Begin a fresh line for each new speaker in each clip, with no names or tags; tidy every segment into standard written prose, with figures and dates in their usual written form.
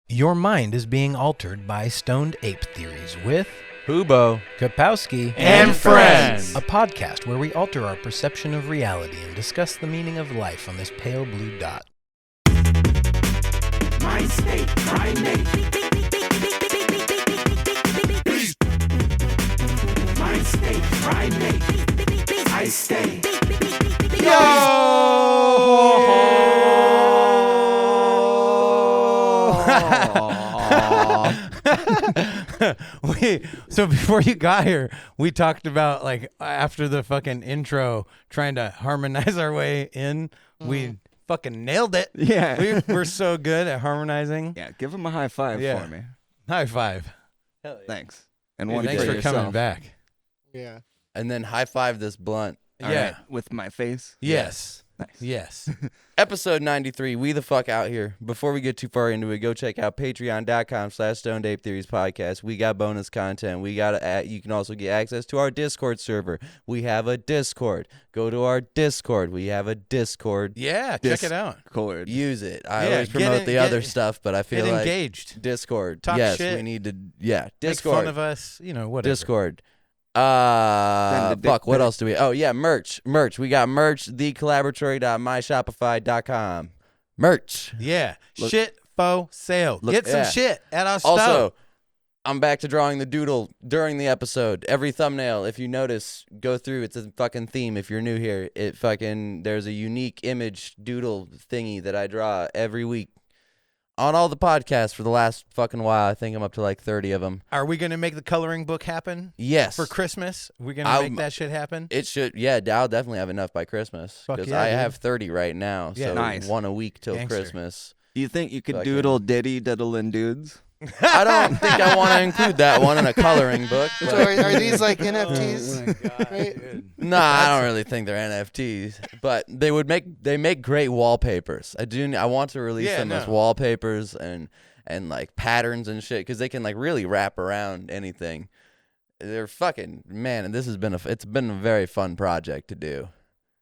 Your mind is being altered by stoned ape theories with
Hubo,
Kapowski,
and friends.
A podcast where we alter our perception of reality and discuss the meaning of life on this pale blue dot.
My state, primate. My state, primate. I stay.
So before you got here, we talked about, like, after the fucking intro, trying to harmonize our way in. We fucking nailed it.
Yeah.
We're so good at harmonizing.
Yeah, give him a high five for me.
High five.
Hell yeah.
Thanks. And
Hey,
one
thanks
for
for coming
yourself.
back.
Yeah.
And then high five this blunt.
All
Yeah.
right, with my face.
Yes.
Nice.
Yes.
Episode 93, we the fuck out here. Before we get too far into it, go check out patreon.com/StoneApeTheories podcast. We got bonus content. We got you can also get access to our Discord server. We have a Discord. Go to our Discord. We have a Discord.
Yeah, check it out.
Discord.
Use it. I
Yeah,
always
get
promote
in-
the
get-
other stuff, but I feel
Get
like
engaged.
Discord.
Talk
yes,
shit.
we need to. Yeah,
Make
Discord.
fun of us. You know, whatever.
Discord.
Send the
Fuck, what
dick
else do we? Oh, yeah, merch. We got merch, thecollaboratory.myshopify.com. Merch.
Yeah.
Look-
Shit, faux sale.
Look-
Get some
yeah.
shit at our
Also,
stuff.
I'm back to drawing the doodle during the episode. Every thumbnail, if you notice, go through. It's a fucking theme. If you're new here, there's a unique image doodle thingy that I draw every week on all the podcasts for the last fucking while. I think I'm up to like 30 of them.
Are we going to make the coloring book happen
Yes.
for Christmas? We're going to
I'll-
make that shit happen?
It should, yeah. I'll definitely have enough by Christmas
Fuck
because
yeah,
I
dude.
have 30 right now.
Yeah.
So
Nice.
one a week till
Gangster.
Christmas.
Do you think you could
Fucking-
doodle diddy diddle and dudes?
I don't think I want to include that one in a coloring book.
So
but-
are these like NFTs? Right?
Nah, I don't really think they're NFTs, but they make great wallpapers. I want to release
Yeah,
them as
no.
wallpapers and like patterns and shit because they can like really wrap around anything. They're fucking man, and it's been a very fun project to do.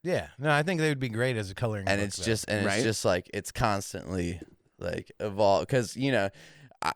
Yeah. No, I think they would be great as a coloring
And
book.
it's
though.
just
Right?
it's just like it's constantly like evolve because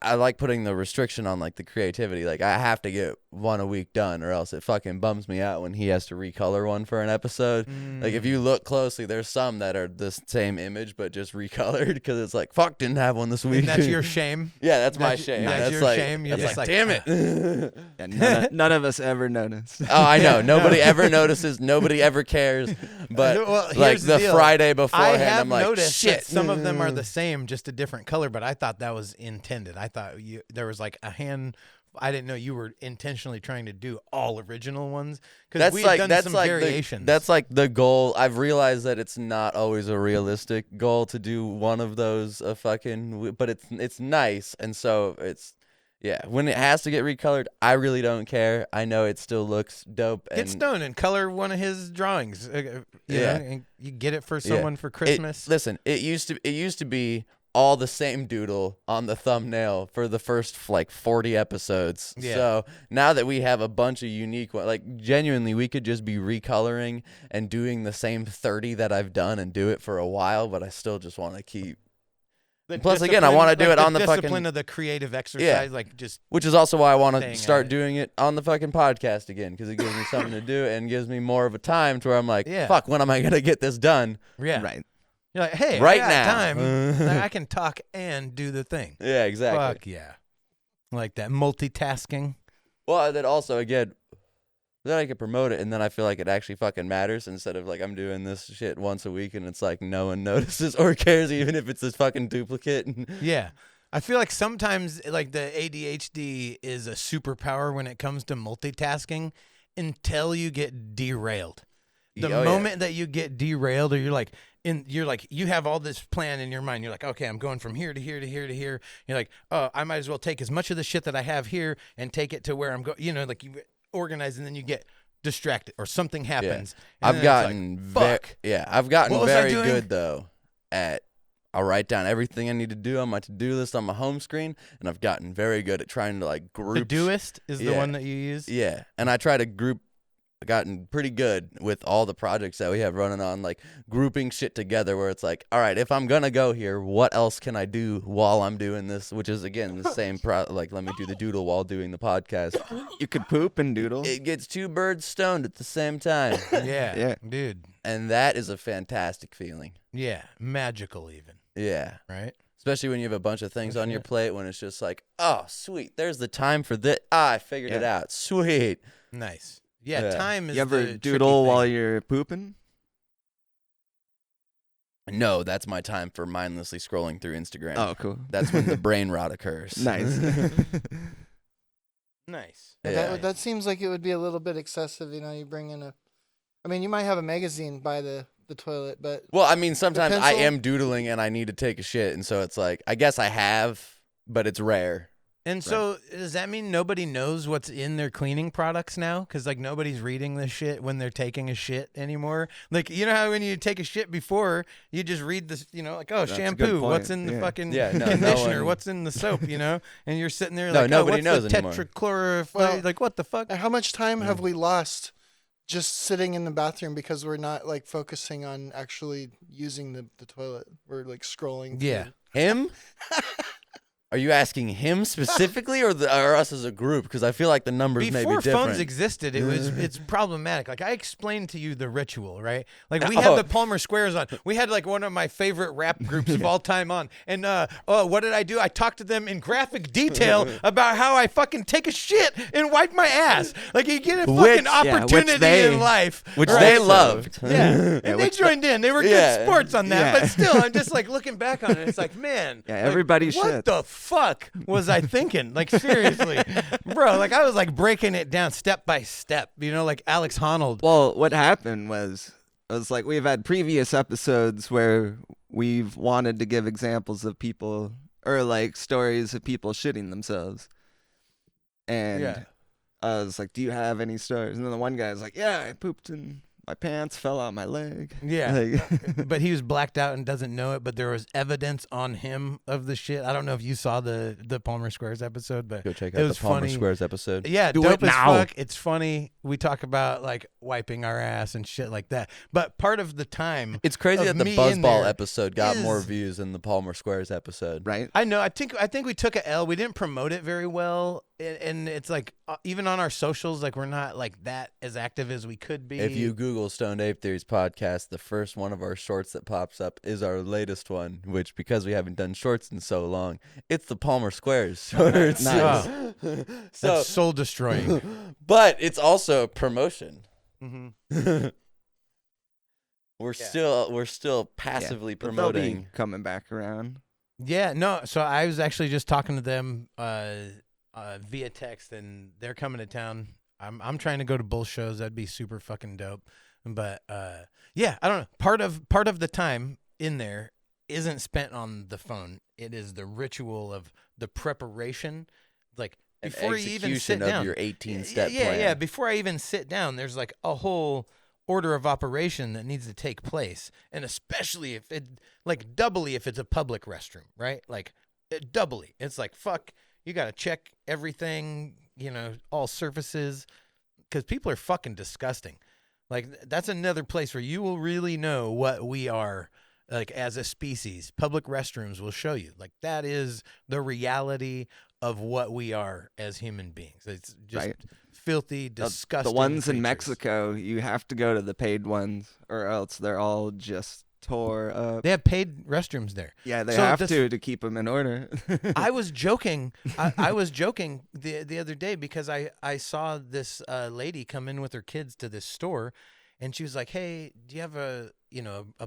I like putting the restriction on like the creativity. Like I have to get one a week done or else it fucking bums me out when he has to recolor one for an episode. Like if you look closely, there's some that are the same image but just recolored because it's like fuck, didn't have one this week.
And that's your shame.
Yeah, that's my
That's-
shame.
that's your
like,
shame. You're
that's
just
like,
like,
damn it.
Yeah, none of us ever noticed.
Oh, I know. Nobody ever notices. Nobody ever cares. But
Well,
like
here's
the
deal.
Friday
I
beforehand,
have
I'm like,
noticed
shit.
that some of them are the same, just a different color, but I thought that was intended. I thought there was like a hand. I didn't know you were intentionally trying to do all original ones because we've done some variations.
That's like the goal. I've realized that it's not always a realistic goal to do one of those but it's nice, and so it's when it has to get recolored, I really don't care. I know it still looks dope.
Get
And
Stone and color one of his drawings. You
Yeah.
know, and you get it for someone for Christmas.
Listen, it used to be all the same doodle on the thumbnail for the first like 40 episodes.
Yeah.
So now that we have a bunch of unique ones, like genuinely we could just be recoloring and doing the same 30 that I've done and do it for a while, but I still just want to keep.
The
Plus, again, I
discipline-
wanna do
like
it
the
on the fucking-
discipline of the creative exercise, like just
Which is also why I want
Staying
to
at
start
it.
doing it on the fucking podcast again because it gives me something to do and gives me more of a time to where I'm like,
Yeah.
fuck, when am I going to get this done?
yeah.
Right.
You're like, hey,
Right
I got
now.
time. Like, I can talk and do the thing.
Yeah, exactly.
Fuck yeah, like that multitasking.
Well, then also again, then I could promote it, and then I feel like it actually fucking matters instead of like I'm doing this shit once a week, and it's like no one notices or cares, even if it's this fucking duplicate.
Yeah. I feel like sometimes like the ADHD is a superpower when it comes to multitasking until you get derailed. The
Oh, yeah.
moment that you get derailed or you have all this plan in your mind. You're like, okay, I'm going from here to here to here to here. You're like, oh, I might as well take as much of the shit that I have here and take it to where I'm going. You know, like you organize and then you get distracted or something happens. And
I've
then
gotten
it's like, fuck.
I've gotten
What was I
very
doing?
good though at I'll write down everything I need to do on my to-do list on my home screen, and I've gotten very good at trying to like group.
The Doist is the
Yeah.
one that you use.
Yeah, and I try to group gotten pretty good with all the projects that we have running on, like grouping shit together where it's like, all right, if I'm gonna go here, what else can I do while I'm doing this? Which is again the same like, let me do the doodle while doing the podcast.
You could poop and doodle.
It gets two birds stoned at the same time.
Yeah, dude.
And that is a fantastic feeling.
Yeah, magical even.
Yeah.
Right?
Especially when you have a bunch of things on your plate, when it's just like, oh, sweet, there's the time for this. I figured it out. Sweet.
Nice. Yeah, time is
You ever
the
doodle
tricky
while
thing.
you're pooping?
No, that's my time for mindlessly scrolling through Instagram.
Oh, cool.
That's when the brain rot occurs.
Nice.
Nice.
Yeah, that seems like it would be a little bit excessive. You bring in I mean, you might have a magazine by the toilet, but
Well, I mean, sometimes I
pencil?
am doodling and I need to take a shit, and so it's like, I guess I have, but it's rare.
And so does that mean nobody knows what's in their cleaning products now? Because, like, nobody's reading the shit when they're taking a shit anymore? Like, you know how when you take a shit before, you just read this, like, oh,
That's a good
shampoo,
point.
what's in the
Yeah.
fucking
Yeah, no
conditioner,
one-
what's in the soap, And you're sitting there
No,
like,
nobody
oh,
knows
what's the
anymore.
tetrachloriflor?
Well,
like, what the fuck?
how much time have we lost just sitting in the bathroom because we're not like focusing on actually using the toilet? We're like scrolling.
Yeah.
through.
Him? Are you asking him specifically or us as a group? Because I feel like the numbers may be
Before
different.
phones existed, it's problematic. Like, I explained to you the ritual, right? Like, we
Oh.
had the Palmer Squares on. We had like one of my favorite rap groups of all time on. And what did I do? I talked to them in graphic detail about how I fucking take a shit and wipe my ass. Like, you get a fucking opportunity in life,
Which
right?
they loved.
Yeah, and they joined in. They were good sports on that,
Yeah.
but still, I'm just like looking back on it. It's like, man,
Yeah,
like,
everybody
what
should.
the fuck was I thinking? Like, seriously, bro. Like, I was like breaking it down step by step. Like Alex Honnold.
Well, what happened was like we've had previous episodes where we've wanted to give examples of people or like stories of people shitting themselves. And
Yeah.
I was like, do you have any stories? And then the one guy's like, yeah, I pooped in my pants, fell out my leg.
Yeah.
Like,
But he was blacked out and doesn't know it, but there was evidence on him of the shit. I don't know if you saw the Palmer Squares episode, but
Go check
it
out the
was
Palmer
funny.
Squares episode.
Yeah,
Do
dope
it
as
now.
fuck. It's funny. We talk about like wiping our ass and shit like that. But part of the time,
It's crazy
of
that the
me in
Buzzball
there
episode got more
is-
views than the Palmer Squares episode.
right?
I know. I think we took a L. We didn't promote it very well, and it's like even on our socials, like we're not like that as active as we could be.
If you Google Stoned Ape Theories podcast, the first one of our shorts that pops up is our latest one, which because we haven't done shorts in so long, it's the Palmer Squares shorts.
Nice.
Oh,
So,
that's soul destroying.
but it's also promotion.
Mm-hmm.
We're still passively
But they'll be
promoting.
coming back around.
Yeah, no. So I was actually just talking to them via text, and they're coming to town. I'm trying to go to both shows. That'd be super fucking dope. But yeah, I don't know. Part of the time in there isn't spent on the phone. It is the ritual of the preparation, like
An
before you even sit
execution of
down.
your 18-step
yeah,
plan.
yeah. Before I even sit down, there's like a whole order of operation that needs to take place, and especially if it, like, doubly if it's a public restroom, right? Like, doubly. It's like, fuck, you got to check everything, all surfaces, because people are fucking disgusting. Like, that's another place where you will really know what we are, like, as a species. Public restrooms will show you. Like, that is the reality of what we are as human beings. It's just
Right.
filthy, disgusting.
The ones in
creatures.
Mexico, you have to go to the paid ones, or else they're all just tore up.
They have paid restrooms there.
Yeah, they
So
have
this-
to keep them in order.
I was joking. I was joking the other day because I saw this lady come in with her kids to this store, and she was like, "Hey, do you have a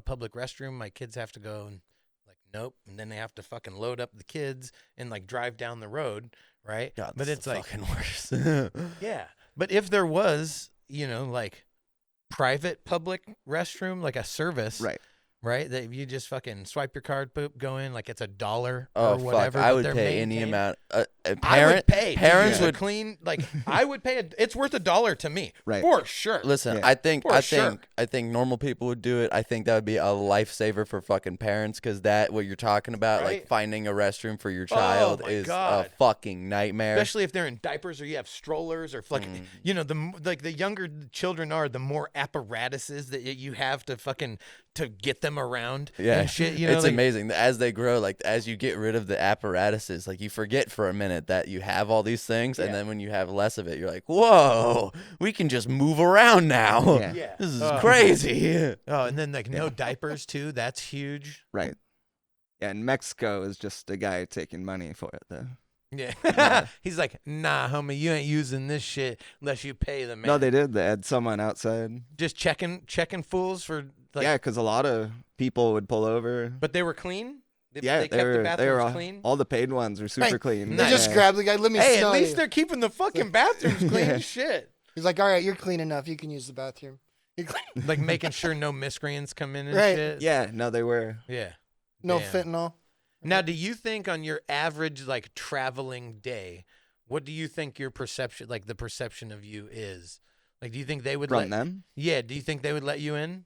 public restroom? My kids have to go." And like, nope. And then they have to fucking load up the kids and like drive down the road, right?
God,
but
this
it's
is
like,
fucking worse.
yeah. But if there was, like private public restroom, like a service,
Right.
that you just fucking swipe your card, boop, go in, like it's $1
Oh
or whatever.
fuck! I
but
would
they're
pay any
maintained.
amount
I would pay.
Parents
to
would
clean. Like I would pay. It's worth $1 to me,
Right.
for sure.
listen.
Yeah.
I think
Sure.
normal people would do it. I think that would be a lifesaver for fucking parents because that what you're talking about,
Right.
like finding a restroom for your child,
my
is
God.
a fucking nightmare.
Especially if they're in diapers or you have strollers or like the younger children are, the more apparatuses that you have to fucking to get them around.
Yeah,
and shit. You know,
it's
like,
amazing as they grow. Like as you get rid of the apparatuses, like you forget for a minute that you have all these things, and then when you have less of it, you're like, "Whoa, we can just move around now.
Yeah.
Yeah.
This is crazy."
Oh, and then like no diapers too. That's huge.
Right. Yeah, and Mexico is just a guy taking money for it, though.
Yeah. He's like, nah, homie, you ain't using this shit unless you pay the man.
No, they did. They had someone outside.
Just checking fools for like.
Yeah, because a lot of people would pull over.
But they were clean. They
Yeah,
kept the
they
bathrooms
were all,
clean.
all the paid ones were super
Right.
clean.
They just
Yeah.
grab the guy. Let me
Hey, at
smell
least
you.
they're keeping the fucking bathrooms clean.
Yeah.
Shit.
He's like, all right, you're clean enough. You can use the bathroom. You're clean.
Like making sure no miscreants come in and
Right.
shit.
Yeah, no, they were.
Yeah.
No
Damn.
fentanyl.
Now, do you think on your average like traveling day, what do you think your perception, like the perception of you is? Like, do you think they would
From
let?
them
Yeah. Do you think they would let you in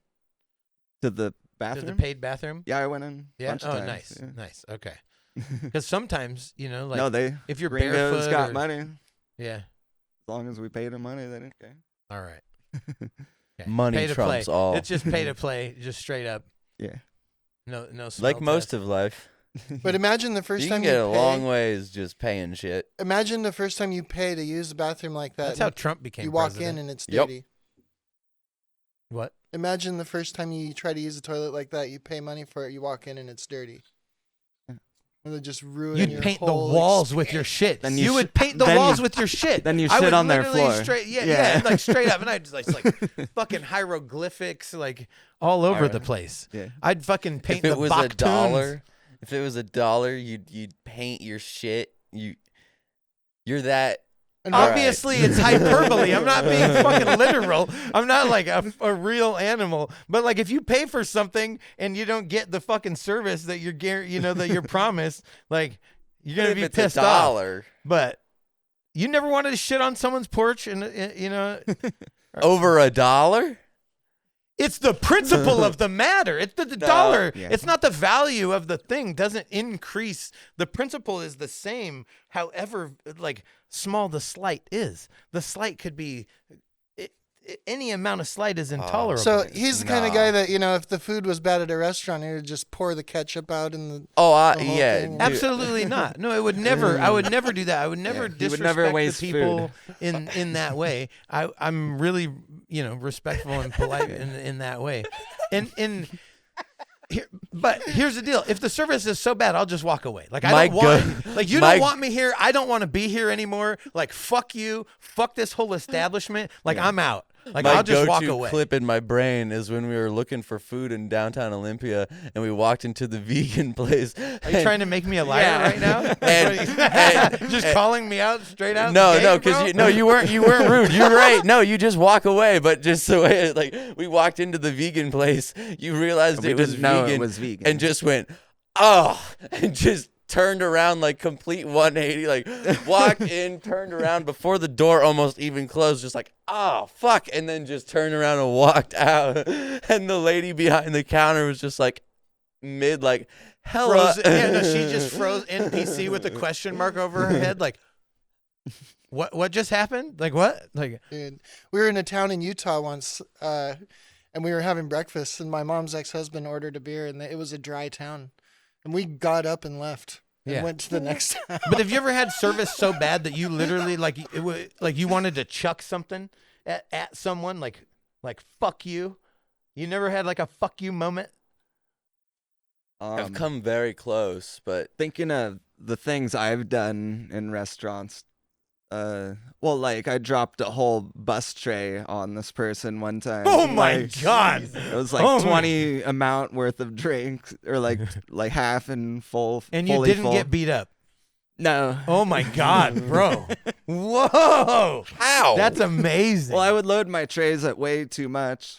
to the
to
bathroom.
the paid bathroom?
Yeah, I went in.
Yeah.
Bunch of
Oh,
times,
nice,
yeah.
nice. Okay. Because sometimes like
no, they.
if you're
Gringos
barefoot,
got
or-
money. As
yeah.
long as we paid them money, they didn't care.
All right. Okay.
Money
pay to
trumps
play.
all.
It's just pay to play, just straight up.
Yeah.
No,
Like most
test.
of life.
But imagine the first
You
time
can get
you
a
pay.
long ways just paying shit.
Imagine the first time you pay to use the bathroom like that.
That's how
and
Trump became.
you walk
president.
in and it's
Yep.
dirty.
What?
Imagine the first time you try to use a toilet like that. You pay money for it. You walk in and it's dirty. And they just ruin
You'd
your
paint the
whole
walls with your shit.
Then
you
you
would
sh-
paint the
then
walls
you-
with your shit.
then you
I
shit
would
on their
literally
floor.
Straight, yeah,
Yeah.
like straight up, and I'd just like fucking hieroglyphics like all over the
Alright.
place.
Yeah.
I'd fucking paint
If
the
it was
Bach tunes.
if it was $1, you'd paint your shit. You're that.
And
All right.
Obviously, it's hyperbole. I'm not being fucking literal. I'm not like a real animal. But like, if you pay for something and you don't get the fucking service that you're that you're promised, like you're gonna
If
be
it's
pissed off.
$1
But you never wanted to shit on someone's porch, and
over $1.
it's the principle of the matter. It's the dollar.
Yeah.
It's not the value of the thing. Doesn't increase. The principle is the same. However, like small the slight is. The slight could be any amount of slight is intolerable.
So he's the kind of
Nah.
guy that, if the food was bad at a restaurant, he would just pour the ketchup out in the.
Oh,
The whole
yeah.
thing.
dude.
Absolutely not. No, it would never. I would never do that. I would never
Yeah, he would
disrespect
never waste
the people in that way. I'm really respectful and polite in that way. And here, but here's the deal: if the service is so bad, I'll just walk away. Like I don't want. Like you don't want me here. I don't want to be here anymore. Like fuck you. Fuck this whole establishment. Like I'm out. Like
My
I'll just walk
go-to
away.
clip in my brain is when we were looking for food in downtown Olympia and we walked into the vegan place.
Are you trying to make me a liar
Yeah.
right now?
And-
just calling me out straight out?
No,
the
no,
gate, bro?
because you weren't rude. You're right. No, you just walk away. But just the way like we walked into the vegan place, you realized
We
it was
didn't know
vegan,
it was vegan.
and just went, oh, and just turned around like complete 180, like walked in, turned around before the door almost even closed, just like, oh fuck, and then just turned around and walked out. And the lady behind the counter was just like mid like hella.
Frozen. Yeah, no, she just froze NPC with a question mark over her head. Like, what just happened? Like what? Like
Dude, we were in a town in Utah once, and we were having breakfast, and my mom's ex-husband ordered a beer, and it was a dry town, and we got up and left and
Yeah.
went to the next town.
But have you ever had service so bad that you literally like you wanted to chuck something at someone like fuck you? You never had like a fuck you moment?
I've come very close, but
Thinking of the things I've done in restaurants. Like I dropped a whole bus tray on this person one time.
Oh my
Like,
god!
It was like
Oh my-
20 amount worth of drinks, or like half and full.
And you
fully
didn't
full.
get beat up.
No.
Oh my god, bro! Whoa!
how?
That's amazing.
Well, I would load my trays at way too much,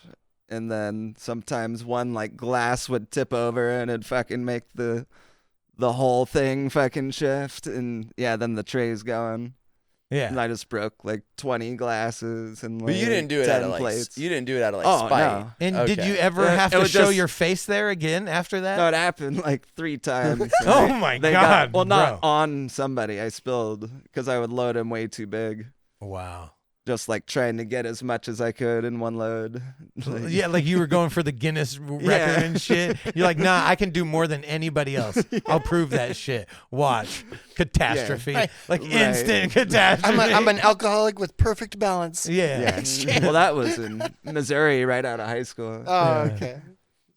and then sometimes one like glass would tip over and it'd fucking make the the whole thing fucking shift, and yeah, then the tray's going.
Yeah.
And I just broke like 20 glasses and like
But you didn't do it
10
out of like
plates.
you didn't do it out of like
Oh,
spite.
no.
And did
Okay.
you ever
Yeah,
have
it
to
was
show
just-
your face there again after that?
No, it happened like 3 times.
Oh my
They
God,
well, not
bro.
on somebody. I spilled because I would load them way too big.
Wow.
Just like trying to get as much as I could in one load. Like-
Yeah, like you were going for the Guinness record
Yeah.
and shit. You're like, nah, I can do more than anybody else. I'll prove that shit. Watch. Catastrophe.
Yeah.
Like
Right.
instant catastrophe.
I'm an alcoholic with perfect balance.
Yeah.
Yeah. Well, that was in Missouri right out of high school.
Oh, okay.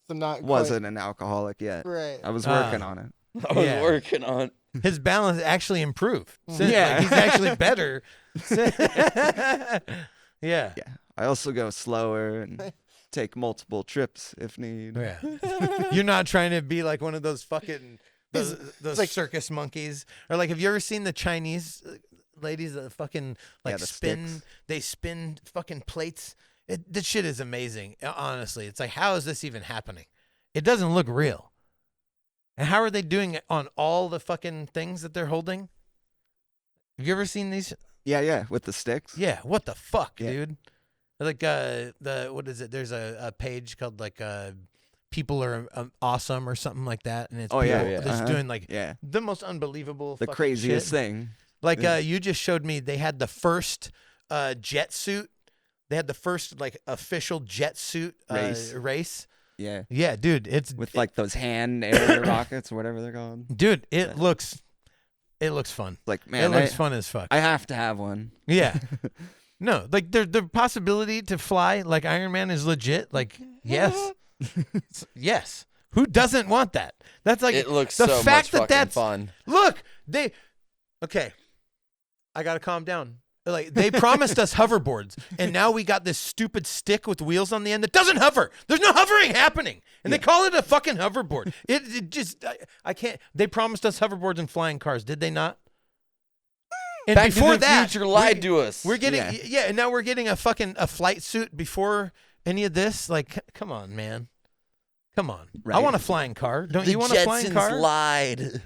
So not
Wasn't an alcoholic yet.
quite, right.
I was working on it.
I was
Yeah.
working on.
His balance actually improved. Since,
Yeah.
like, he's actually better. Yeah.
Yeah. I also go slower and take multiple trips if need.
Yeah. You're not trying to be like one of those fucking those
like-
circus monkeys, or like, have you ever seen the Chinese ladies that fucking like
the
spin?
sticks.
They spin fucking plates. This shit is amazing. Honestly, it's like, how is this even happening? It doesn't look real. And how are they doing it on all the fucking things that they're holding? Have you ever seen these?
Yeah, with the sticks.
Yeah, what the fuck,
Yeah.
dude? Like what is it? There's a page called like people are awesome or something like that, and it's
Oh, yeah,
people
yeah.
just
Uh-huh.
doing like
Yeah.
the most unbelievable,
The
fucking
craziest
shit.
thing.
Like
Yeah.
you just showed me, they had the first jet suit. They had the first like official jet suit race.
Yeah.
Yeah, dude, it's
With like those hand air rockets or whatever they're called.
dude, it
Yeah.
looks fun.
Like, man,
it looks fun as fuck.
I have to have one.
Yeah. No, like the possibility to fly like Iron Man is legit. Like, yes. Yes. Who doesn't want that? That's like
It looks
the
so
fact
much
that
fucking
that's
fun.
Look, okay. I got to calm down. Like, they promised us hoverboards, and now we got this stupid stick with wheels on the end that doesn't hover. There's no hovering happening, and they call it a fucking hoverboard. It just I can't. They promised us hoverboards and flying cars, did they not? And
Back
before
to the
that,
Future lied to us.
we're getting and now we're getting a flight suit before any of this. Like, come on, man, come on. I
Right.
want a flying car. Don't
the
you want a flying
Jetsons
car?
lied.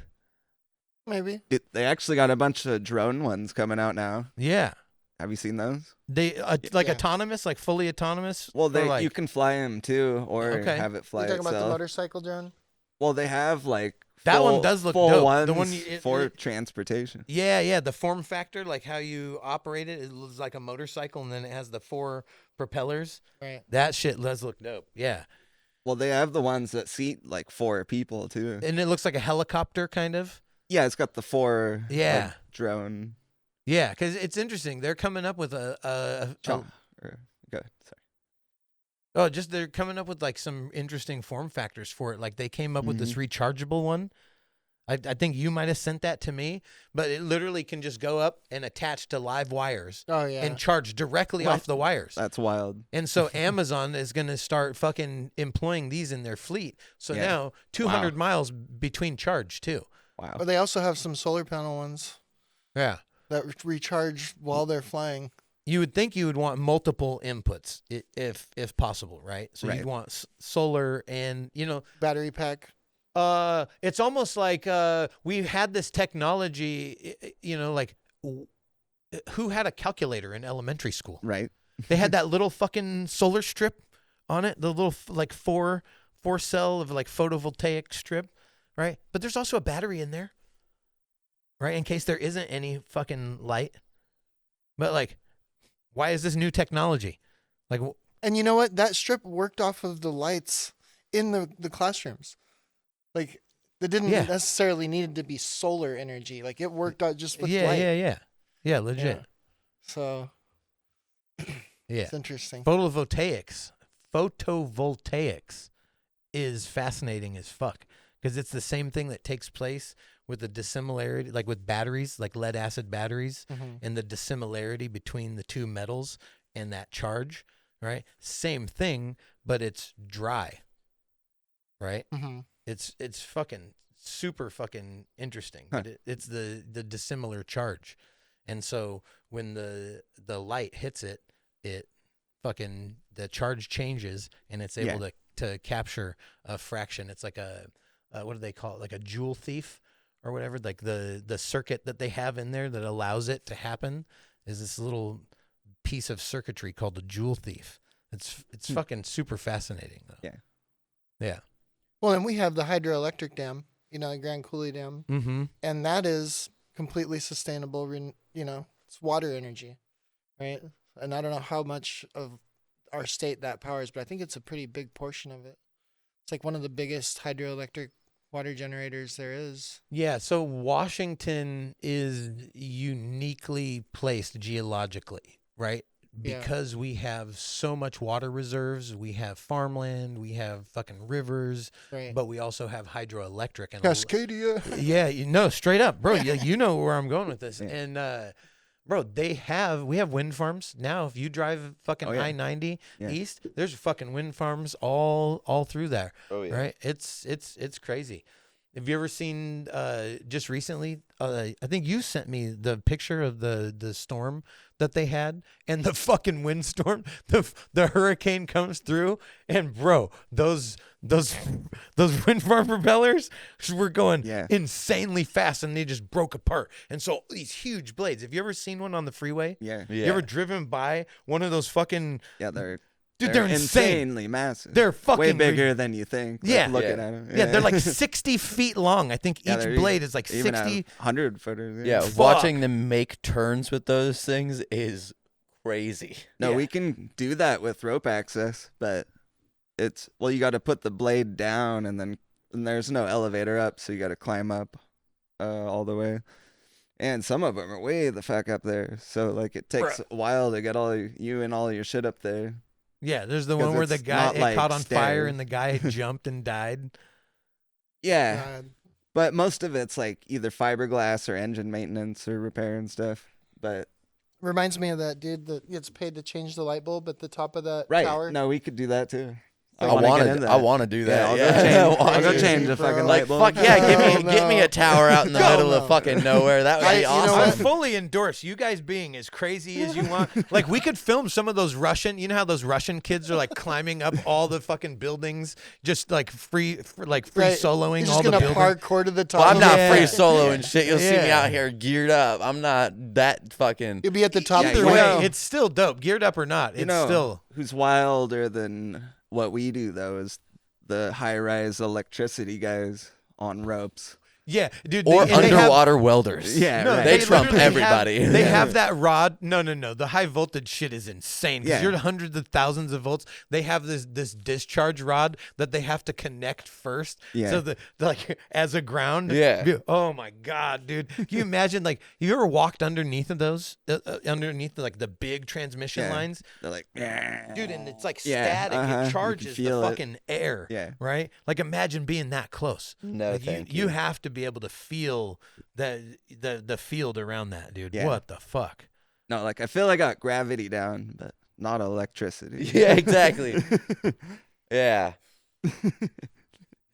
Maybe.
They actually got a bunch of drone ones coming out now.
Yeah,
Have you seen those?
they like
Yeah.
autonomous, like fully autonomous.
Well,
or like,
you can fly them too, or
Okay.
have it fly
You talking about the
itself.
motorcycle drone?
Well, they have like
That one
full-
does look
full
dope.
ones
The one
for transportation.
Yeah, the form factor, like how you operate it, it looks like a motorcycle, and then it has the 4 propellers.
Right.
That shit does look dope. Yeah,
Well, they have the ones that seat like 4 people too.
and it looks like a helicopter, kind of.
Yeah, it's got the 4
Yeah.
like, drone.
Yeah, because it's interesting. They're coming up with a
Go ahead, sorry.
oh, just they're coming up with like some interesting form factors for it. Like they came up with this rechargeable one. I think you might have sent that to me, but it literally can just go up and attach to live wires
Oh yeah.
and charge directly off the wires.
That's wild.
And so Amazon is going to start fucking employing these in their fleet. So
Yeah.
now 200 miles between charge too.
Wow.
But they also have some solar panel ones
Yeah.
that recharge while they're flying.
You would think you would want multiple inputs if possible, right? So
Right.
you'd want solar and,
Battery pack.
it's almost like we had this technology, like who had a calculator in elementary school?
Right.
They had that little fucking solar strip on it, the little like four cell of like photovoltaic strip, right? But there's also a battery in there, right? In case there isn't any fucking light. But like, why is this new technology? Like,
And you know what? That strip worked off of the lights in the classrooms. Like, they didn't
Yeah.
necessarily need to be solar energy. Like, it worked out just with
yeah,
light.
yeah, legit.
Yeah. So,
Yeah.
it's interesting.
Photovoltaics is fascinating as fuck because it's the same thing that takes place with the dissimilarity, like with batteries, like lead acid batteries,
Mhm.
and the dissimilarity between the two metals and that charge, right? Same thing, but it's dry, right?
Mm-hmm.
It's fucking super fucking interesting,
Huh.
but it's the dissimilar charge, and so when the light hits it, it fucking the charge changes and it's able to capture a fraction. It's like a what do they call it? Like a joule thief, or whatever, like the circuit that they have in there that allows it to happen is this little piece of circuitry called a jewel thief. It's fucking super fascinating though.
Yeah.
Yeah.
Well, and we have the hydroelectric dam, the Grand Coulee Dam,
Mm-hmm.
and that is completely sustainable. It's water energy, right? And I don't know how much of our state that powers, but I think it's a pretty big portion of it. It's like one of the biggest hydroelectric water generators there is.
Yeah, so Washington is uniquely placed geologically, right?
Yeah.
Because we have so much water reserves, we have farmland, we have fucking rivers,
Right.
but we also have hydroelectric and
Cascadia.
yeah, straight up, bro. You know where I'm going with this.
Yeah.
And bro, we have wind farms now. If you drive fucking
yeah.
I-90
Yeah.
east, there's fucking wind farms all through there.
Oh yeah.
Right? It's crazy. Have you ever seen just recently? I think you sent me the picture of the storm that they had, and the fucking windstorm. The hurricane comes through, and bro, those wind farm propellers were going
Yeah.
insanely fast, and they just broke apart. And so these huge blades. Have you ever seen one on the freeway?
Yeah.
Yeah.
You ever driven by one of those fucking?
Yeah, they're
Dude, they're insane.
insanely massive.
They're fucking
way bigger than you think. like,
Yeah.
looking
Yeah.
at them.
Yeah, they're like 60 feet long. I think
Yeah,
each
they're
blade is like
even
60.
100-footers.
Yeah,
Fuck.
watching them make turns with those things is crazy.
No,
Yeah.
we can do that with rope access, but you got to put the blade down and there's no elevator up, so you got to climb up all the way. And some of them are way the fuck up there, so like it takes a while to get you and all your shit up there.
Yeah, there's the
'Cause
one where the
it's
guy
not
it
like
caught on fire
stairs.
and the guy jumped and died.
Yeah,
God.
but most of it's like either fiberglass or engine maintenance or repair and stuff. But
Reminds me of that dude that gets paid to change the light bulb at the top of that
right,
tower.
no, we could do that too.
I
wanna
want
get in
to.
that.
I want to do that.
Yeah,
Yeah,
I'll go
Dude,
change a
bro.
fucking
Like
light bulb.
fuck yeah,
Oh,
give me
no.
a tower out in the
No,
middle
no.
of fucking nowhere. That would be
You know
awesome.
I
what?
fully endorse you guys being as crazy as you want. Like we could film some of those Russian. You know how those Russian kids are like climbing up all the fucking buildings, just like free
Right.
soloing
You're
all
just
the
gonna
buildings.
parkour to the top.
Well, I'm not
Yeah.
free soloing shit. You'll see me
Yeah.
out here geared up. I'm not that fucking.
You'll be at the top.
Yeah,
of the
Either
you
way,
know-
it's still dope, geared up or not. It's
You know
still
who's wilder than what we do though is the high-rise electricity guys on ropes.
yeah, dude.
Or
and they have-
underwater welders.
Yeah,
No,
right.
They trump
literally
everybody.
Have, they
Yeah.
have that rod. No. The high voltage shit is insane because
Yeah.
you're at hundreds of thousands of volts. They have this discharge rod that they have to connect first.
Yeah.
So like as a ground.
Yeah.
Oh my god, dude. Can you imagine like you ever walked underneath of those underneath like the big transmission
Yeah.
lines,
They're like,
dude? And it's like
Yeah,
static.
uh-huh. You
It
can
charges the
feel it.
fucking air.
Yeah.
Right. Like imagine being that close.
No,
Like,
thank
you
you.
have to be able to feel the field around that, dude.
Yeah.
What the fuck?
no, like I feel I got gravity down, but not electricity.
Yeah, exactly. Yeah.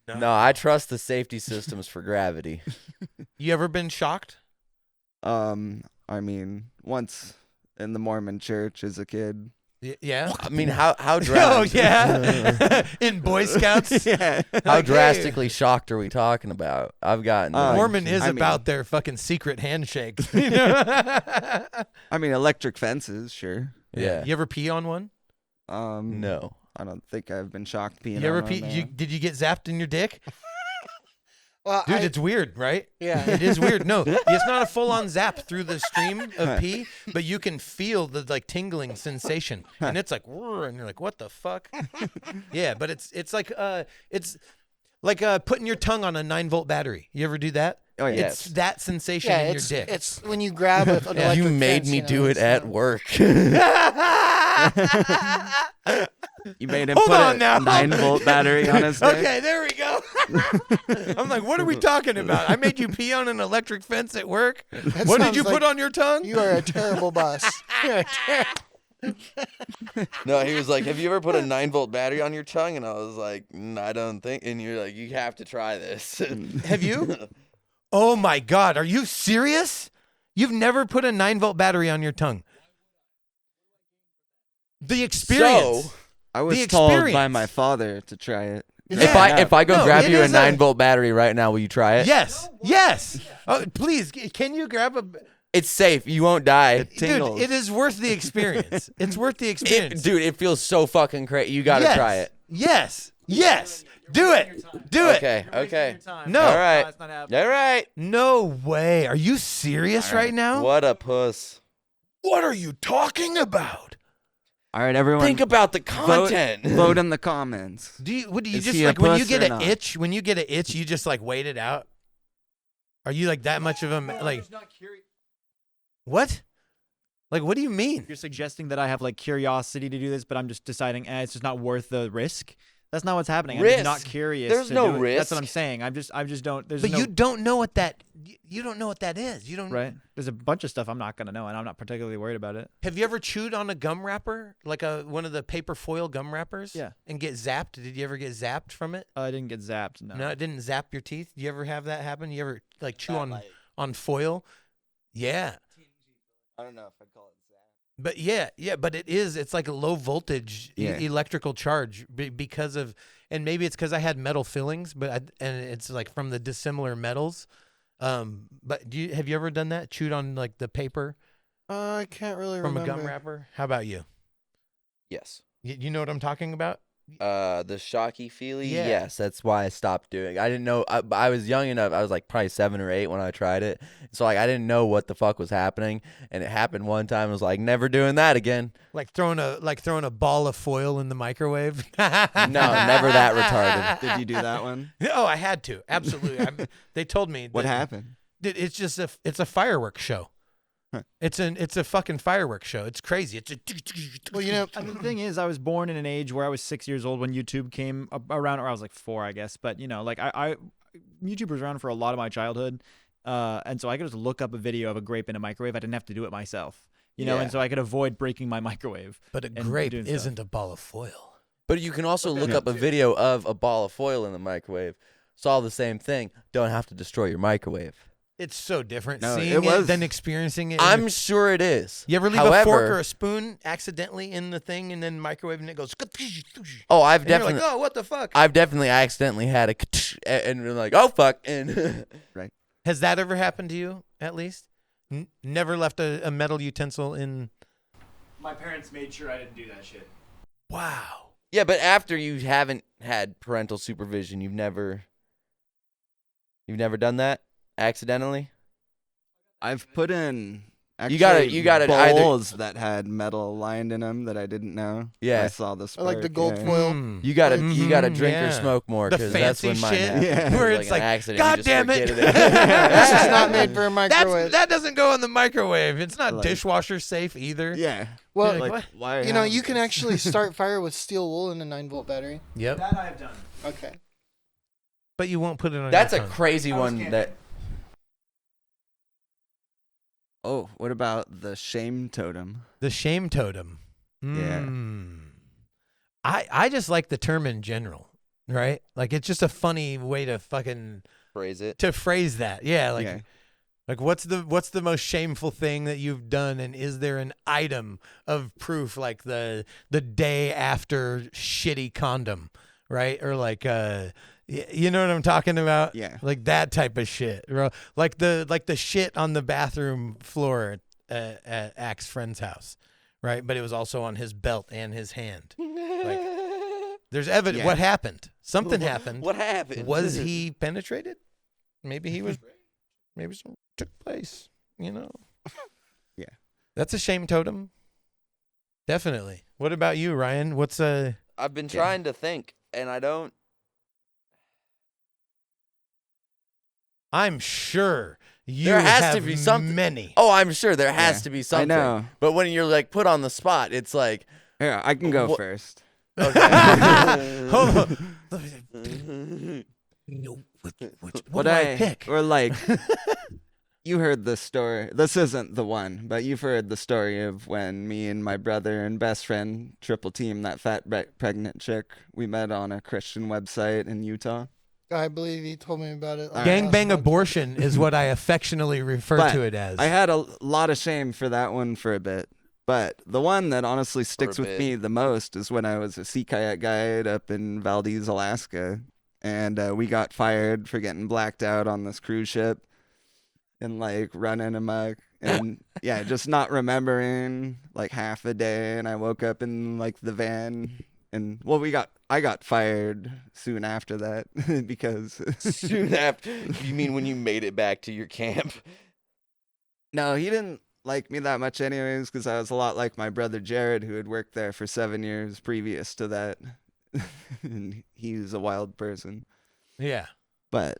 No, I trust the safety systems for gravity.
You ever been shocked?
I mean, once in the Mormon church as a kid.
Yeah.
I mean, how
Oh
drastic?
yeah. In Boy Scouts.
Yeah.
How
Like, hey,
drastically shocked are we talking about? I've gotten
Mormon is
I mean-
about their fucking secret handshake. You know?
I mean, electric fences, sure.
yeah.
You ever pee on one?
No.
I don't think I've been shocked peeing
You ever
on
pee?
one, no.
Did you get zapped in your dick?
Well,
Dude, it's weird, right?
yeah.
It is weird. No, it's not a full-on zap through the stream of pee, but you can feel the like tingling sensation, and it's like, "Whirr," and you're like, what the fuck? Yeah, but it's like putting your tongue on a 9-volt battery. You ever do that?
Oh, yeah.
It's that sensation
Yeah,
in your
it's
dick.
it's when you grab an
Yeah.
electric
You made
fence,
me
you know,
do it
it's
at
not-
work.
You made him
Hold
put
on
a
now.
9-volt battery on his dick.
Okay, there we go. I'm like, what are we talking about? I made you pee on an electric fence at work.
That
What did
sounds
you
like
put on your tongue?
You are a terrible boss. You're a
No, he was like, "Have you ever put a 9-volt battery on your tongue?" And I was like, "I don't think." And you're like, "You have to try this."
Have you? Oh my God, are you serious? You've never put a 9-volt battery on your tongue? The experience.
So,
I was
The
told by
experience.
my father to try it
If I go
No,
grab
it
you a
is
9-volt battery right now, will you try it?
Yes. Oh, please, can you grab a?
It's safe. You won't die.
Dude,
Tingles.
it is worth the experience. It's worth the experience.
Dude, it feels so fucking crazy. You gotta
Yes.
try it.
Yes. Do it. Do it.
Okay.
No.
All right.
It's not happening.
All right.
No way. Are you serious right now?
What a puss.
What are you talking about?
All right, everyone.
Think about the
vote,
content.
vote in the comments.
Do you
Is
just
he a
like when you
puss
get
or
an
not?
itch? When you get an itch, you just like wait it out. Are you like that much of a like? What? Like what do you mean?
You're suggesting that I have like curiosity to do this, but I'm just deciding, it's just not worth the risk. That's not what's happening. I'm just not
Risk?
curious.
There's
to
no
do it. That's what
risk.
I'm saying. I just don't. There's
But
no,
you don't know what that you don't know what that is. You don't.
right. There's a bunch of stuff I'm not gonna know, and I'm not particularly worried about it.
Have you ever chewed on a gum wrapper, like one of the paper foil gum wrappers?
Yeah.
And get zapped? Did you ever get zapped from it?
I didn't get zapped. No.
No, it didn't zap your teeth. Do you ever have that happen? You ever like chew on foil? Yeah.
I don't know if I'd call it that.
But but it's like a low voltage
Yeah.
electrical charge because of, and maybe it's because I had metal fillings, and it's like from the dissimilar metals. But have you ever done that? Chewed on like the paper
I can't really
from
remember.
a gum wrapper? How about you?
Yes.
You know what I'm talking about?
The shocky feely.
Yeah.
Yes, that's why I stopped doing it. I didn't know. I was young enough. I was like probably 7 or 8 when I tried it. So like I didn't know what the fuck was happening, and it happened one time. I was like, never doing that again.
Like throwing a ball of foil in the microwave?
No, never that retarded.
Did you do that one?
Oh, I had to. Absolutely. They told me.
What
that-
happened?
Dude, it's just it's a fireworks show.
Huh.
It's a fucking fireworks show. It's crazy. It's a
Well, you know,
I mean, the thing is, I was born in an age where I was 6 years old when YouTube came around, or I was like 4, I guess. But like YouTube was around for a lot of my childhood, and so I could just look up a video of a grape in a microwave. I didn't have to do it myself,
Yeah.
and so I could avoid breaking my microwave.
But a
and
grape
doing stuff.
isn't a ball of foil.
But you can also look up a video of a ball of foil in the microwave. It's all the same thing. Don't have to destroy your microwave.
It's so different
No,
seeing
it was-
than experiencing it.
I'm sure it is.
You ever leave a
However,
fork or a spoon accidentally in the thing and then microwave and it goes?
Oh, I've
And you're
definitely.
like, oh, what the fuck?
I've definitely accidentally had a and been like, oh fuck, and
Has that ever happened to you? At least, never left a metal utensil in.
My parents made sure I didn't do that shit.
Wow.
yeah. But after you haven't had parental supervision, you've never done that accidentally.
I've put in.
You gotta either-
bowls that had metal lined in them that I didn't know.
Yeah.
I saw this.
I like the gold
yeah.
foil.
Mm.
You gotta
Mhm,
drink or
yeah.
smoke more
The
because that's when
fancy
mine
shit,
happened.
Yeah.
It
where
was
it's
an
like,
accident.
God
You just
damn it.
forget
This is not made for a microwave.
That doesn't go in the microwave. It's not
Like-
dishwasher safe either.
Yeah.
Well,
You're like,
Like,
what?
why?
you know,
have-
you can actually start fire with steel wool in a 9-volt battery.
Yep.
That I have done.
Okay.
But you won't put it on.
That's a
your tongue.
crazy
I was
one.
camping.
That
Oh, what about the shame totem?
The shame totem.
Yeah.
Mm. I just like the term in general, right? Like it's just a funny way to fucking
phrase it.
to phrase that. Yeah, like
Yeah.
like what's the most shameful thing that you've done, and is there an item of proof like the day after shitty condom, right? Or like you know what I'm talking about?
Yeah.
Like that type of shit. Like the shit on the bathroom floor at Axe friend's house, right? But it was also on his belt and his hand. Like there's evidence.
Yeah.
What happened? Something happened.
What happened?
Was he penetrated? Maybe he was. Maybe something took place. You know.
Yeah.
That's a shame totem. Definitely. What about you, Ryan? What's a?
I've been trying to think, and I don't.
I'm sure you
There has
have
to be something.
many.
Oh, I'm sure there has
Yeah,
to be
I
something.
know.
But when you're like put on the spot, it's like,
Here, I can go
Wha-
first.
Hold on. What
What
do I pick?
Or like, you heard the story. This isn't the one, but you've heard the story of when me and my brother and best friend triple team that fat pregnant chick we met on a Christian website in Utah.
I believe he told me about it.
Gangbang abortion is what I affectionately refer
But
to it as.
I had a lot of shame for that one for a bit. But the one that honestly sticks with
bit.
me the most is when I was a sea kayak guide up in Valdez, Alaska, and we got fired for getting blacked out on this cruise ship and like running amok and yeah, just not remembering like half a day. And I woke up in like the van, and well, I got fired soon after that because
Soon after, you mean when you made it back to your camp?
no, he didn't like me that much anyways, because I was a lot like my brother Jared, who had worked there for 7 years previous to that. And he was a wild person.
Yeah.
But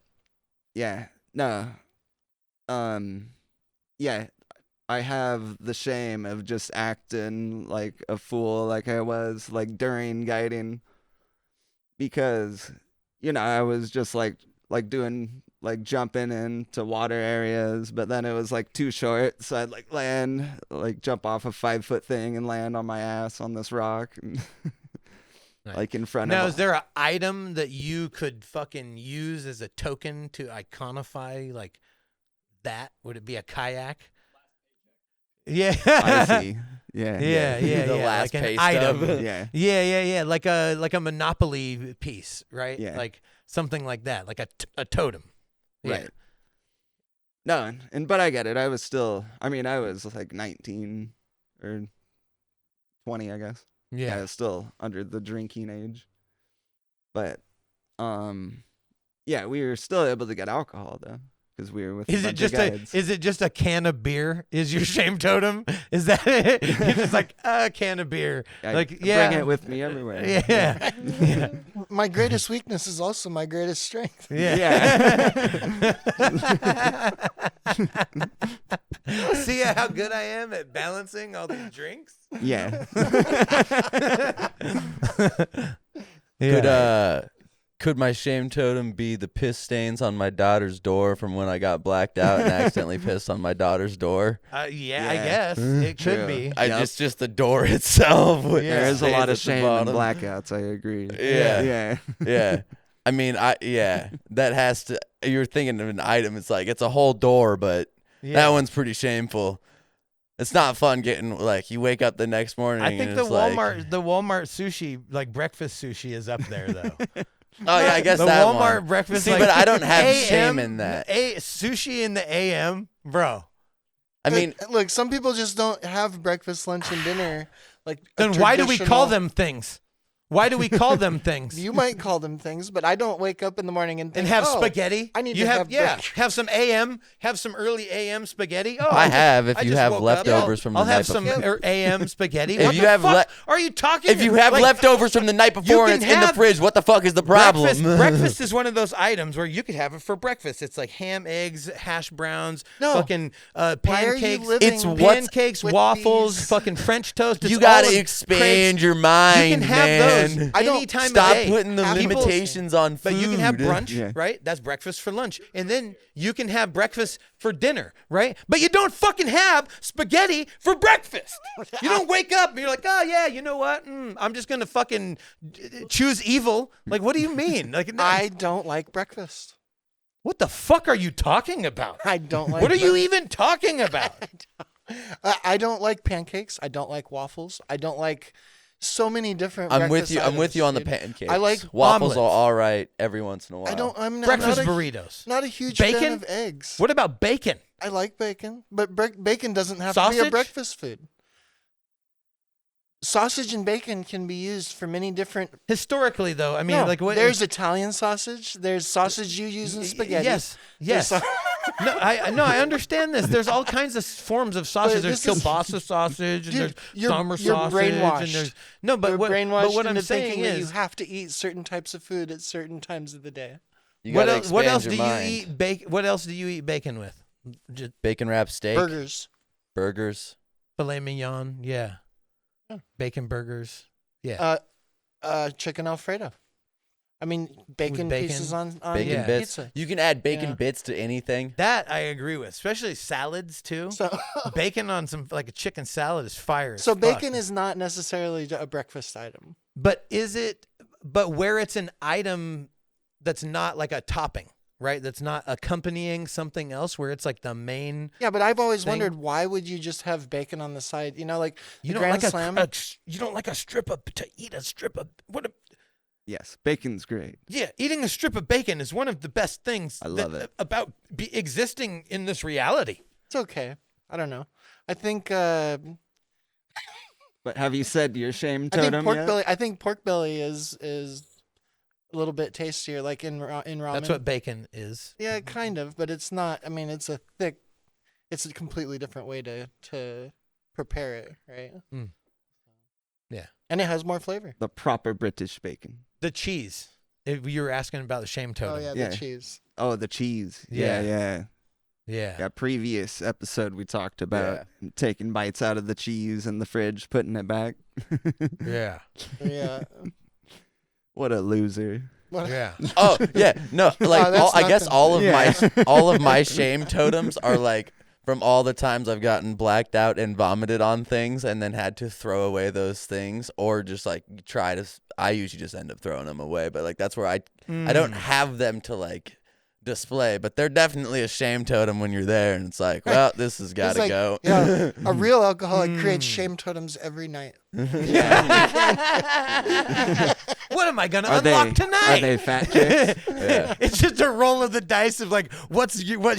yeah, no. Yeah, I have the shame of just acting like a fool like I was like during guiding, because I was just like doing like jumping into water areas, but then it was like too short, so I'd like land, like jump off a 5-foot thing and land on my ass on this rock and
Nice.
like in front
Now,
of
is there an item that you could fucking use as a token to iconify like that? Would it be a kayak? Yeah.
I see. Yeah.
Yeah,
The last
like an
pay
item.
stub.
Yeah.
Yeah, like a Monopoly piece, right?
Yeah.
Like something like that, like a totem. Yeah.
Right. No, but I get it. I was like 19 or 20, I guess.
Yeah.
I was still under the drinking age. But yeah, we were still able to get alcohol though, because we were with
Is
a
it
bunch
just
of guides.
is it just a can of beer? Is your shame totem? Is that it? You're just like a can of beer.
I
like
bring
yeah.
it with me everywhere.
Yeah. Yeah.
My greatest weakness is also my greatest strength.
Yeah. See how good I am at balancing all these drinks?
Yeah.
Could my shame totem be the piss stains on my daughter's door from when I got blacked out and accidentally pissed on my daughter's door?
Yeah, I
Yeah.
guess it
True.
could be.
Just the door itself. with
There is a
stains
lot of
at the
shame in
bottom.
blackouts, I agree.
Yeah.
Yeah.
Yeah. I mean, that has to. You're thinking of an item. It's like it's a whole door, but
Yeah.
that one's pretty shameful. It's not fun getting like you wake up the next morning.
I think
and
the
it's like,
Walmart sushi, like breakfast sushi, is up there though.
Oh yeah, I guess
the
that
Walmart
one.
breakfast.
See,
like,
but I don't have
AM,
shame in that.
Sushi in the AM, bro.
I mean,
look, some people just don't have breakfast, lunch, and dinner. Like,
Then why do we call them things? Why do we call them things?
You might call them things, but I don't wake up in the morning and think,
And have
"Oh,
spaghetti.
I need
you
to
have
have
have some AM, have some early AM spaghetti. Oh,
I have. If
I
you
just
have
woke up.
leftovers from the
I'll
night
have some
before.
AM spaghetti.
If
What
you
the
have
fuck are you talking?
If you have
like,
leftovers from the night before and
can
it's in the
have
fridge, what the fuck is the problem?
breakfast is one of those items where you could have it for breakfast. It's like ham, eggs, hash browns,
No.
fucking
Why are you
pancakes.
living
It's what-
Pancakes,
with
waffles,
these-
fucking French toast. It's
You gotta
all in
expand
crates.
your mind,
You can have
man.
those
I don't-
any time
Stop
of day.
putting the
People-
limitations on food.
But you can have brunch,
Yeah.
right? That's breakfast for lunch. And then you can have breakfast for dinner, right? But you don't fucking have spaghetti for breakfast. You don't wake up and you're like, oh, yeah, you know what? I'm just going to fucking choose evil. Like, what do you mean? Like, no.
I don't like breakfast.
What the fuck are you talking about?
I don't like.
What are you even talking about?
I don't like pancakes. I don't like waffles. I don't like so many different.
I'm with
breakfast
you. I'm with
items,
you on the
dude.
pancakes.
I like
waffles
omelets.
are all right every once in a while.
I don't. I'm not,
Breakfast
not a,
burritos.
Not a huge
Bacon?
fan of eggs.
What about bacon?
I like bacon, but bacon doesn't have to be
Sausage?
a breakfast food. Sausage and bacon can be used for many different.
Historically, though, I mean,
No,
like what?
there's Italian sausage. There's sausage you use in spaghetti.
Yes,
There's
yes. No, I understand this. There's all kinds of forms of sausage. There's
this is-
kielbasa sausage, and
Dude,
there's
you're
summer sausage,
brainwashed.
and there's no. But
You're
what?
brainwashed
But what I'm
into
saying
thinking that you
is,
have to eat certain types of food at certain times of the day.
You
what
gotta
else? What
expand
else
your
do
mind.
you eat? What else do you eat bacon with? Just
Bacon wrapped steak,
Burgers.
burgers.
filet mignon, yeah.
Yeah.
Bacon burgers, yeah.
Chicken Alfredo. I mean, bacon,
bacon?
pieces on
Bacon
yeah.
bits.
pizza.
You can add bacon
Yeah.
bits to anything.
That I agree with, especially salads too.
So,
Bacon on some like a chicken salad is fire. as
so
fuck.
bacon is not necessarily a breakfast item.
But is it? But where it's an item that's not like a topping, right? That's not accompanying something else where it's like the main.
Yeah, but I've always
thing.
wondered, why would you just have bacon on the side? You know, like
You
the
don't
Grand
like
Slam.
you don't like a strip of to eat a strip of what?
Yes, bacon's great.
Yeah, eating a strip of bacon is one of the best things
I love it.
about existing in this reality.
It's okay. I don't know. I think
But have you said your shame
I think
totem
pork
yet?
belly. I think pork belly is a little bit tastier, like in ramen.
That's what bacon is.
Yeah, kind of, but it's not. I mean, it's a completely different way to prepare it, right?
Mm. Yeah,
And it has more flavor.
The proper British bacon.
the cheese. If you were asking about the shame totem.
Oh yeah,
Yeah.
the cheese.
Oh, the cheese.
Yeah.
Yeah.
Yeah.
Yeah, previous episode we talked about taking bites out of the cheese in the fridge, putting it back.
Yeah.
Yeah.
What a loser.
What-
Yeah.
Oh yeah, no, like
that's
I guess
nothing.
all of
Yeah.
all of my shame totems are like from all the times I've gotten blacked out and vomited on things, and then had to throw away those things, or just like try to. I usually just end up throwing them away, but like that's where I don't have them to like display, but they're definitely a shame totem when you're there, and it's like, well, this has got
It's
to
like,
go.
Yeah, a real alcoholic creates shame totems every night.
What am I gonna
Are
unlock
they
tonight?
Are they fat chicks?
Yeah.
It's just a roll of the dice of like, what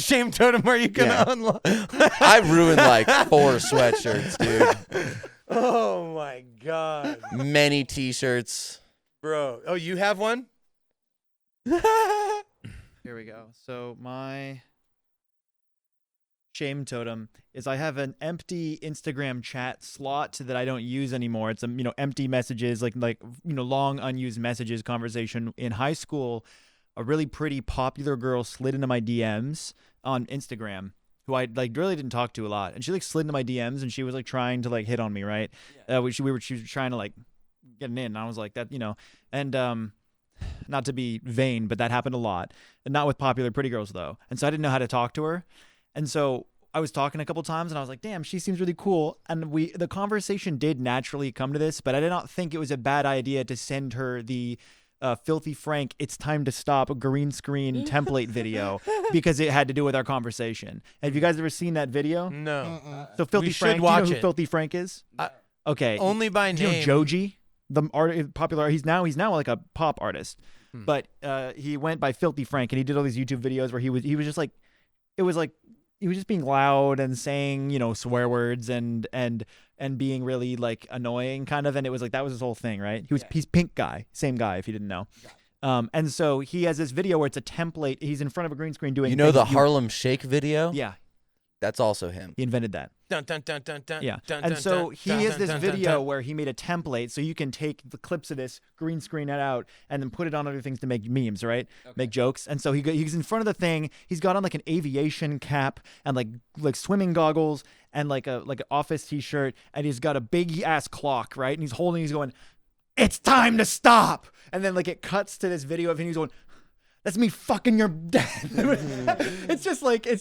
shame totem are you gonna
Yeah.
unlock?
I ruined like 4 sweatshirts, dude.
Oh my god,
Many t-shirts.
bro! Oh, you have one?
Here we go. So my shame totem is I have an empty Instagram chat slot that I don't use anymore. It's empty messages, like long unused messages conversation. In high school, a really pretty popular girl slid into my DMs on Instagram, who I like really didn't talk to a lot, and she like slid into my DMs and she was like trying to like hit on me, right? She was trying to like get in, and I was like that, and not to be vain, but that happened a lot, and not with popular pretty girls though. And so I didn't know how to talk to her, and so I was talking a couple times, and I was like, "Damn, she seems really cool." And the conversation did naturally come to this, but I did not think it was a bad idea to send her the Filthy Frank, "It's Time to Stop" a green screen template video because it had to do with our conversation. Have you guys ever seen that video?
No.
So Filthy
We should
Frank, do you
watch
know who
it.
Filthy Frank is? Okay,
Only by
do you know
name.
Joji, the popular? He's now like a pop artist, but he went by Filthy Frank, and he did all these YouTube videos where he was just like, it was like he was just being loud and saying swear words and being really like annoying kind of, and it was like that was his whole thing, right? He's Pink guy, same guy if you didn't know. And so he has this video where it's a template. He's in front of a green screen doing.
The
things
Harlem Shake video?
Yeah,
That's also him.
he invented that.
Dun, dun, dun, dun, dun,
Yeah.
dun,
And
dun,
so
dun,
he
dun,
has
dun,
this
dun, dun,
video
dun.
where he made a template so you can take the clips of this, green screen it out, and then put it on other things to make memes, right? Make jokes. And so he's in front of the thing. He's got on like an aviation cap and like swimming goggles and like an office t-shirt, and he's got a big ass clock, right? And he's going, "It's time to stop." And then like it cuts to this video of him. He's going, "That's me fucking your dad." It's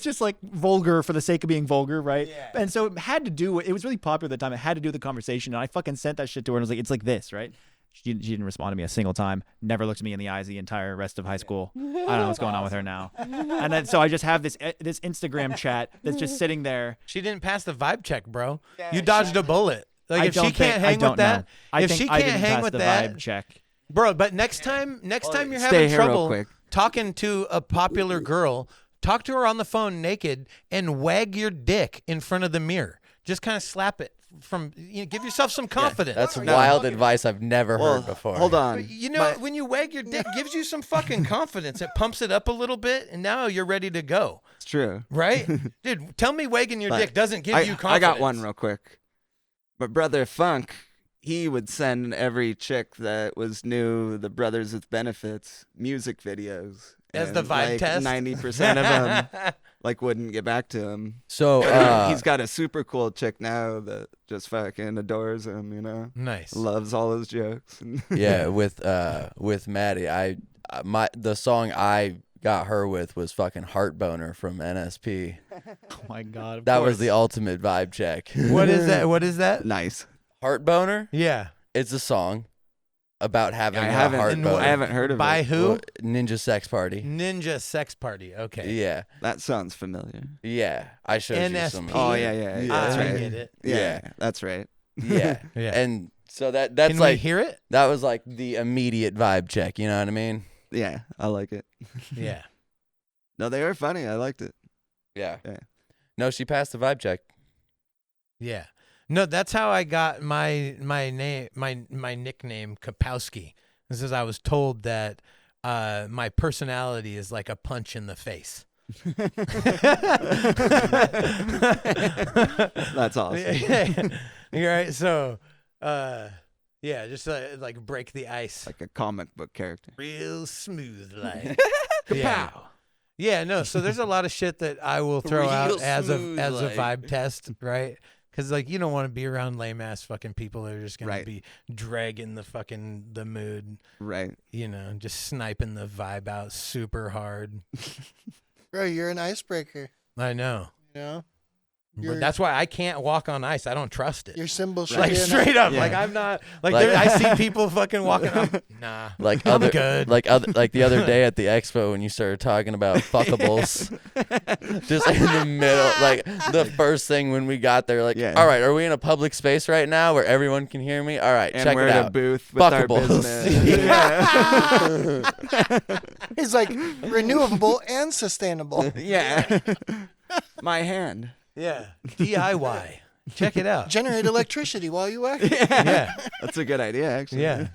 just like vulgar for the sake of being vulgar, right?
Yeah.
And so it was really popular at the time. It had to do with the conversation. And I fucking sent that shit to her and I was like, "It's like this, right?" She didn't respond to me a single time. Never looked me in the eyes the entire rest of high school. I don't know what's going on with her now. And then so I just have this Instagram chat that's just sitting there.
She didn't pass the vibe check, bro. You dodged a bullet. Like if she
I
can't hang
don't
with that,
know. I
if
think
she
I
can't
didn't
hang
pass
with
the
that,
vibe check.
bro. But next time you're
Stay
having
here real
trouble
quick.
talking to a popular girl, talk to her on the phone naked and wag your dick in front of the mirror. Just kind of slap it give yourself some confidence.
That's wild advice I've never heard before.
Hold on.
When you wag your dick, gives you some fucking confidence. It pumps it up a little bit, and now you're ready to go.
It's true.
Right? Dude, tell me wagging your
But
dick doesn't give you confidence.
I got one real quick. But Brother Funk, he would send every chick that was new the Brothers with Benefits music videos.
As the
And,
vibe
like,
test?
90% of them wouldn't get back to him.
So
He's got a super cool chick now that just fucking adores him,
Nice.
loves all his jokes.
yeah, with Maddie, the song I got her with was fucking Heart Boner from NSP.
Oh my God.
That was the ultimate vibe check.
What is that? What is that?
Nice.
Heart Boner?
Yeah.
It's a song. about having
I
a
haven't.
heart
And
boner.
I haven't heard of
By
it.
who?
Well, Ninja sex party.
Ninja sex party. Okay.
Yeah,
That sounds familiar.
yeah. I showed you
NSP.
some.
Oh yeah.
Yeah.
That's
I
right.
get it.
Yeah, that's right.
Yeah,
Yeah.
and so that's
Can
like
we hear it?
that was like the immediate vibe check. You know what I mean?
Yeah, I like it.
Yeah.
No, they were funny. I liked it.
Yeah.
Yeah.
No, she passed the vibe check.
Yeah. No, that's how I got my name, my nickname Kapowski. This is I was told that my personality is like a punch in the face.
That's awesome.
Yeah. You're right. So, yeah, just like break the ice
Like a comic book character.
real smooth, like. Yeah. Yeah. No. So there's a lot of shit that I will throw
Real
out as a
smooth,
a
like.
vibe test, right? Because like you don't want to be around lame ass fucking people that are just gonna
Right.
be dragging the mood,
Right.
you know, just sniping the vibe out super hard.
Bro, you're an icebreaker.
I know.
You know,
But that's why I can't walk on ice. I don't trust it.
your symbol should
Like
be an
straight up,
Yeah.
like I'm not like,
Like-
I see people fucking walking up. Nah,
Like
I'm
other,
good.
like the other day at the expo when you started talking about fuckables, just in the middle, like the first thing when we got there, like,
Yeah.
all right, are we in a public space right now where everyone can hear me? All right,
And
check
we're
it
at a
out.
booth with our
Fuckables.
business. Yeah.
He's like renewable and sustainable.
Yeah. My hand.
Yeah, DIY. Check it out.
Generate electricity while you act.
Yeah,
That's a good idea, actually.
yeah.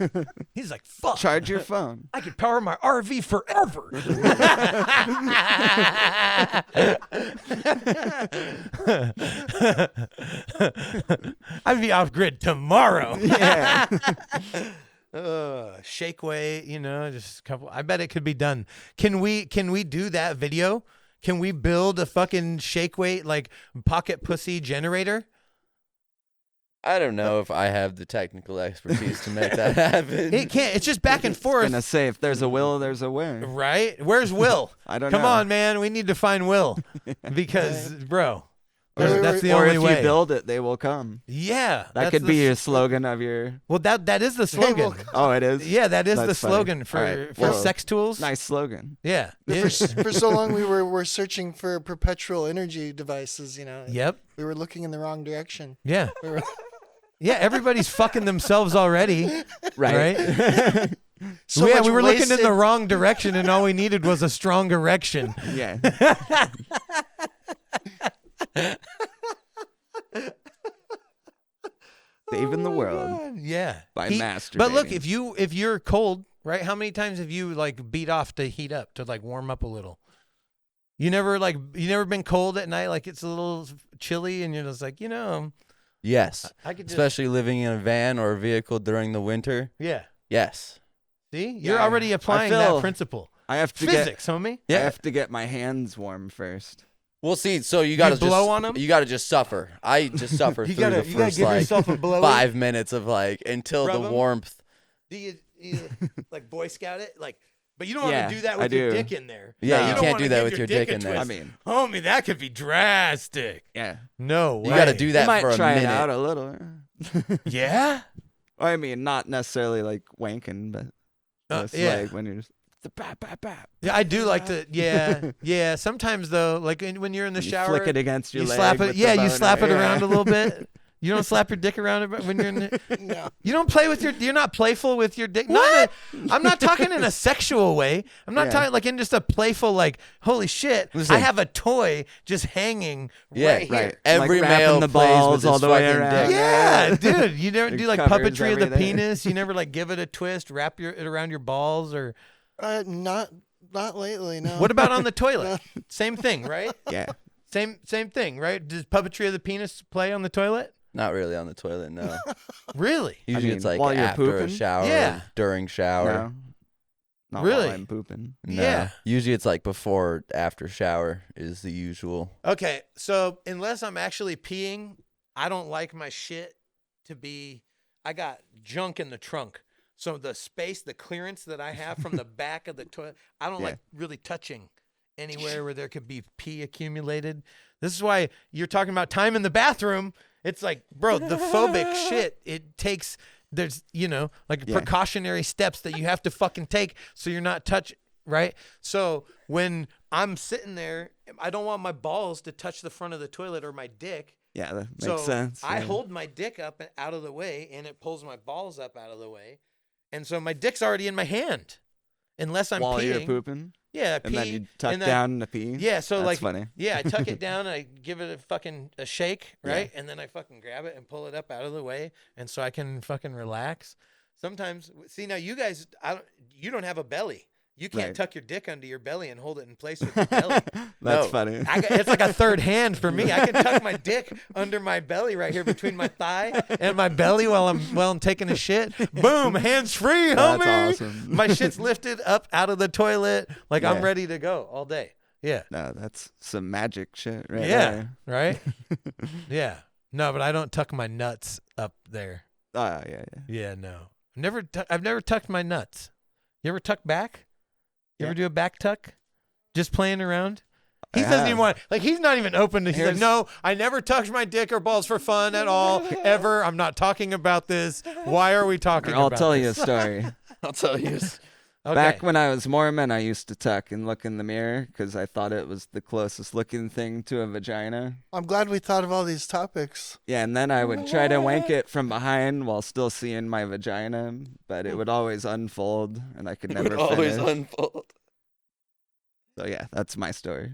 He's like, fuck.
Charge your phone.
I could power my RV forever. I'd be off grid tomorrow.
Yeah.
Shake weight, you know, just a couple. I bet it could be done. Can we do that video? Can we build a fucking shake weight like pocket pussy generator?
I don't know if I have the technical expertise to make that happen.
It can't. It's just back and forth.
Gonna say if there's a will, there's a way.
Right? Where's Will?
I don't
Come
know.
on, man. We need to find Will because, bro,
Or-
that's the
or
only
if
way.
you build it, they will come.
Yeah,
That
that's
could
the
be
s-
your slogan of your.
Well, that is the slogan.
Oh, it is.
Yeah, that is the
That's funny.
slogan for
All right.
for
Well,
sex tools.
Nice slogan.
Yeah.
For so long, we were searching for perpetual energy devices. You know,
Yep.
we were looking in the wrong direction.
Yeah.
We were,
Yeah. Everybody's fucking themselves already. Right.
so
Yeah.
much
We were looking in
wasted-
the wrong direction, and all we needed was a strong erection.
Yeah. Saving the world
Yeah.
by
Heat-
masturbating.
But look, if you're cold, right? How many times have you like beat off to heat up to like warm up a little? You never been cold at night, like it's a little chilly, and you're just like,
Yes,
I could just
especially living in a van or a vehicle during the winter.
yeah.
Yes.
See, you're
Yeah,
already applying
I
that
feel-
principle.
I have to
Physics, homie.
I have to get my hands warm first.
Well, see, so you got to
blow on 'em?
You got to just suffer. I just suffer
You
through
gotta
the first
give
like
yourself a blowy.
5 minutes of like until
Rub
the
'em?
warmth.
Do you like Boy Scout it? Like, but you don't want
Yeah,
to do that
I
with your
do.
dick in there.
Yeah,
No.
you
don't
can't
wanna
do that
give
with your
dick
dick
a
in there.
twist.
I mean,
Homie, that could be drastic.
yeah.
No way.
You got to do
You
that
might
for a
try
minute.
it out a little.
Yeah.
I mean, not necessarily like wanking, but just
yeah.
like when you're just the bap bap bap.
Yeah, I do like to. Yeah, yeah. Sometimes though, like when you're in the
You
shower,
flick it against your
you
leg.
slap it.
with the
Yeah, you
boner.
slap it
Yeah.
around a little bit. You don't slap your dick around it when you're in the.
No.
You don't play with your. You're not playful with your dick. Not in I'm not talking in a sexual way. I'm not
Yeah.
talking like in just a playful like. Holy shit!
Listen.
I have a toy just hanging
Yeah,
right here.
Right.
Every
Like wrapping
male
the
plays
balls
with his
all the way
fucking
around.
dick.
Yeah, dude. You never
It
do like
covers
puppetry of the
everything.
penis. You never like give it a twist, wrap it around your balls, or
Not lately. No.
what about on the toilet? Same thing, right?
Yeah.
Same thing, right? Does puppetry of the penis play on the toilet?
Not really on the toilet, no.
Really?
Usually
mean,
it's like
while you're
after a
pooping?
shower,
Yeah.
or during shower.
No. Not
Really?
while I'm pooping.
No.
Yeah.
Usually it's like before, after shower is the usual.
Okay, so unless I'm actually peeing, I don't like my shit to be. I got junk in the trunk, so the space, the clearance that I have from the back of the toilet, I don't
Yeah.
like really touching anywhere where there could be pee accumulated. This is why you're talking about time in the bathroom. It's like, bro, the phobic shit. It takes there's, like
Yeah.
precautionary steps that you have to fucking take so you're not right? So when I'm sitting there, I don't want my balls to touch the front of the toilet or my dick.
Yeah, that makes
So
sense.
I
yeah.
hold my dick up and out of the way, and it pulls my balls up out of the way. And so my dick's already in my hand. Unless I'm
while
peeing.
you're pooping,
Yeah, pee.
and then you tuck
and then-
down to pee.
Yeah, so
That's
like,
funny.
yeah, I tuck it down, and I give it a shake,
Yeah.
right? And then I fucking grab it and pull it up out of the way, and so I can fucking relax. Sometimes, see, now you guys, you don't have a belly. You can't
Right.
tuck your dick under your belly and hold it in place with your belly.
That's
No.
funny.
It's like a third hand for me. I can tuck my dick under my belly right here between my thigh and my belly while I'm taking a shit. Boom, hands free, homie.
That's awesome.
My shit's lifted up out of the toilet, like I'm
Yeah.
ready to go all day. Yeah.
No, that's some magic shit right
Yeah.
there.
Right? Yeah. No, but I don't tuck my nuts up there.
Oh, yeah.
Yeah, no. I've never tucked my nuts. You ever tuck back? You
Yeah.
ever do a back tuck? Just playing around? He
I
doesn't
have.
even want, like, he's not even open to, he's like,
Here's-
no, I never touched my dick or balls for fun at all, ever. I'm not talking about this. Why are we talking
I'll
about
tell
this?
you a story.
I'll tell you.
Okay.
Back when I was Mormon, I used to tuck and look in the mirror because I thought it was the closest looking thing to a vagina.
I'm glad we thought of all these topics.
Yeah, and then I would try to wank it from behind while still seeing my vagina, but it would always unfold, and I could never
It would always
finish.
unfold.
So yeah, that's my story.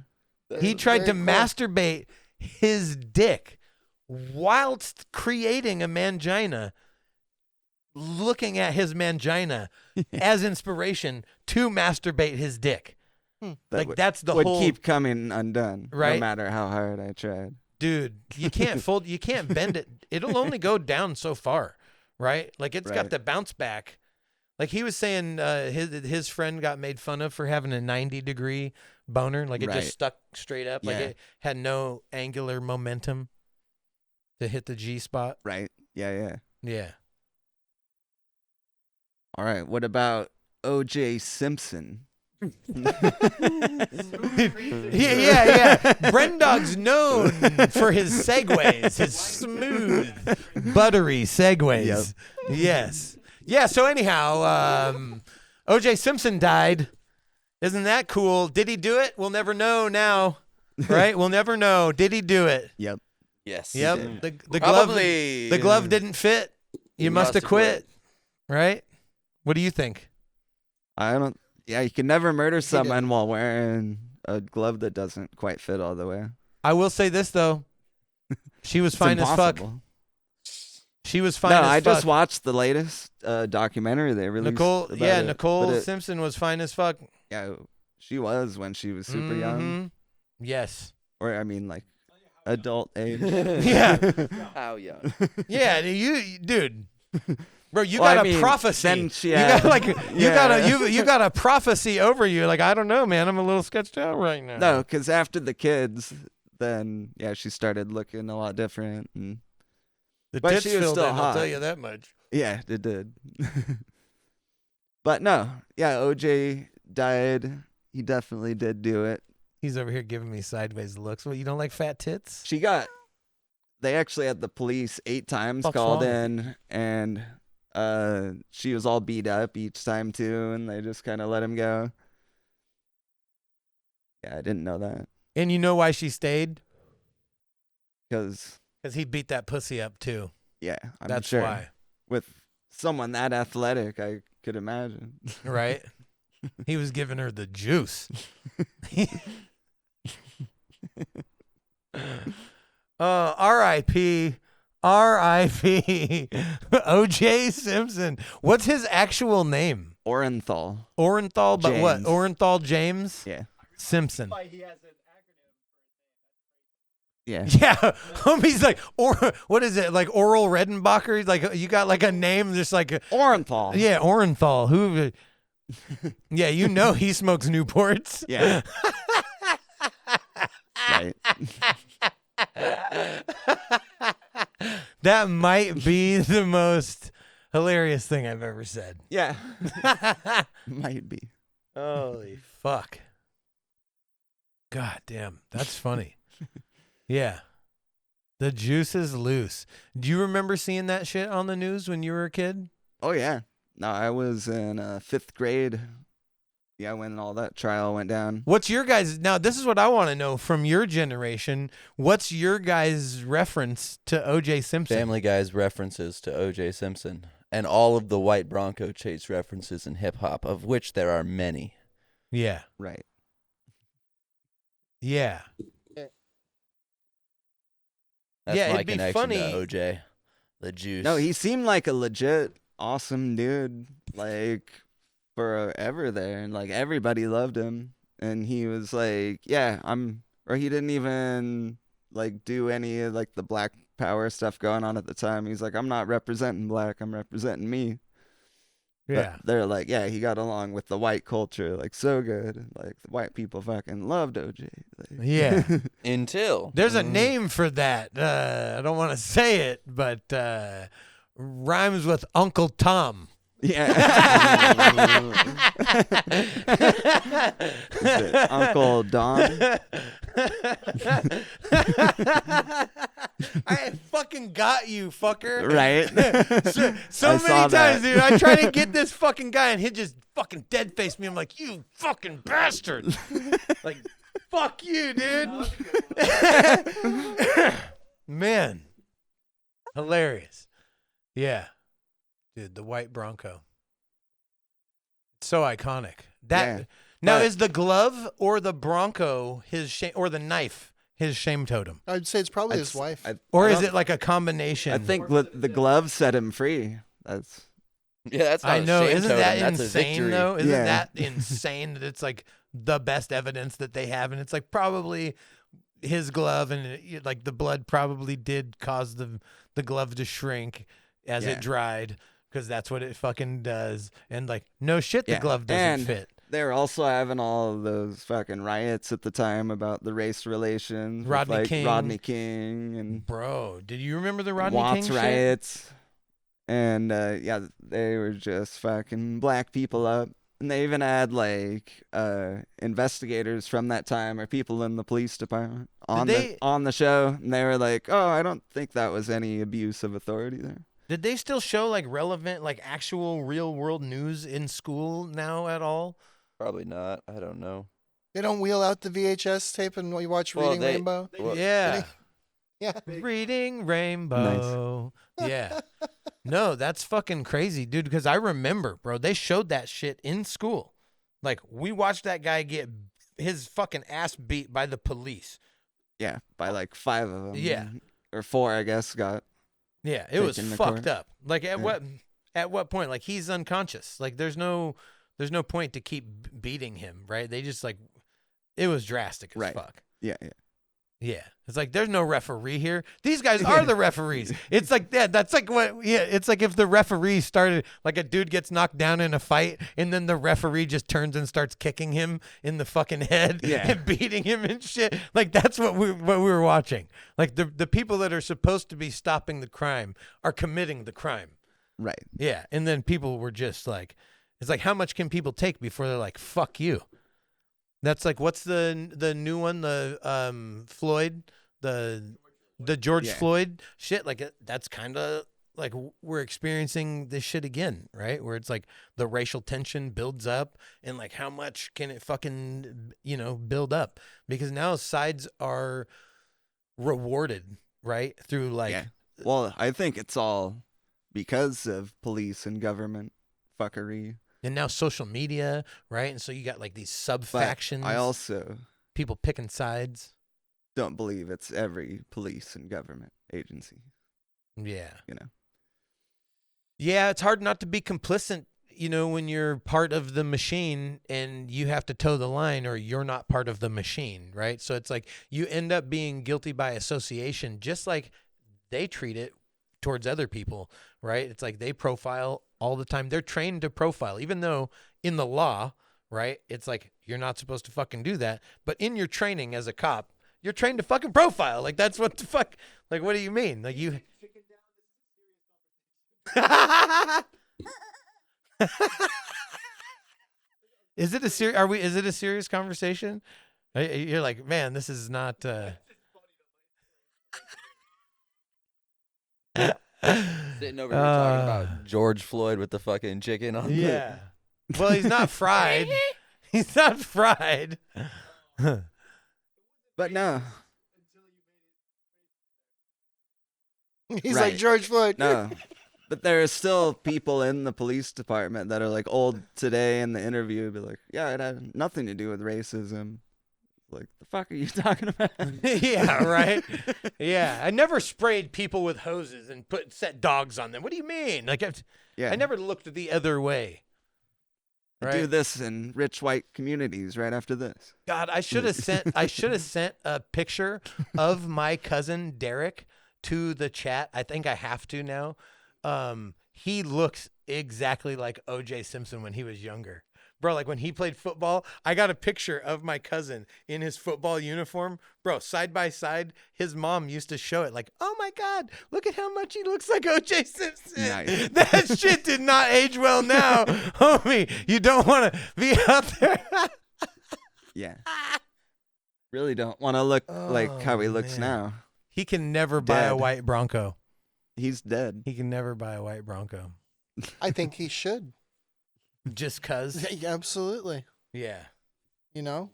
He tried to
Very cool.
masturbate his dick whilst creating a mangina, looking at his mangina as inspiration to masturbate his dick.
That
Like,
would,
that's the
would
whole
keep coming undone, no
Right?
matter how hard I tried.
dude. You can't fold. You can't bend it. It'll only go down so far, right? Like it's got
Right.
the bounce back. Like he was saying, his friend got made fun of for having a 90-degree boner. Like it
Right.
just stuck straight up. Like
Yeah.
it had no angular momentum to hit the G spot.
Right? Yeah.
Yeah.
All right. What about O.J. Simpson?
Yeah. Brendog's known for his segues, his smooth, buttery segues.
Yep.
Yes. Yeah. So anyhow, O.J. Simpson died. Isn't that cool? Did he do it? We'll never know now, right? We'll never know. Did he do it?
Yep.
Yes.
Yep.
did.
The glove.
Probably.
The glove didn't fit. You must have quit, right? What do you think?
I don't. Yeah, you can never murder
did.
someone while wearing a glove that doesn't quite fit all the way.
I will say this though. She was
It's
fine as fuck.
impossible.
She was fine
No,
as
I
fuck.
just watched the latest documentary they released.
Nicole,
about
yeah,
it,
Nicole
but it-
Simpson was fine as fuck.
Yeah, she was when she was super young,
Mhm. Yes.
or I mean, like adult age.
Yeah.
How young?
Yeah, dude. Bro, you
Well,
got
I
a
mean,
prophecy.
then she
you
had-
got like
Yeah.
you got a prophecy over you. Like, I don't know, man. I'm a little sketched out right now.
No, because after the kids, then yeah, she started looking a lot different, and
the
but
tits
she was
filled
still
in, I'll
hot.
tell you that much.
yeah, it did. But no, yeah, OJ died. He definitely did do it.
He's over here giving me sideways looks. Well, you don't like fat tits?
She got. They actually had the police 8 times
Fuck's
called
wrong?
in, and she was all beat up each time too, and they just kind of let him go. Yeah, I didn't know that
And you know why she stayed?
because
Because he beat that pussy up too.
yeah, I'm
That's
sure
why.
with someone that athletic, I could imagine.
Right? He was giving her the juice. R.I.P. R.I.P. O.J. Simpson. What's his actual name?
Orenthal.
Orenthal, but what?
James.
Orenthal James
Yeah.
Simpson.
Yeah.
Yeah, homie's like, what is it? Like Oral Redenbacher? He's like, you got like a name, just like,
Orenthal.
yeah, Orenthal. Who? Yeah, you know he smokes Newports.
Yeah. Right.
That might be the most hilarious thing I've ever said.
Yeah. Might be.
Holy fuck. God damn, that's funny. Yeah. The juice is loose. Do you remember seeing that shit on the news when you were a kid?
Oh yeah. No, I was in 5th grade. Yeah, when all that trial went down.
What's your guys' now? This is what I want to know from your generation. What's your guys' reference to O.J. Simpson?
Family Guy's references to O.J. Simpson and all of the white Bronco chase references in hip hop, of which there are many.
Yeah.
Right.
Yeah.
That's
Yeah,
my
it'd be
connection
funny.
to O.J. The juice.
No, he seemed like a legit awesome dude. Like forever there, and like everybody loved him. And he was like, yeah, or he didn't even like do any of like the Black Power stuff going on at the time. He's like, I'm not representing black, I'm representing me.
Yeah.
But they're like, yeah, he got along with the white culture like so good. Like the white people fucking loved OJ. Like,
Yeah.
Until
There's a name for that. I don't want to say it, but rhymes with Uncle Tom.
yeah. Is it Uncle Don?
I fucking got you, fucker.
Right.
So
I
many
saw
times,
that.
dude. I try to get this fucking guy, and he just fucking dead face me. I'm like, you fucking bastard. Like, fuck you, dude. Man, hilarious. Yeah, dude, the white Bronco. So iconic. That
Yeah,
now
but-
is the glove or the Bronco his shame, or the knife his shame totem,
I'd say it's probably his
I'd-
wife.
or
I
is
don't-
it like a combination?
I think the glove set him free. That's
yeah, that's not
I
a
know.
shame
Isn't
totem,
that
that's a
insane
victory.
though? Isn't
Yeah.
that insane that it's like the best evidence that they have, and it's like probably his glove, and like the blood probably did cause the glove to shrink as
Yeah.
it dried, because that's what it fucking does. And like, no shit, the
Yeah.
glove doesn't
And
fit.
they were also having all of those fucking riots at the time about the race relations. with,
Rodney
like,
King.
Rodney King and
Bro, did you remember the Rodney
Watts
King shit?
riots. And yeah, they were just fucking black people up. And they even had like investigators from that time or people in the police department on
they-
on the show. And they were like, oh, I don't think that was any abuse of authority there.
Did they still show like relevant, like actual real world news in school now at all?
Probably not. I don't know.
They don't wheel out the VHS tape and we watch
Well,
Reading
they-
Rainbow.
Well,
Yeah.
Yeah.
Reading Rainbow. Yeah. No, that's fucking crazy, dude, because I remember, bro, they showed that shit in school. Like, we watched that guy get his fucking ass beat by the police.
Yeah, by like 5 of them.
Yeah.
Or 4, I guess, got.
Yeah, it was
Taken to
fucked
court.
up. Like, at
Yeah.
what point? Like, he's unconscious. Like, there's no point to keep beating him, right? They just, like, it was drastic as
Right.
fuck.
Yeah, yeah.
Yeah. It's like, there's no referee here. These guys are the referees. It's like that. That's like what, yeah. It's like if the referee started, like a dude gets knocked down in a fight and then the referee just turns and starts kicking him in the fucking head
Yeah.
and beating him and shit. Like, that's what we were watching. Like, the people that are supposed to be stopping the crime are committing the crime.
Right.
Yeah. And then people were just like, it's like, how much can people take before they're like, fuck you? That's like, what's the new one? The Floyd, the George
Yeah.
Floyd shit. Like, that's kind of like we're experiencing this shit again, right? Where it's like the racial tension builds up, and like how much can it fucking build up? Because now sides are rewarded, right? Through like,
Yeah. Well, I think it's all because of police and government fuckery.
and now social media, right? And so you got like these sub
But
factions.
I also
people picking sides.
don't believe it's every police and government agency,
Yeah.
you know.
Yeah, it's hard not to be complicit, when you're part of the machine and you have to toe the line, or you're not part of the machine, right? So it's like you end up being guilty by association, just like they treat it towards other people, right? It's like they profile all the time. They're trained to profile, even though in the law, right, it's like you're not supposed to fucking do that. But in your training as a cop, you're trained to fucking profile. Like, that's what the fuck. Like, what do you mean? Like, you. Is it a Is it a serious conversation? You're like, man, this is not.
Didn't know we were talking about George Floyd with the fucking chicken on
Yeah. Well, he's not fried. He's not fried.
But no,
He's
Right.
like George Floyd.
no. But there are still people in the police department that are like old today in the interview, be like, yeah, it had nothing to do with racism. Like, the fuck are you talking about?
Yeah, right. Yeah, I never sprayed people with hoses and set dogs on them. What do you mean? Like,
Yeah.
I never looked the other way.
I do
Right?
this in rich white communities right after this.
God, I should have sent a picture of my cousin Derek to the chat. I think I have to now. He looks exactly like O.J. Simpson when he was younger. Bro, like when he played football, I got a picture of my cousin in his football uniform. Bro, side by side, his mom used to show it like, oh my God, look at how much he looks like O.J. Simpson.
Nice.
That shit did not age well now. Homie, you don't want to be out there.
Yeah. Really don't want to look like how he looks
man.
now.
He can never buy a
Dead.
white Bronco.
He's dead.
He can never buy a white Bronco.
I think he should.
Just cuz.
Yeah, absolutely.
Yeah.
You know,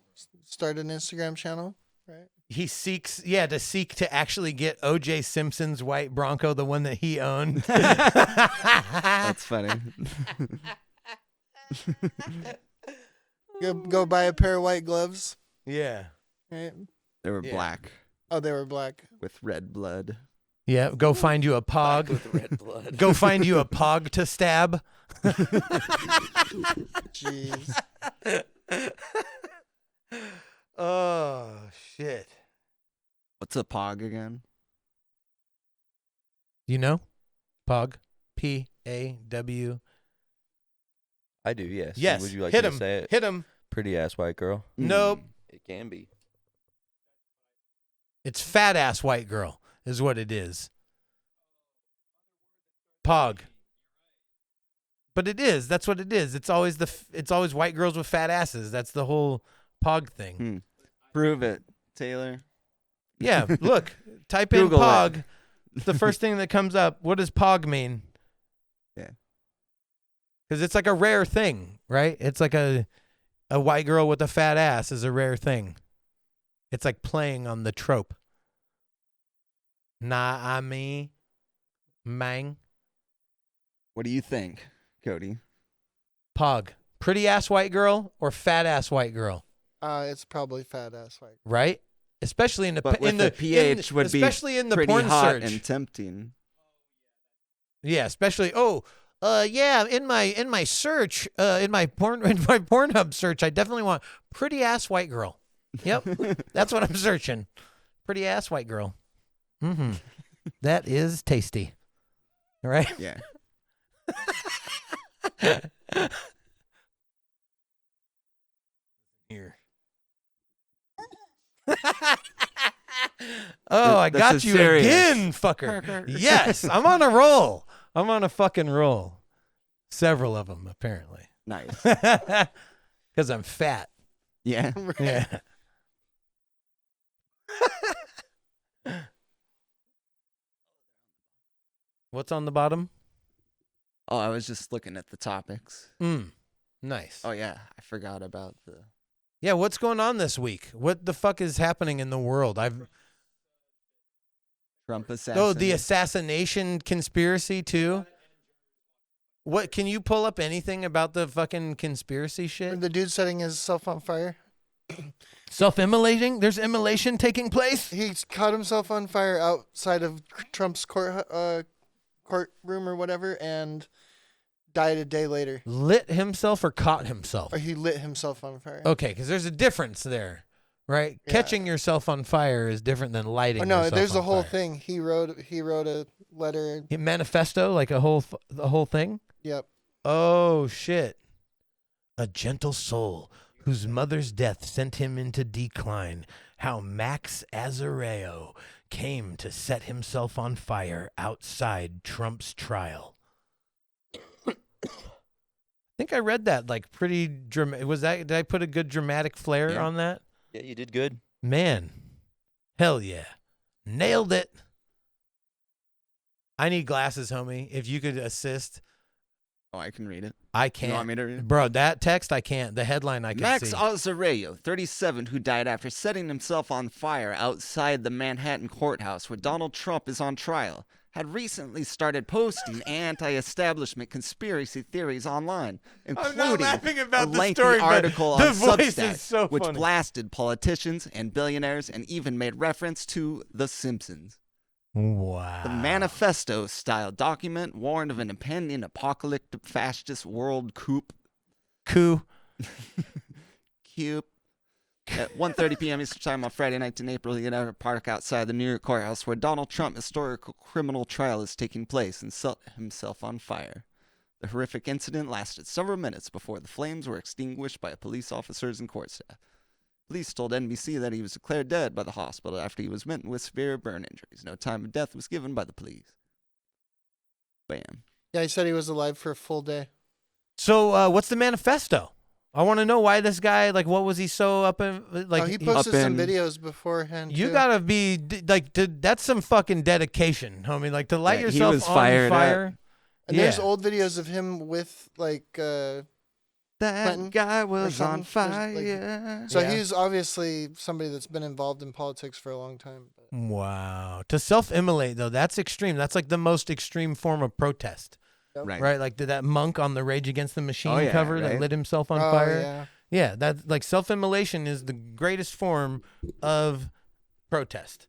start an Instagram channel, right?
He seeks to actually get O.J. Simpson's white Bronco, the one that he owned.
That's funny.
Go buy a pair of white gloves.
Yeah.
Right?
They were
Yeah.
black
Oh, they were black.
with red blood.
Yeah. Go find you a pog.
with red blood.
Go find you a pog to stab.
Jeez.
Oh, shit.
What's a pog again?
You know? Pog. P-A-W.
I do, yes.
Yes.
Would you like
Hit
me
him.
to say it?
Hit him.
Pretty ass white girl.
Nope.
It can be.
It's fat ass white girl is what it is. Pog. But it is. That's what it is. It's always it's always white girls with fat asses. That's the whole pog thing.
Hmm. Prove it, Taylor.
Yeah, look. Type in
Google it.
pog. It's the first thing that comes up. What does pog mean?
Yeah.
Cuz it's like a rare thing, right? It's like a white girl with a fat ass is a rare thing. It's like playing on the trope. Nah, I mean, mang.
What do you think, Cody?
Pog. Pretty ass white girl or fat ass white girl,
It's probably fat ass white.
right? Especially in the
But with
in the
pH would be
especially in the
pretty
porn
hot
search.
and tempting.
Yeah, especially yeah, in my search, in my Pornhub search, I definitely want pretty ass white girl. Yep. That's what I'm searching. Pretty ass white girl. Mhm. That is tasty. Right?
Yeah.
Here. Oh, I
This
got
is
you
serious.
again, fucker. Yes, I'm on a roll. I'm on a fucking roll. Several of them, apparently.
Nice.
Because I'm fat.
Yeah.
Yeah. What's on the bottom?
Oh, I was just looking at the topics.
Nice.
Oh yeah, I forgot about the
Yeah, what's going on this week? What the fuck is happening in the world?
Trump assassin.
Oh, the assassination conspiracy too? What, can you pull up anything about the fucking conspiracy shit?
The dude setting himself on fire.
Self-immolating? There's immolation taking place?
He caught himself on fire outside of Trump's courtroom or whatever, and died a day later.
Lit himself or caught himself?
Or he lit himself on fire.
Okay, because there's a difference there, right?
Yeah.
Catching yourself on fire is different than lighting
Oh no,
yourself
there's
on
a whole
fire.
thing. He wrote a letter.
A manifesto, like the whole thing?
Yep.
Oh, shit. A gentle soul whose mother's death sent him into decline. How Max Azareo came to set himself on fire outside Trump's trial. I think I read that like pretty dramatic. Did I put a good dramatic flair
Yeah.
on that?
Yeah, you did good.
Man, hell yeah. Nailed it. I need glasses, homie. If you could assist.
Oh, I can read it.
I can't.
You want me to read it?
Bro, that text I can't. The headline I can
Max
see.
Azzarello, 37, who died after setting himself on fire outside the Manhattan courthouse where Donald Trump is on trial, had recently started posting anti-establishment conspiracy theories online, including a lengthy article on Substack, which blasted politicians and billionaires and even made reference to The Simpsons.
Wow.
The manifesto-style document warned of an impending apocalyptic fascist world coup.
Coup.
At 1:30 p.m. Eastern Time on Friday, 19 April, he entered a park outside the New York courthouse where Donald Trump's historical criminal trial is taking place and set himself on fire. The horrific incident lasted several minutes before the flames were extinguished by police officers and court staff. Police told NBC that he was declared dead by the hospital after he was met with severe burn injuries. No time of death was given by the police. Bam.
Yeah, he said he was alive for a full day.
So what's the manifesto? I want to know why this guy, like, what was he so up in? Like,
he posted some videos beforehand.
You
too.
gotta be like, that's some fucking dedication, homie. Like to light yourself on fire.
And there's old videos of him with like.
That
Clinton
guy was on
fire. So he's obviously somebody that's been involved in politics for a long time. But.
Wow. To self-immolate, though, that's extreme. That's like the most extreme form of protest. Right? Like did that monk on the Rage Against the Machine cover that lit himself on fire? Yeah, that like self-immolation is the greatest form of protest.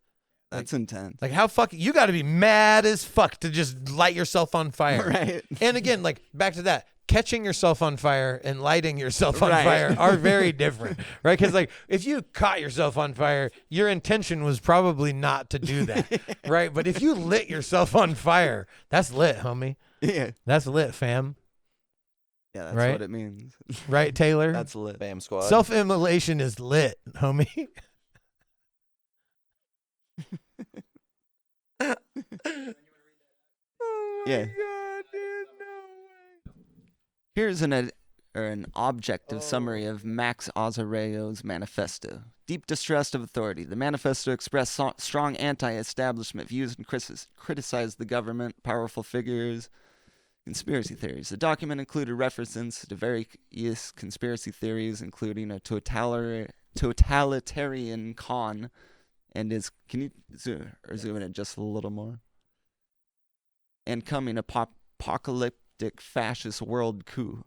That's intense.
Like how you got to be mad as fuck to just light yourself on fire.
Right.
And again, like back to that. Catching yourself on fire and lighting yourself on fire are very different, right? Because like if you caught yourself on fire, your intention was probably not to do that, right? But if you lit yourself on fire, that's lit, homie.
Yeah,
that's lit, fam.
Yeah, that's
right?
what it means.
Right, Taylor?
That's lit.
Bam squad.
Self-immolation is lit, homie.
Yeah.
God, dude, no way.
Here's an objective summary of Max Azzarello's manifesto. Deep distrust of authority. The manifesto expressed strong anti-establishment views and criticized the government, powerful figures, conspiracy theories. The document included references to various conspiracy theories, including a totalitarian Khan, and can you zoom in it just a little more? And coming apocalyptic fascist world coup.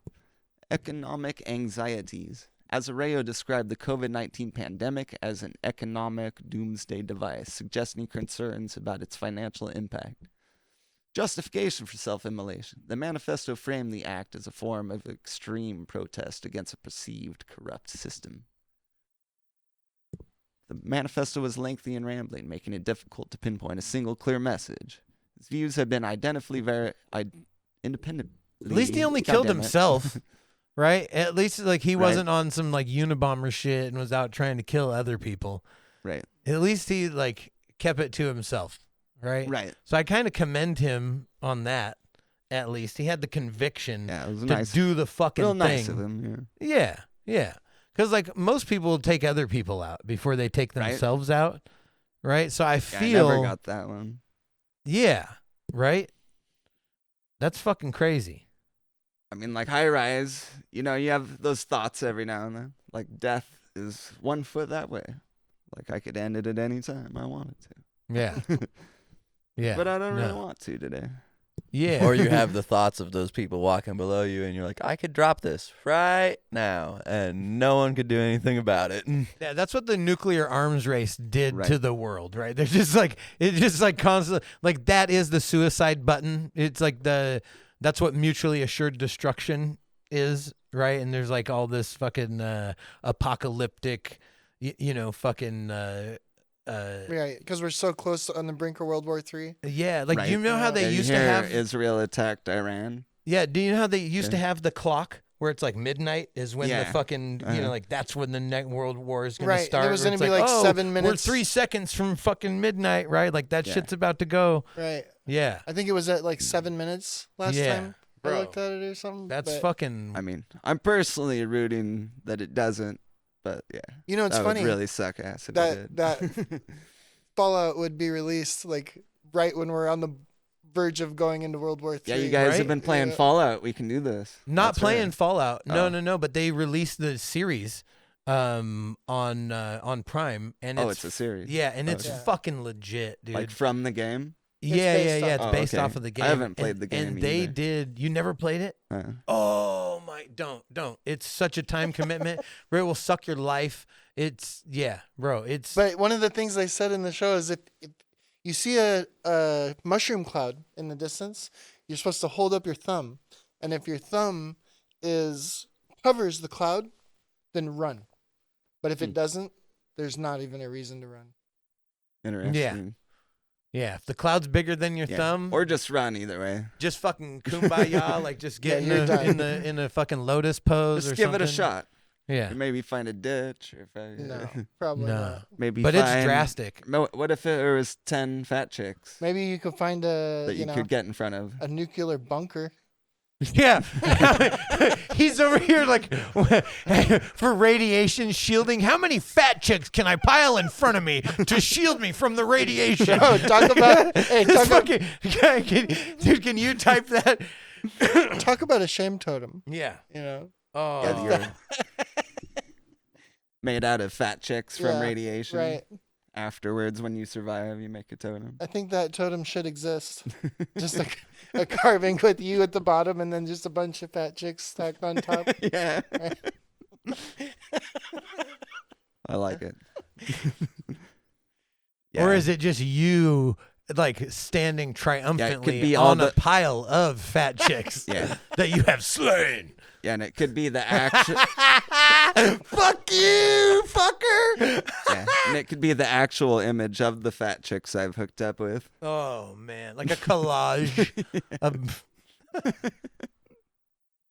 Economic anxieties. Azzarello described the COVID-19 pandemic as an economic doomsday device, suggesting concerns about its financial impact. Justification for self-immolation. The manifesto framed the act as a form of extreme protest against a perceived corrupt system. The manifesto was lengthy and rambling, making it difficult to pinpoint a single clear message. His views have been independently.
At least he only killed himself, right? At least like he wasn't on some like Unabomber shit and was out trying to kill other people.
Right.
At least he like kept it to himself, right?
Right.
So I kind of commend him on that. At least he had the conviction to do the fucking
real
thing.
Nice of him.
Yeah. Yeah. Because like most people take other people out before they take themselves out, right? So I feel
I never got that one.
Yeah. Right. That's fucking crazy.
I mean, like High Rise, you have those thoughts every now and then. Like death is 1 foot that way. Like I could end it at any time I wanted to.
Yeah. Yeah.
But I don't really want to today.
Yeah.
Or you have the thoughts of those people walking below you and you're like, I could drop this right now and no one could do anything about it.
Yeah, that's what the nuclear arms race did to the world, right? They're just like, it's just like constantly, like that is the suicide button. It's like that's what mutually assured destruction is, right? And there's like all this fucking apocalyptic, fucking...
right, because we're so close on the brink of World War III.
Yeah, like you know how they used to have
Israel attacked Iran.
Yeah, do you know how they used to have the clock where it's like midnight is when the fucking like that's when the next World War is gonna start.
There was gonna be like 7 minutes.
We're 3 seconds from fucking midnight, right? Like that shit's about to go.
Right.
Yeah.
I think it was at like 7 minutes last time I looked at it or something.
That's fucking.
I mean, I'm personally rooting that it doesn't. But yeah,
it's
that
funny.
Would really suck ass if
that
it did.
that Fallout would be released like right when we're on the verge of going into World War III.
Yeah, you guys
right?
have been playing
Yeah.
Fallout. We can do this.
Not
That's
playing
right.
Fallout. No,
Oh.
no. But they released the series on Prime, and
It's a series.
Yeah, and it's
Okay.
fucking legit, dude.
Like from the game.
yeah.
based
It's
off-
based
Oh, okay.
off of the game.
I haven't played
and,
the game
and they
either.
did. You never played it? Oh my! Don't. It's such a time commitment, bro. It will suck your life. It's bro. It's
But one of the things they said in the show is if you see a mushroom cloud in the distance, you're supposed to hold up your thumb, and if your thumb covers the cloud, then run. But if it doesn't, there's not even a reason to run.
Interesting.
yeah. If the cloud's bigger than your
Yeah.
thumb,
Or just run either way.
just fucking kumbaya, like just get
you're done.
in a fucking lotus pose
Just
or
give
something.
it a shot.
Yeah.
Or maybe find a ditch. Or
No, probably
No.
not.
maybe
But it's
find,
drastic.
What if there was 10 fat chicks
Maybe you could find
that you could get in front of?
a nuclear bunker.
Yeah. He's over here like for radiation shielding. How many fat chicks can I pile in front of me to shield me from the radiation?
Oh, talk about
It's fucking, dude, can you type that?
talk about a shame totem.
Yeah.
You know,
Oh.
Yeah, you're made out of fat chicks from
Yeah,
radiation.
right?
Afterwards, when you survive, you make a totem.
I think that totem should exist. Just a carving with you at the bottom, and then just a bunch of fat chicks stacked on top.
Yeah. I like it.
Or is it just you like standing triumphantly
be all
on a
the-
pile of fat chicks
Yeah.
that you have slain?
Yeah, and it could be the actual.
Fuck you, fucker.
Yeah, and it could be the actual image of the fat chicks I've hooked up with.
Oh man, like a collage of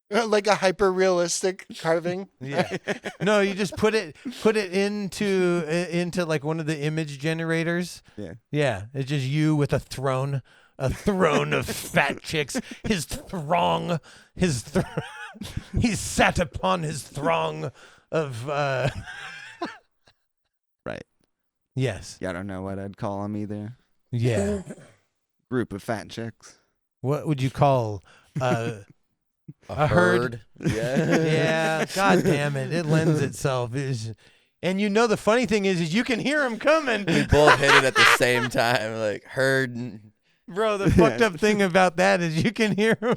Like a hyper realistic carving.
yeah. No, you just put it into like one of the image generators.
Yeah.
Yeah, it's just you with a throne of fat chicks. His throng, he sat upon his throng of
Right.
Yes.
Yeah, I don't know what I'd call them either.
Yeah.
Group of fat chicks.
What would you call a herd?
Yeah.
Yeah. God damn it. It lends itself. And you know the funny thing is you can hear them coming.
We both hit it at the same time, like heard.
Bro, the fucked up thing about that is you can hear them.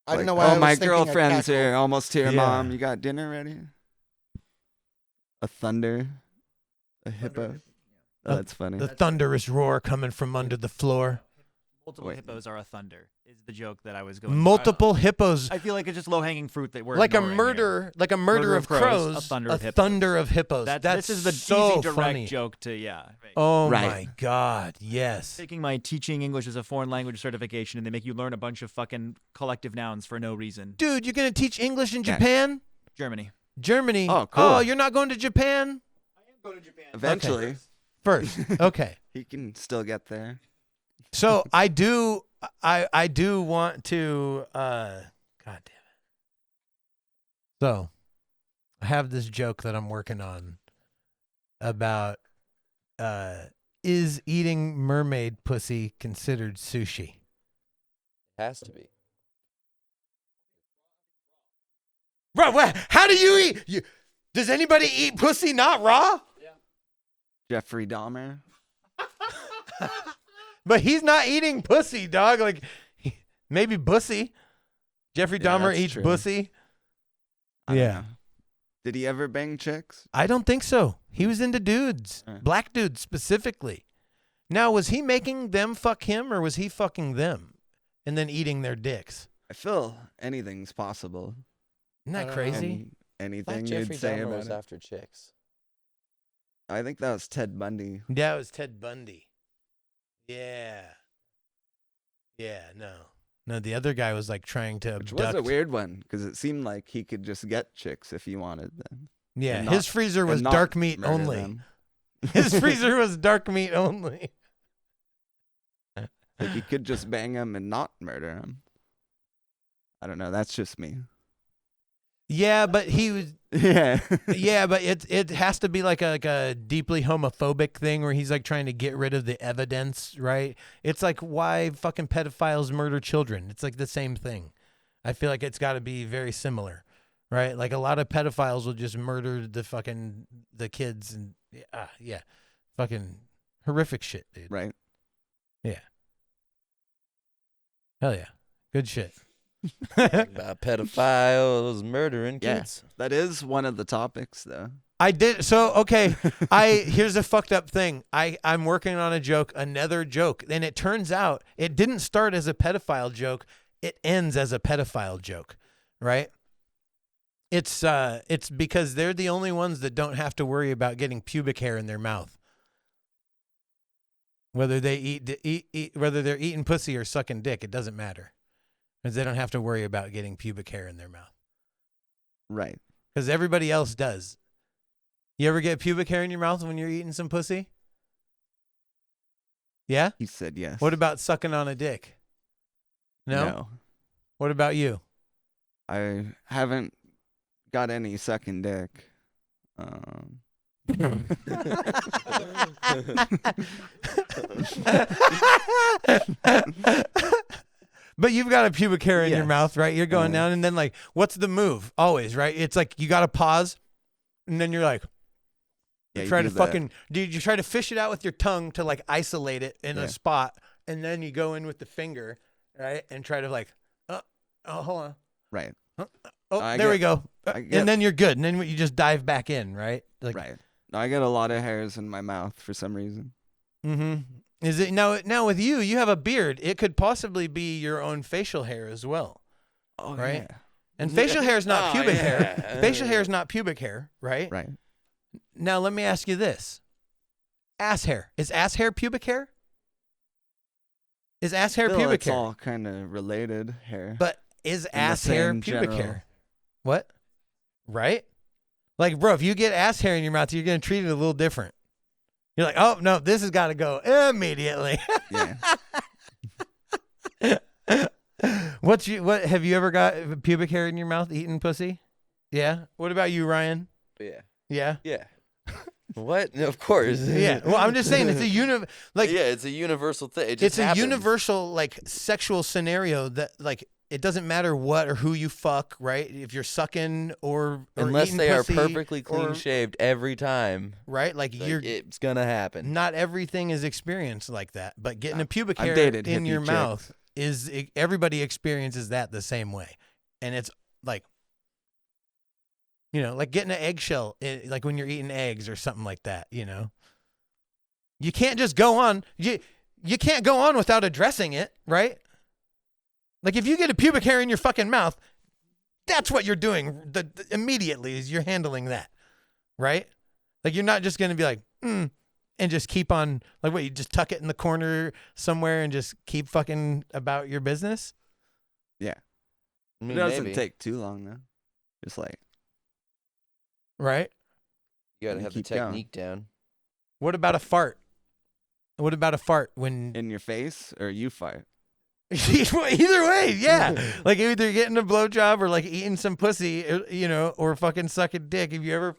I don't
Like,
know why. I
oh,
was
my
thinking a
girlfriend's
cackle.
here. Almost here,
Yeah.
Mom. You got dinner ready? A thunder. A hippo. Oh, that's funny.
The thunderous roar coming from under the floor.
Multiple
Wait.
hippos are a thunder. Is the joke that I was going.
Multiple hippos.
I feel like it's just low hanging fruit that we're
Like a
ignoring
murder, like a murder of crows,
a thunder
a
of hippos.
thunder of hippos.
Here.
That's
This is the
so
easy direct
funny.
joke to right.
Oh
Right.
my god, yes.
Taking my teaching English as a foreign language certification, and they make you learn a bunch of fucking collective nouns for no reason.
Dude, you're gonna teach English in
Yeah.
Japan?
Germany.
Germany?
Oh, cool.
Oh, you're not going to Japan?
Eventually,
First. Okay.
he can still get there.
So I do want to god damn it. So I have this joke that I'm working on about is eating mermaid pussy considered sushi?
Has to be.
Bro, how do you eat? Does anybody eat pussy not raw?
Jeffrey Dahmer.
But he's not eating pussy, dog. Like maybe bussy. Jeffrey
Yeah,
Dahmer
that's
eats
true.
pussy.
I don't
Yeah.
know. Did he ever bang chicks?
I don't think so. He was into dudes, black dudes specifically. Now, was he making them fuck him, or was he fucking them and then eating their dicks?
I feel anything's possible.
Isn't that
I don't know.
crazy?
And
I thought
anything
Jeffrey
you'd say
Dahmer
about
was
it.
after chicks.
I think that was Ted Bundy.
Yeah, it was Ted Bundy. Yeah. Yeah, no, the other guy was like trying to
Which
abduct.
was a weird one because it seemed like he could just get chicks if he wanted them.
Yeah,
and
his
not-
freezer was
and not
dark meat
murder
only.
them.
His freezer was dark meat only.
Like you could just bang him and not murder him. I don't know. That's just me.
Yeah, but he was.
Yeah.
Yeah, but it has to be like a deeply homophobic thing where he's like trying to get rid of the evidence, right? It's like why fucking pedophiles murder children. It's like the same thing. I feel like it's got to be very similar, right? Like a lot of pedophiles will just murder the kids and yeah, fucking horrific shit, dude.
Right.
Yeah. Hell yeah, good shit.
About pedophiles murdering
Yeah.
kids.
That is one of the topics, though.
I did so okay. Here's a fucked up thing. I'm working on another joke, and it turns out it didn't start as a pedophile joke. It ends as a pedophile joke, right? It's because they're the only ones that don't have to worry about getting pubic hair in their mouth. Whether they eat whether they're eating pussy or sucking dick, it doesn't matter. Because they don't have to worry about getting pubic hair in their mouth.
Right.
Because everybody else does. You ever get pubic hair in your mouth when you're eating some pussy? Yeah?
He said yes.
What about sucking on a dick? No? What about you?
I haven't got any second dick.
But you've got a pubic hair in your
Yes.
mouth, right? You're going down, and then like, what's the move? Always, right? It's like you got to pause, and then you're like,
Yeah,
try
you
to
do that.
fucking, dude, you try to fish it out with your tongue to like isolate it in
Yeah.
a spot, and then you go in with the finger, right? And try to like, oh, hold on.
Right.
Oh,
I
there we
get-
go.
I get-
And then you're good. And then you just dive back in, right? Like,
Right. No, I get a lot of hairs in my mouth for some reason.
Mm-hmm. Is it now with you? You have a beard. It could possibly be your own facial hair as well,
Oh,
right?
yeah.
And facial hair is not
Oh,
pubic
yeah.
hair. Facial hair is not pubic hair, right?
Right.
Now let me ask you this: ass hair is ass hair pubic hair? Is ass hair
Feel
pubic
it's
hair?
all kind of related hair.
But is
the
ass hair
same
pubic
general-
hair? What? Right? Like, bro, if you get ass hair in your mouth, you're gonna treat it a little different. You're like, oh no, this has got to go immediately.
Yeah.
What have you ever got pubic hair in your mouth eating pussy? Yeah. What about you, Ryan?
Yeah.
Yeah.
Yeah. What? Of course.
Yeah. Well, I'm just saying it's a
yeah, it's a universal thing. It just
it's a
happens.
universal like sexual scenario that like it doesn't matter what or who you fuck, right? If you're sucking or
Unless
eating
they
pussy
are perfectly clean
or-
shaved every time,
right? Like
like,
you're
it's gonna happen.
not everything is experienced like that, but getting a pubic
I've
hair
dated
in
hippie
your
chicks.
mouth is everybody experiences that the same way, and it's like, you know, like getting an eggshell, like when you're eating eggs or something like that. You know, you can't just go on. You can't go on without addressing it, right? Like if you get a pubic hair in your fucking mouth, that's what you're doing. Immediately is you're handling that, right? Like you're not just gonna be like, and just keep on like what you just tuck it in the corner somewhere and just keep fucking about your business.
Yeah.
I
It
mean,
doesn't
maybe.
take too long, though. Just like,
You
Right?
gotta
and
have the
keep going.
technique down.
What about a fart? What about a fart when
in your face or you fart.
either way, yeah. Like either getting a blowjob or like eating some pussy, you know, or fucking sucking dick. Have you ever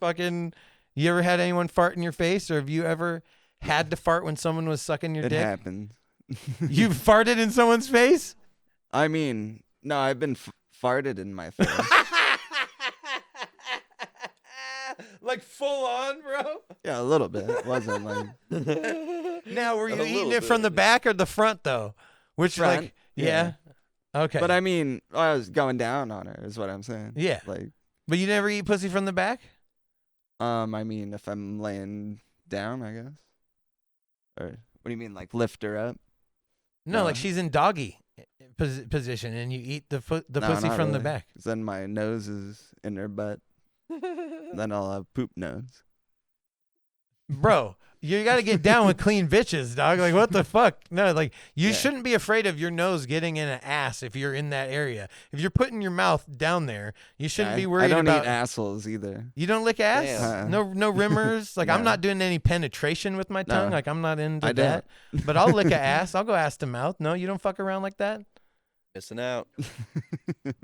had anyone fart in your face, or have you ever had to fart when someone was sucking your
It
dick?
happens.
You farted in someone's face?
I mean, no, I've been farted in my face.
Like full on, bro?
Yeah, a little bit. It wasn't like
Now, were you
A
eating
little
it from
bit.
the back or the front, though? Which,
Front,
like, yeah. Okay.
But I mean, I was going down on her is what I'm saying.
Yeah.
Like,
But you never eat pussy from the back?
I mean, if I'm laying down, I guess. Or what do you mean, like lift her up?
No,
No.
like she's in doggy position, and you eat the
No,
pussy
not
from the
really.
back.
'Cause then my nose is in her butt. Then I'll have poop nose.
Bro, you got to get down with clean bitches, dog. Like, what the fuck? No, like, you
Yeah.
shouldn't be afraid of your nose getting in an ass if you're in that area. If you're putting your mouth down there, you shouldn't be worried
I don't
about.
eat assholes either.
You don't lick ass?
Damn.
No rimmers? Like, I'm
No.
not doing any penetration with my tongue.
No.
Like, I'm not into
I
that.
don't.
But I'll lick a ass. I'll go ass to mouth. No, you don't fuck around like that?
Missing out.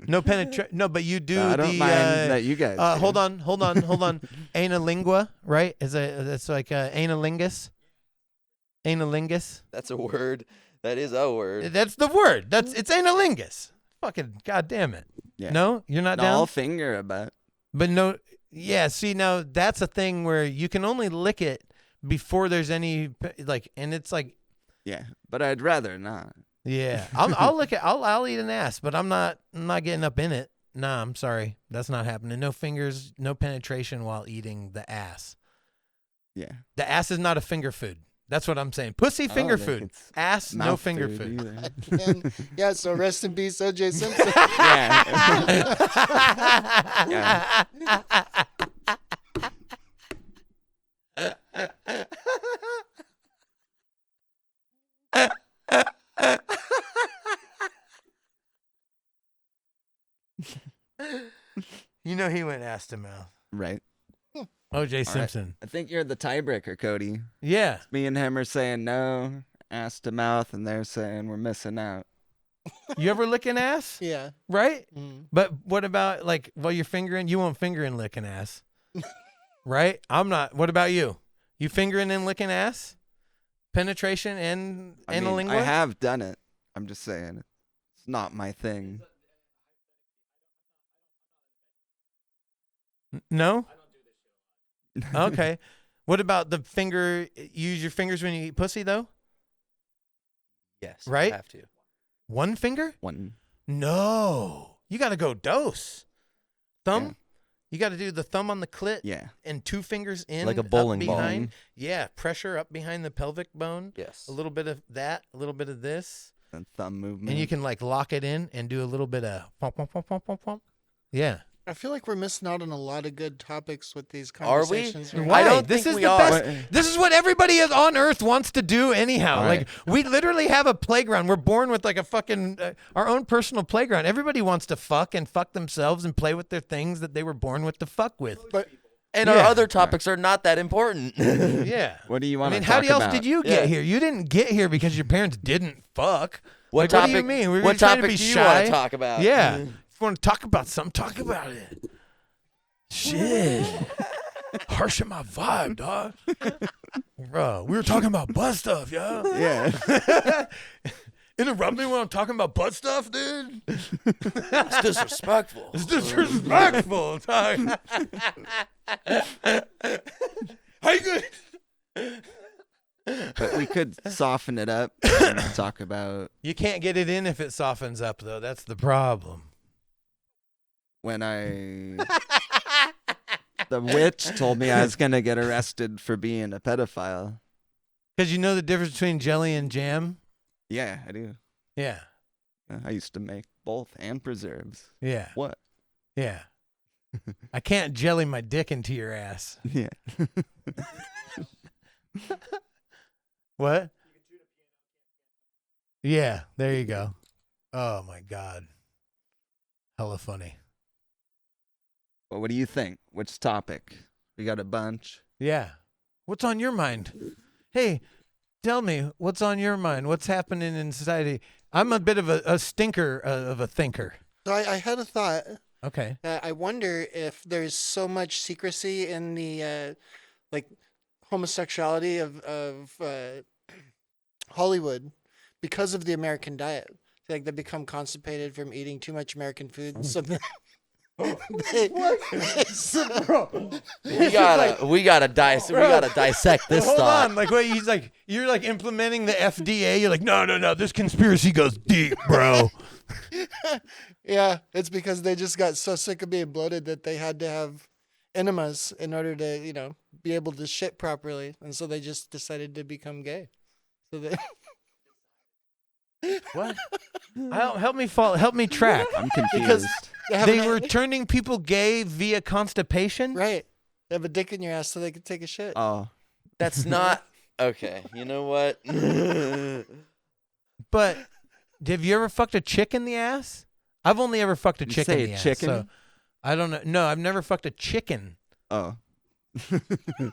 No penetrate. No, but you do
I don't
the.
mind that you guys. do.
Hold on. Analingua, right? That's like analingus. Analingus.
That's a word. That is a word.
That's the word. It's analingus. Fucking goddamn it.
Yeah.
No, you're not
No,
down.
I'll finger about.
But no, yeah. See, now that's a thing where you can only lick it before there's any like, and it's like,
Yeah, but I'd rather not.
yeah. I'll lick it. I'll eat an ass, but I'm not getting up in it. Nah, I'm sorry, that's not happening. No fingers, no penetration while eating the ass.
Yeah.
The ass is not a finger food. That's what I'm saying. Pussy
I don't
finger
think
food.
it's
Ass no
mouth
finger food.
either.
And, yeah, so rest in peace, O.J. Simpson.
Yeah.
You know he went ass to mouth.
Right.
O.J. Simpson.
I think you're the tiebreaker, Cody.
Yeah.
Me and him are saying no, ass to mouth, and they're saying we're missing out.
You ever lick an ass?
Yeah.
Right?
Mm.
But what about like while you're fingering? You won't finger and lick an ass, right? I'm not. What about you? You fingering and licking ass? Penetration and
I mean,
analingua?
I have done it. I'm just saying it's not my thing.
No. Okay. What about the finger? Use your fingers when you eat pussy though.
Yes.
Right?
You have to.
One finger?
One.
No. You got to go dose. Thumb.
Yeah.
You got to do the thumb on the clit
Yeah.
and 2 fingers in,
Like a
up
bowling ball.
behind. Yeah, pressure up behind the pelvic bone.
Yes.
A little bit of that, a little bit of this,
And thumb movement.
and you can like lock it in and do a little bit of pump, pump, pump, pump, pump, pump. Yeah.
I feel like we're missing out on a lot of good topics with these
Are we?
conversations.
Why?
I don't
This
think
is
we
the
are.
best. This is what everybody on Earth wants to do anyhow.
Right.
Like we literally have a playground. We're born with like a fucking our own personal playground. Everybody wants to fuck and fuck themselves and play with their things that they were born with to fuck with.
But
And
Yeah.
our other topics are not that important.
Yeah.
What do you
I
want
mean,
to
how
talk
else
about?
did you
Yeah.
get here? You didn't get here because your parents didn't fuck.
What
Like,
topic?
What do you mean? We're
what
just trying to
topic
be
do you
shy.
want to talk about?
Yeah. If you want to talk about something, talk about it. Shit. Harshing my vibe, dog. Bro, we were talking about butt stuff, yo.
Yeah.
Interrupt me when I'm talking about butt stuff, dude.
It's disrespectful.
It's disrespectful. dog. How you good?
But we could soften it up and talk about
You can't get it in if it softens up, though. That's the problem.
when the witch told me I was going to get arrested for being a pedophile.
Because you know the difference between jelly and jam?
Yeah, I do.
Yeah.
I used to make both and preserves.
Yeah.
What?
Yeah. I can't jelly my dick into your ass.
Yeah.
What? Yeah, there you go. Oh my God. Hella funny.
Well, what do you think? Which topic? We got a bunch.
Yeah. What's on your mind? Hey, tell me what's on your mind. What's happening in society? I'm a bit of a stinker of a thinker.
so I had a thought.
Okay.
I wonder if there's so much secrecy in the like homosexuality of Hollywood because of the American diet. Like they become constipated from eating too much American food, and so they,
We gotta dissect this
Hold
thought.
on. Like, wait, you're like implementing the FDA. You're like, no. This conspiracy goes deep, bro.
Yeah, it's because they just got so sick of being bloated that they had to have enemas in order to, be able to shit properly, and so they just decided to become gay. So they
What? Help me track.
I'm confused.
because
They were turning people gay via constipation?
right. They have a dick in your ass so they can take a shit.
Oh,
That's not okay. You know what?
But have you ever fucked a chick in the ass? I've only ever fucked a
You
chick
say
in the
a
ass.
chicken?
So I don't know. No, I've never fucked a chicken
oh.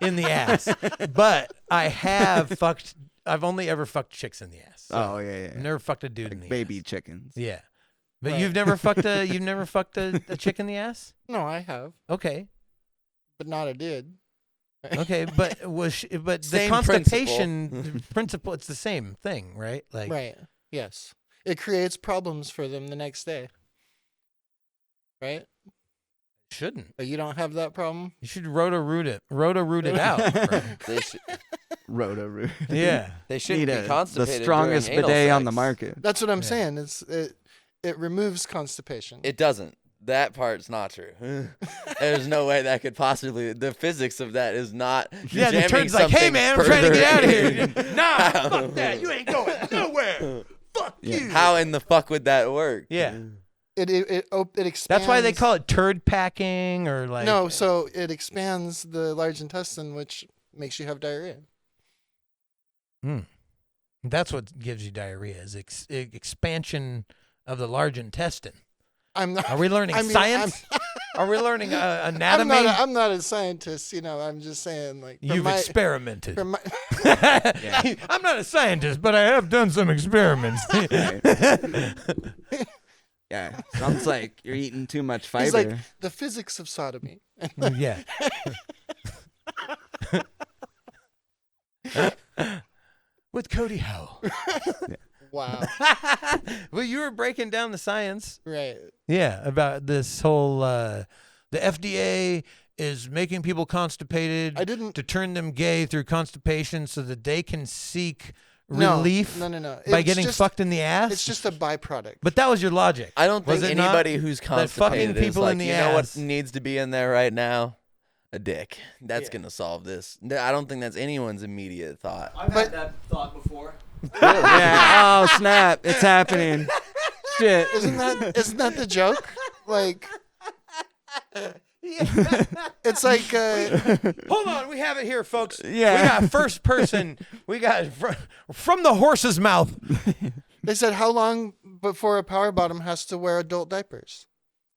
in the ass. But I've only ever fucked chicks in the ass. So
Oh, yeah.
I've never fucked a dude in
Like
the
baby
ass.
chickens.
Yeah. But
Right.
you've never fucked a chick in the ass?
No, I have,
Okay.
but not a dude.
Okay, but the
Same
constipation principle, it's the same thing, right? Like
Right. Yes. It creates problems for them the next day. Right?
shouldn't.
But you don't have that problem?
You should roto-root it out. bro.
They should,
Roto-Roo.
Yeah.
they shouldn't
Need
be
the
constipated.
strongest
during anal
bidet on the
sex.
market.
That's what I'm
Yeah.
saying. It removes constipation.
It doesn't. That part's not true. There's no way that could possibly. The physics of that is not.
Yeah, the
jamming
turn's like, hey
something
man, I'm trying to get out of
further
here.
in.
Nah,
How?
fuck that. You ain't going nowhere. Fuck you.
How in the fuck would that work?
Yeah.
It expands.
That's why they call it turd packing or like.
No, so it expands the large intestine, which makes you have diarrhea.
That's what gives you diarrhea is expansion of the large intestine.
I'm not.
Are we learning
I mean,
science? Are we learning anatomy?
I'm not a scientist. I'm just saying, like, from
You've
my,
experimented.
from my,
I'm not a scientist, but I have done some experiments.
Yeah, sounds like you're eating too much fiber.
he's like the physics of sodomy.
Yeah. With Cody Howell.
Wow.
Well, you were breaking down the science.
Right.
Yeah, about this whole the FDA is making people constipated
I didn't.
to turn them gay through constipation so that they can seek
No,
relief
No.
by
It's
getting
just-
fucked in the ass.
It's just a byproduct.
But that was your logic.
I don't
Was
think
it not
anybody who's
that fucking
constipated is
people
like,
in the
you know what
ass-
needs to be in there right now? A dick. That's
Yeah.
gonna solve this. I don't think that's anyone's immediate thought.
I've
But-
had that thought before.
Yeah. Oh snap! It's happening. Shit.
Isn't that the joke? Like, it's like
Hold on, we have it here, folks.
Yeah.
We got first person. We got from the horse's mouth.
they said, how long before a power bottom has to wear adult diapers?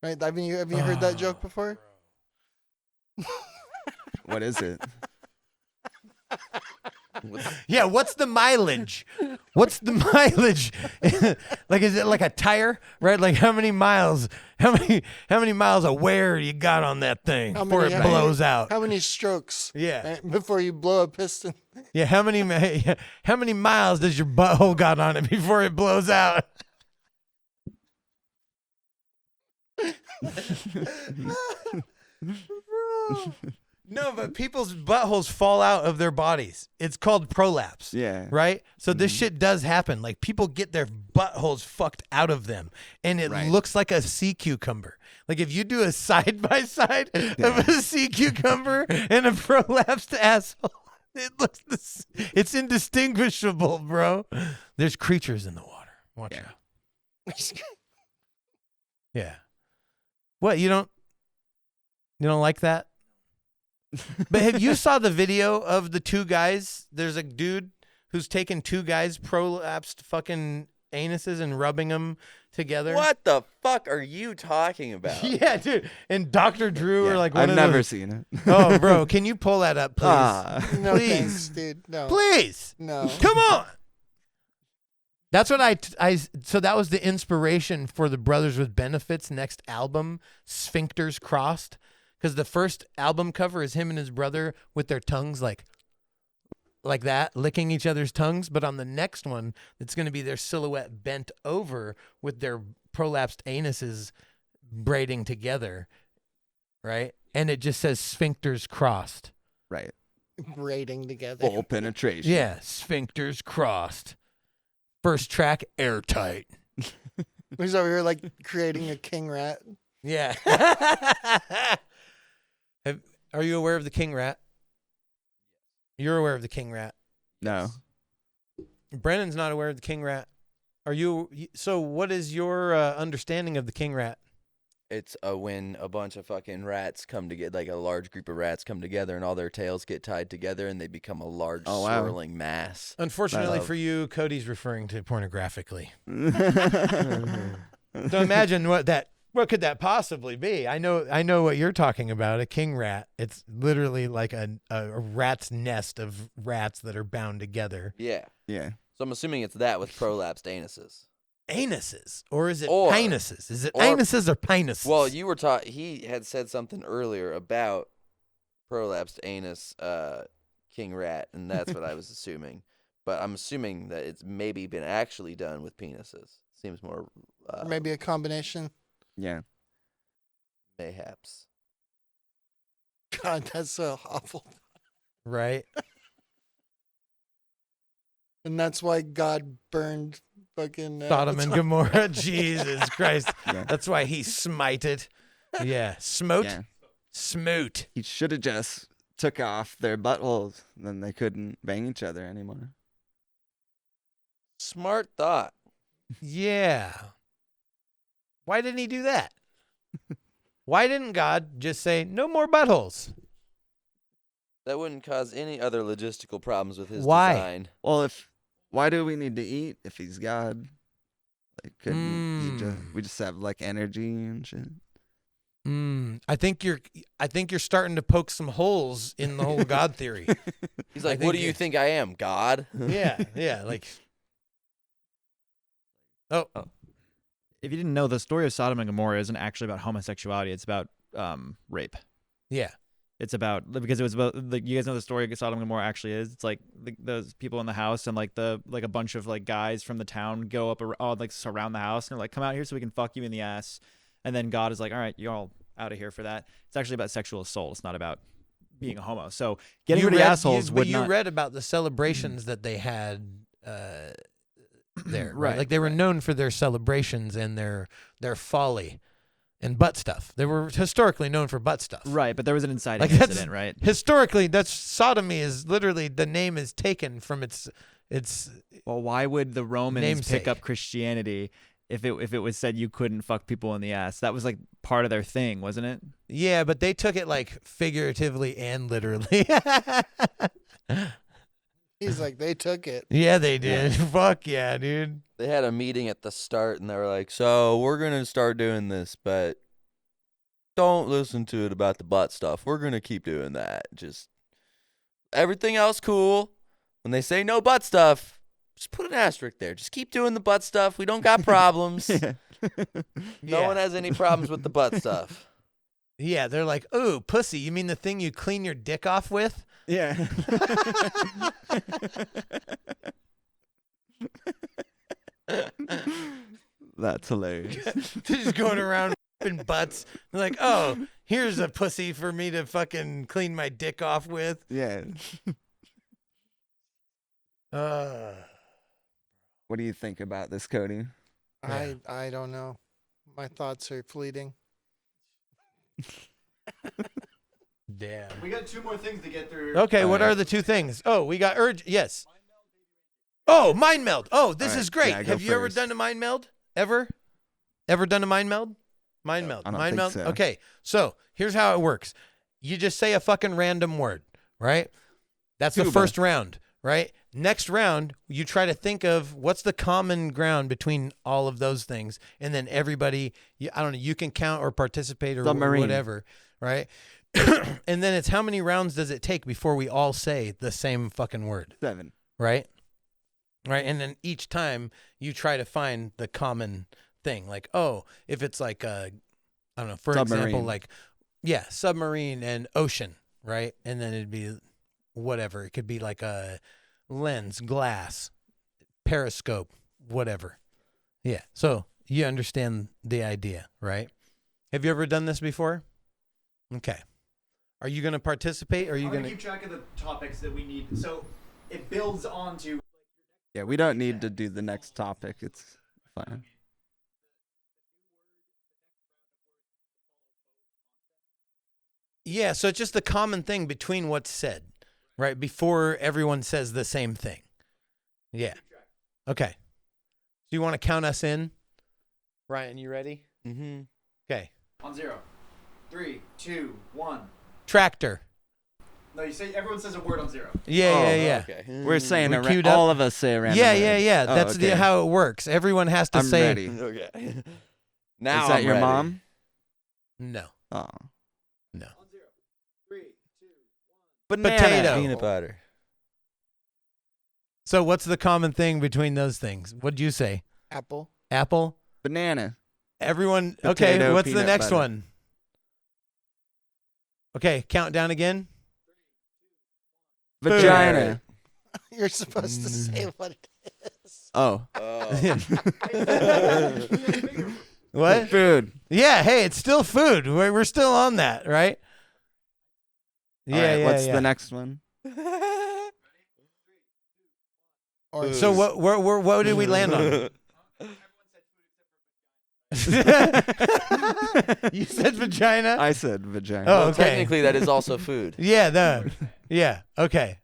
Right? Have you heard that joke before?
What is it?
Yeah, what's the mileage? What's the mileage? Like, is it like a tire, right? Like, how many miles? How many miles of wear you got on that thing
How
before
many-
it
how many-
blows out?
How many strokes?
Yeah,
Right? Before you blow a piston.
yeah. How many miles does your butthole got on it before it blows out? No, but people's buttholes fall out of their bodies. It's called prolapse.
Yeah.
Right? So this shit does happen. Like, people get their buttholes fucked out of them, and it
Right.
looks like a sea cucumber. Like, if you do a side by side of a sea cucumber and a prolapsed asshole, it's indistinguishable, bro. There's creatures in the water. Watch
Yeah.
out. Yeah. What, you don't like that? But have you saw the video of the two guys? There's a dude who's taken two guys' prolapsed fucking anuses and rubbing them together.
What the fuck are you talking about?
Yeah, dude. And Dr. Drew or like one
I've
of
never
those.
seen it.
Oh, bro, can you pull that up, please?
Ah.
No
Please.
thanks, dude. No.
Please.
No.
Come on. That's what so that was the inspiration for the Brothers with Benefits next album, Sphincters Crossed. Because the first album cover is him and his brother with their tongues like that, licking each other's tongues. But on the next one, it's going to be their silhouette bent over with their prolapsed anuses braiding together, right? And it just says Sphincters Crossed.
Right.
Braiding together.
Full penetration.
Yeah, Sphincters Crossed. First track, Airtight.
He's over here like creating a king rat.
Yeah. Are you aware of the king rat? You're aware of the king rat.
No.
Brennan's not aware of the king rat. Are you? So what is your understanding of the king rat?
It's when a bunch of fucking rats come together, like a large group of rats come together and all their tails get tied together and they become a large
Oh, wow.
swirling mass.
Unfortunately for you, Cody's referring to pornographically. So imagine what could that possibly be? I know what you're talking about, a king rat. It's literally like a rat's nest of rats that are bound together.
Yeah.
Yeah.
So I'm assuming it's that with prolapsed anuses.
anuses, or is it
Or-
penises? Is it
or-
anuses or penises?
Well, you were taught. He had said something earlier about prolapsed anus, king rat, and that's what I was assuming. But I'm assuming that it's maybe been actually done with penises. Seems more.
Or maybe a combination.
Yeah.
Mayhaps.
God, that's so awful.
right?
And that's why God burned fucking
Sodom and Gomorrah. Jesus Christ.
Yeah.
That's why he smited. Yeah. Smote?
Yeah.
Smoot.
He should have just took off their buttholes. Then they couldn't bang each other anymore.
Smart thought.
Yeah. Why didn't he do that? Why didn't God just say, no more buttholes?
That wouldn't cause any other logistical problems with his
Why?
design.
Well, why do we need to eat if he's God? Like, couldn't we just have like energy and shit?
I think you're starting to poke some holes in the whole God theory.
He's
I
like,
think
what do you think I am, God?
Yeah, like. Oh,
If you didn't know, the story of Sodom and Gomorrah isn't actually about homosexuality. It's about rape.
yeah.
It's about, because it was about, like, you guys know the story of Sodom and Gomorrah actually is. It's like those people in the house, and like a bunch of like guys from the town go up like surround the house, and they're like, come out here so we can fuck you in the ass. And then God is like, all right, you're all out of here for that. It's actually about sexual assault. It's not about being a homo. So getting rid of the assholes would
you
not.
read about the celebrations that they had there, right?
Right,
Like they were
right.
known for their celebrations and their folly and butt stuff. They were historically known for butt stuff.
Right, but there was an inciting
Like, that's-
incident, right?
Historically, that's sodomy is literally the name is taken from its
Well, why would the Romans
Namesake.
pick up Christianity if it was said you couldn't fuck people in the ass? That was like part of their thing, wasn't it?
yeah, but they took it like figuratively and literally.
He's like, they took it.
Yeah, they did. Fuck yeah, dude.
They had a meeting at the start, and they were like, so we're going to start doing this, but don't listen to it about the butt stuff. We're going to keep doing that. Just everything else cool. When they say no butt stuff, just put an asterisk there. Just keep doing the butt stuff. We don't got problems. No
Yeah.
one has any problems with the butt stuff.
Yeah, they're like, ooh, pussy. You mean the thing you clean your dick off with?
Yeah. That's hilarious.
They're just going around in butts. They're like, oh, here's a pussy for me to fucking clean my dick off with.
Yeah. What do you think about this, Cody?
Yeah.
I don't know. My thoughts are fleeting.
Damn.
We got two more things to get through.
Okay, what
Alright.
are the two things? Oh, we got urge. Yes. Oh, mind meld. Oh, this
Alright,
is great.
yeah, go
Have you ever
first.
done a mind meld? Ever? Ever done a mind meld? Mind meld.
I don't
Mind
think
meld.
so.
Okay, so here's how it works. You just say a fucking random word, right? That's the
Tuba.
first round, right? Next round, you try to think of what's the common ground between all of those things, and then everybody, I don't know, you can count or participate or
Submarine.
whatever, right? And then it's how many rounds does it take before we all say the same fucking word,
7.
right? Right, and then each time you try to find the common thing, like, oh, if it's like I don't know, for example,
Submarine.
like, yeah, submarine and ocean, right? And then it'd be whatever. It could be like a lens, glass, periscope, whatever. Yeah. So you understand the idea, right? Have you ever done this before? Okay. Are you going to participate? Or are you
I'm
going
gonna
to?
keep track of the topics that we need. So it builds onto.
Yeah, we don't need to do the next topic. It's fine.
Yeah. So it's just the common thing between what's said, right? Before everyone says the same thing. Yeah. Okay. Do you want to count us in? Ryan, you ready?
Mm-hmm.
Okay.
On 0, 3, 2, 1.
Tractor.
No, you say everyone says a word on 0.
Yeah,
Oh,
yeah, yeah.
Okay.
We're saying
We queued
all
up?
of us say a random
Yeah,
word.
yeah, yeah.
Oh,
That's
okay.
how it works. Everyone has to
I'm
say.
ready.
Okay. Now
Is that
I'm
your
ready.
mom?
No.
Oh.
No.
On 0, 3, 2.
Banana.
Potato.
Peanut butter.
So what's the common thing between those things? What'd you say?
Apple.
Apple.
Banana.
Everyone. Okay.
Potato,
What's the
peanut
next
butter.
one? Okay. Count down again.
Vagina.
You're supposed to say what it is.
Oh.
What?
Food.
Yeah. Hey, it's still food. We're still on that, right? Yeah.
All right,
yeah.
what's
yeah.
the next one?
Or
So what did we land on? You said vagina?
I said vagina.
Oh,
Well,
okay.
technically, that is also food.
Yeah, yeah, okay.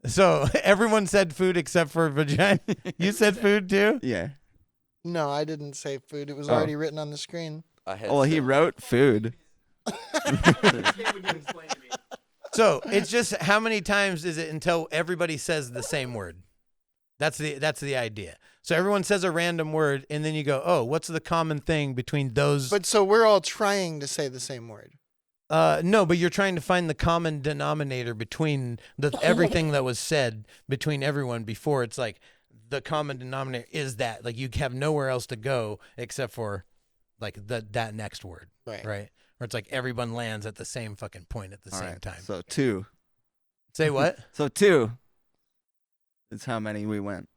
So everyone said food except for vagina. You said food too?
Yeah.
No, I didn't say food. It was
Oh.
already written on the screen.
I had
Well, he
said-
wrote food.
So it's just how many times is it until everybody says the same word? That's the idea. So everyone says a random word, and then you go, oh, what's the common thing between those?
But so we're all trying to say the same word.
No, but you're trying to find the common denominator between everything that was said between everyone before. It's like the common denominator is that, like, you have nowhere else to go except for like that next word,
Right.
right? Where it's like everyone lands at the same fucking point at the
All
same
right,
time.
So 2.
Say what?
So 2 is how many we went.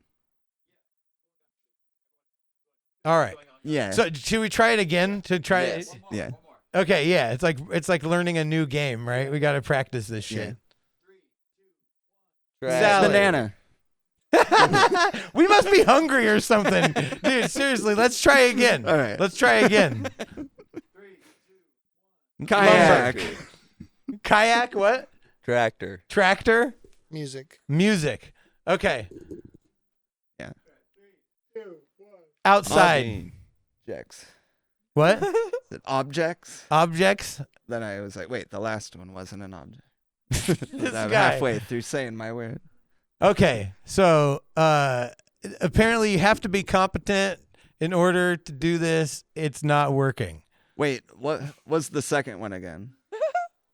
All right.
Yeah.
So should we try it again to try
Yes.
it?
yeah.
Okay, yeah. It's like learning a new game, right? We got to practice this shit. Salad.
Banana.
We must be hungry or something. Dude, seriously, let's try again.
All right.
Let's try again.
Kayak.
Kayak, what?
Tractor.
Tractor?
Music.
Music. Okay.
Yeah.
Outside.
Objects.
What?
Is it objects?
Objects?
Then I was like, wait, the last one wasn't an object.
This
I'm
guy.
halfway through saying my word.
Okay. So, apparently you have to be competent in order to do this. It's not working.
Wait, what was the second one again?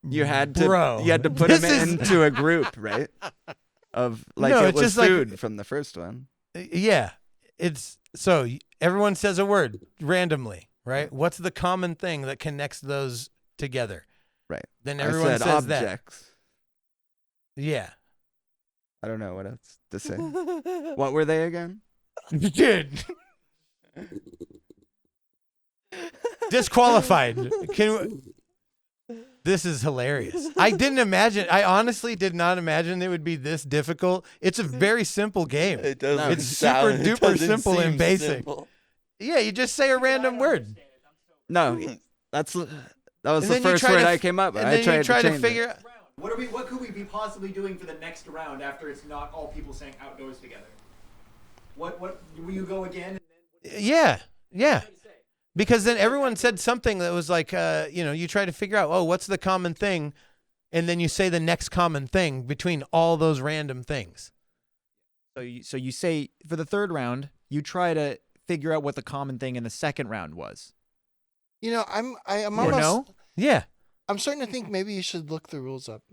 You had to
Bro,
you had to put
this
them
is-
into a group, right? Of like
No,
it
it's
was
just like-
food from the first one.
Yeah. It's so everyone says a word randomly, right? What's the common thing that connects those together?
Right.
Then
I
everyone
said
says that.
objects.
Yeah.
I don't know what else to say. What were they again?
Dude. Disqualified. This is hilarious. I honestly did not imagine it would be this difficult. It's a very simple game.
It doesn't.
It's super duper simple and basic. Yeah, you just say a random word.
No, that was
And
the
then you
first
try
word
to
I came up with.
And
I
then
tried
you try
to
to
change
figure
it.
What could we be possibly doing for the next round after it's not all people saying outdoors together? What will you go again?
Yeah. Because then everyone said something that was like, you try to figure out, oh, what's the common thing? And then you say the next common thing between all those random things.
So you say for the third round, you try to figure out what the common thing in the second round was.
You know, I'm
Or
almost.
no?
Yeah.
I'm starting to think maybe you should look the rules up.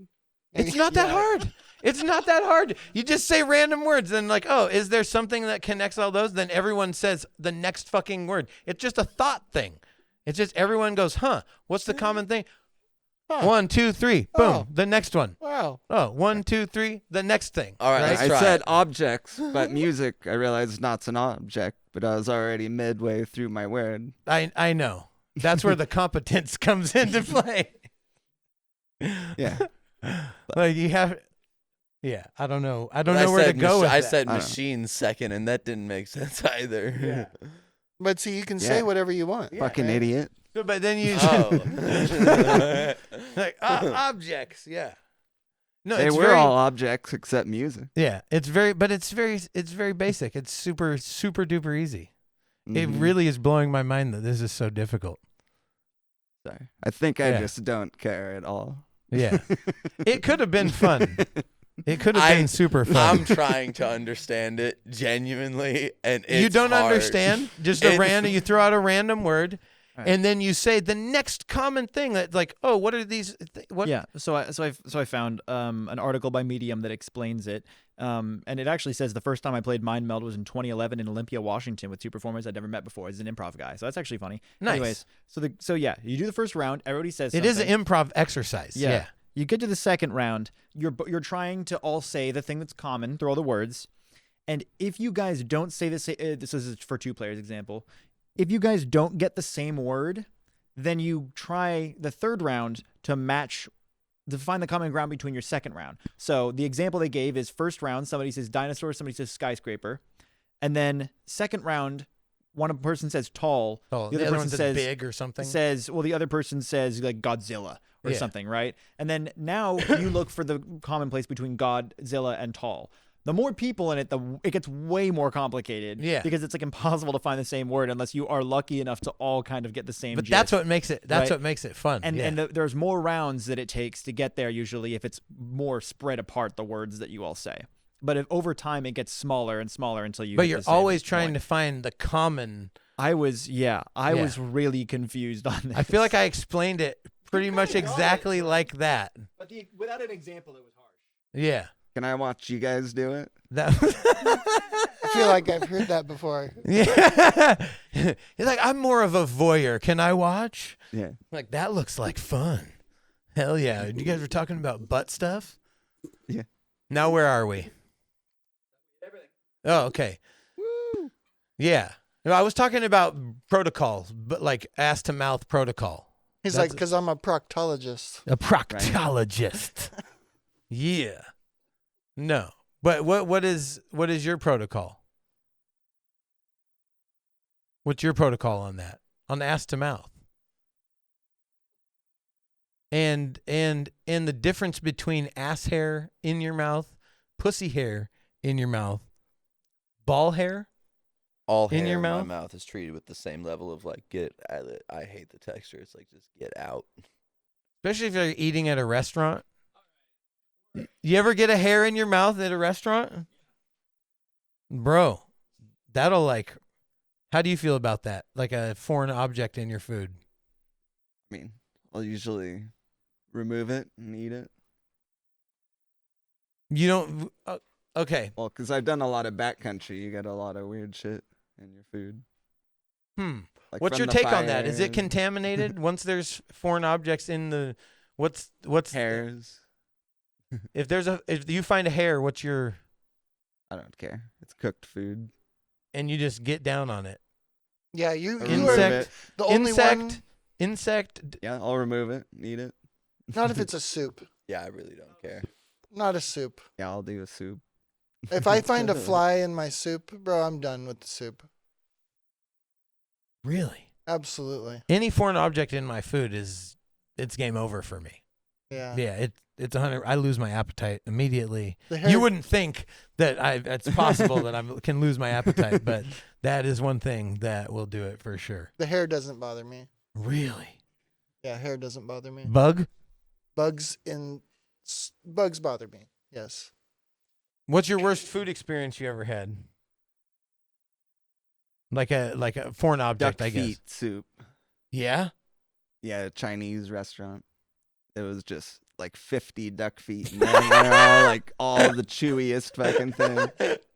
It's
Maybe-
not that hard. It's not that hard. You just say random words and like, oh, is there something that connects all those? Then everyone says the next fucking word. It's just a thought thing. It's just everyone goes, huh, what's the common thing?
Huh.
1, 2, 3, boom,
Oh.
the next one.
Wow.
Oh, 1, 2, 3, the next thing.
All right, let's
I
try
said
it.
objects, but music, I realized not an object, but I was already midway through my word.
I know. That's where the competence comes into play.
Yeah.
Like you have, yeah. I don't know. I don't
But
know where to
said
go with
I
that.
said
I don't know.
machine second, and that didn't make sense either.
But see, you can say
Yeah.
whatever you want.
Fucking idiot.
But then you
Oh.
like objects. Yeah. No,
They
it's
were
very,
all objects except music.
Yeah, it's very basic. It's super duper easy. It
Mhm.
really is blowing my mind that this is so difficult.
Sorry. I think I
Yeah.
just don't care at all.
Yeah. It could have been fun. It could have been super fun.
I'm trying to understand it genuinely, and it's
You don't
hard.
understand? Just
It's-
you throw out a random word,
Right.
and then you say the next common thing that like, oh, what are these? What?
Yeah. So I found an article by Medium that explains it. And it actually says the first time I played Mind Meld was in 2011 in Olympia, Washington, with 2 performers I'd never met before. As an improv guy, so that's actually funny.
Nice.
Anyways, so yeah, you do the first round. Everybody says
It is an improv exercise. Yeah.
You get to the second round. You're trying to all say the thing that's common through all the words, and if you guys don't say this is for 2 players example. If you guys don't get the same word, then you try the third round to find the common ground between your second round. So the example they gave is first round, somebody says dinosaur, somebody says skyscraper. And then second round, one person says tall.
Oh,
the other person says
big or something.
The other person says like Godzilla or something, right? And then now you look for the common place between Godzilla and tall. The more people in it, it gets way more complicated.
Yeah.
Because it's like impossible to find the same word unless you are lucky enough to all kind of get the same.
But
gist,
that's what makes it. That's
right?
what makes it fun.
And there's more rounds that it takes to get there usually if it's more spread apart the words that you all say. But if over time it gets smaller and smaller until you.
But
hit
you're
the same
always trying
point.
to find the common.
I was really confused on this.
I feel like I explained it pretty much exactly like that.
But without an example, it was harsh.
Yeah.
Can I watch you guys do it?
That.
I feel like I've heard that before.
Yeah. You're like, I'm more of a voyeur. Can I watch?
Yeah.
Like, that looks like fun. Hell yeah. You guys were talking about butt stuff?
Yeah.
Now where are we?
Everything.
Oh, okay. Yeah. No, I was talking about protocols, but like ass to mouth protocol.
He's
That's-
like, because I'm a proctologist.
A proctologist. Yeah. No. But what is your protocol? What's your protocol on that? On ass to mouth? And the difference between ass hair in your mouth, pussy hair in your mouth, ball hair
All hair
in your
my
mouth?
mouth is treated with the same level of like get. I hate the texture. It's like just get out.
Especially if you're eating at a restaurant. You ever get a hair in your mouth at a restaurant? Bro, that'll like, how do you feel about that? Like a foreign object in your food.
I mean, I'll usually remove it and eat it.
You don't, okay.
Well, because I've done a lot of backcountry. You get a lot of weird shit in your food. Like
What's
from
your
the
take on that? Is it
fire,
contaminated once there's foreign objects in the, what's
hairs?
if you find a hair, what's your,
I don't care. It's cooked food.
and you just get down on it.
Yeah, you
I
you
remove
are
Insect,
it.
the only one.
insect.
Yeah, I'll remove it and eat it.
Not if it's a soup.
Yeah, I really don't care.
Not a soup.
Yeah, I'll do a soup.
If I find a fly in my soup, bro, I'm done with the soup.
Really?
Absolutely.
Any foreign object in my food it's game over for me.
Yeah.
Yeah, it's 100. I lose my appetite immediately.
The hair,
You wouldn't think that it's possible that I can lose my appetite, but that is one thing that will do it for sure.
The hair doesn't bother me.
Really?
Yeah, hair doesn't bother me.
Bug?
Bugs bother me. Yes.
What's your worst food experience you ever had? Like a foreign object,
Duck
I guess.
feet soup.
Yeah?
Yeah, a Chinese restaurant. It was just like 50 duck feet, and they're all like all the chewiest fucking thing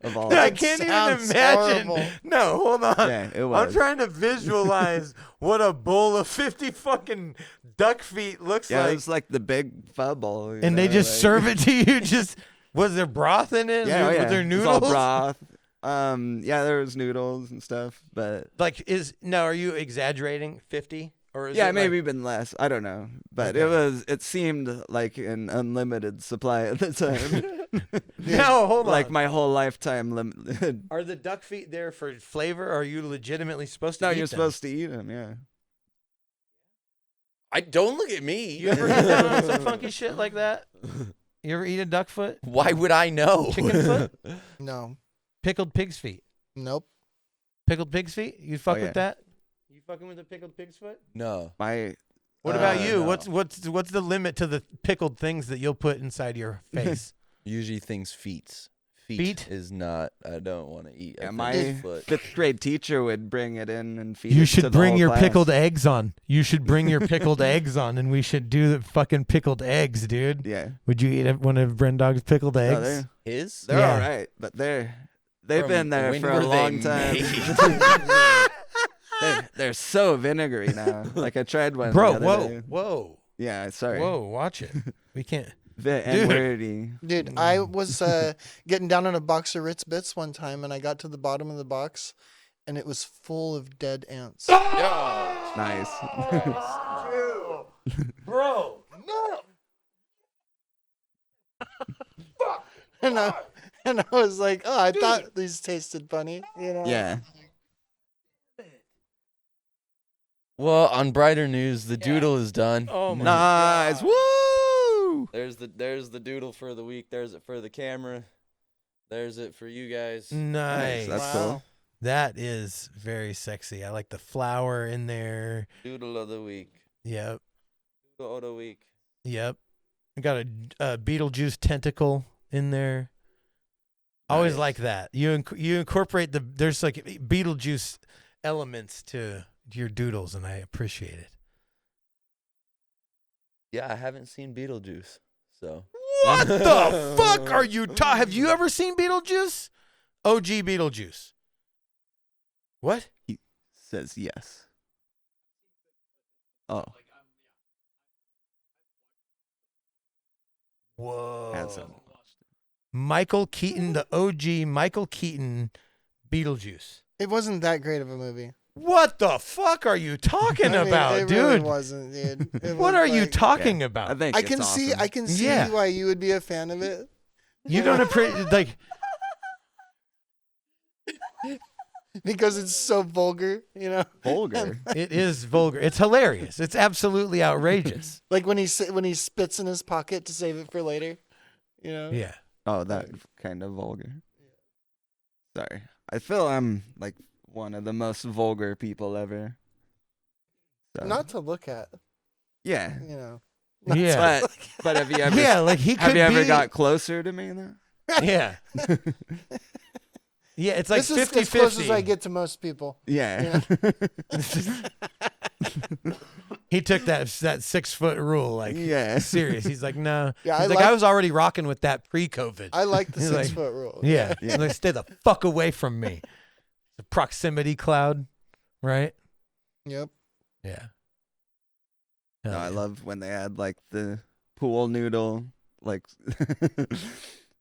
of all.
I
That
can't even
sounds
imagine.
horrible.
No, hold on.
Yeah, it was.
I'm trying to visualize what a bowl of 50 fucking duck feet looks
Yeah,
like.
it was like the big pho bowl. you
And they
know,
just
like-
serve it to you. Just was there broth in it?
Yeah,
Was there
It was all
noodles?
broth. Yeah, there was noodles and stuff, but
Like are you exaggerating 50 or is
yeah,
it
maybe even less. I don't know, but
Okay.
it seemed like an unlimited supply at the time.
No, hold on.
Like my whole lifetime limit.
Are the duck feet there for flavor or are you legitimately supposed to
No,
eat
you're
them?
supposed to eat them. Yeah.
I don't look at me.
You ever eat down on some funky shit like that? You ever eat a duck foot?
Why would I know?
Chicken foot?
No.
Pickled pig's feet.
Nope.
Pickled pig's feet? You fuck
Oh, yeah.
with that? You fucking with a pickled pig's foot?
No.
My
What about you?
no.
What's the limit to the pickled things that you'll put inside your face?
Usually things feet.
Feet?
is not. I don't want to eat.
Yeah,
a
my
fish foot.
5th grade teacher would bring it in and feed
You
it to
should
the
bring
whole
your
class.
pickled eggs on. You should bring your pickled eggs on, and we should do the fucking pickled eggs, dude.
Yeah.
Would you eat one of Brendog's pickled
No,
eggs?
His?
they're
Yeah.
all right, but they've
From
been there
when
for
were
a
they
long time.
made?
they're so vinegary now. Like I tried one.
Bro,
the other day.
whoa.
Yeah, sorry.
Whoa, watch it. We can't.
The N-wordy.
Dude, I was getting down on a box of Ritz Bits one time, and I got to the bottom of the box, and it was full of dead ants.
Nice.
Bro, no.
and I was like, oh, I thought these tasted funny, you know?
Yeah.
Well, on brighter news, the doodle is done.
Oh my
Nice.
God.
Woo!
There's the doodle for the week. There's it for the camera. There's it for you guys.
Nice.
That's cool.
That is very sexy. I like the flower in there.
Doodle of the week.
Yep.
Doodle of the week.
Yep. I got a Beetlejuice tentacle in there. Always
Nice.
like that. You incorporate there's like Beetlejuice elements to your doodles, and I appreciate it.
Yeah, I haven't seen Beetlejuice, so.
What the fuck are you have you ever seen Beetlejuice? OG Beetlejuice. What?
He says yes. Oh.
Whoa.
Hasn't.
Michael Keaton, the OG Michael Keaton Beetlejuice.
It wasn't that great of a movie.
What the fuck are you talking
I mean,
about,
it
dude?
really wasn't, dude. It
What
was
are you
like-
talking
I
about?
think
I
it's
can see,
awesome.
I can see
Yeah.
why you would be a fan of it.
You don't appreciate like
Because it's so vulgar, you know.
vulgar.
it is vulgar. It's hilarious. It's absolutely outrageous.
Like when he spits in his pocket to save it for later, you know.
Yeah.
Oh, that kind of vulgar. Sorry. I feel I'm like one of the most vulgar people ever. So,
Not to look at,
yeah.
you know.
Yeah.
But have you ever
Yeah, like he could
have you ever
be-
got closer to me though?
Yeah. Yeah, it's like
This is
50-50.
as close as I get to most people.
Yeah.
He took that 6 foot rule like
Yeah.
serious. He's like, no.
Yeah,
He's
I
like, I
like-
was already rocking with that pre-COVID.
I like the
He's
6
like-
foot rule.
Yeah. He's like, stay the fuck away from me. The proximity cloud, right?
Yep.
Yeah.
No,
Hell
I
yeah.
love when they add like the pool noodle, like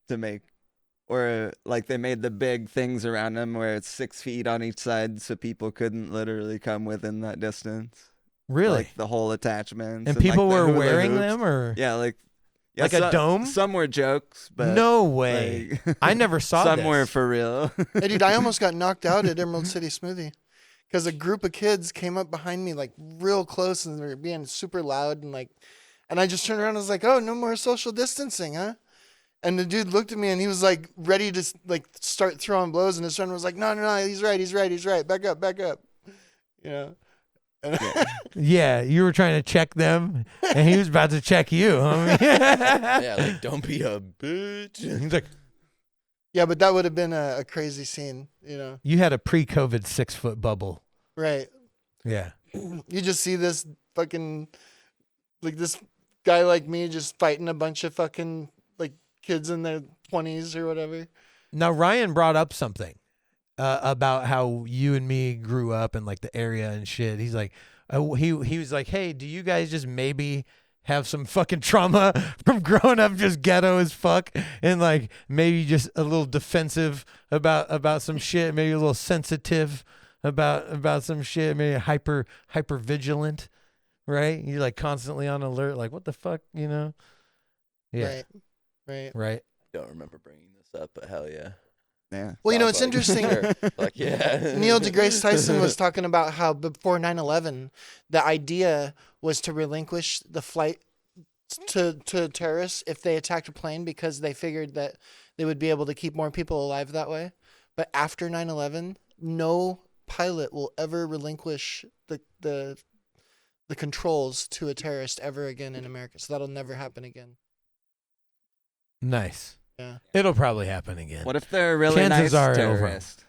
to make, or like they made the big things around them where it's 6 feet on each side, so people couldn't literally come within that distance.
Really?
Like the whole attachments.
And people
like, the
were
hula
wearing
hoops.
them, or
Yeah, like
Like a dome?
Some were jokes, but
no way.
like,
I never saw
some
this.
were for real.
Hey, dude, I almost got knocked out at Emerald City Smoothie because a group of kids came up behind me like real close and they were being super loud and I just turned around and was like, oh, no more social distancing, huh? And the dude looked at me and he was like ready to like start throwing blows, and his friend was like, no, he's right. Back up. You know? And
Yeah, you were trying to check them, and he was about to check you, homie.
Yeah, like don't be a bitch.
He's like,
yeah, but that would have been a crazy scene, you know?
you had a pre-COVID 6 foot bubble.
Right.
Yeah.
You just see this fucking, like this guy like me just fighting a bunch of fucking like kids in their 20s or whatever.
Now Ryan brought up something about how you and me grew up in like the area and shit. He's like, he was like, hey, do you guys just maybe have some fucking trauma from growing up just ghetto as fuck, and like maybe just a little defensive about some shit, maybe a little sensitive about some shit, maybe hyper vigilant, right? You're like constantly on alert, like what the fuck, you know? Yeah. Right.
Don't remember bringing this up, but hell yeah.
Yeah.
Well, you know,
Sounds
it's
like-
interesting.
Sure. Like yeah.
Neil deGrasse Tyson was talking about how before 9/11, the idea was to relinquish the flight to terrorists if they attacked a plane because they figured that they would be able to keep more people alive that way. But after 9/11, no pilot will ever relinquish the controls to a terrorist ever again in America. So that'll never happen again.
Nice.
Yeah.
It'll probably happen again.
What if they're a really
Chances
nice
are over.
terrorist?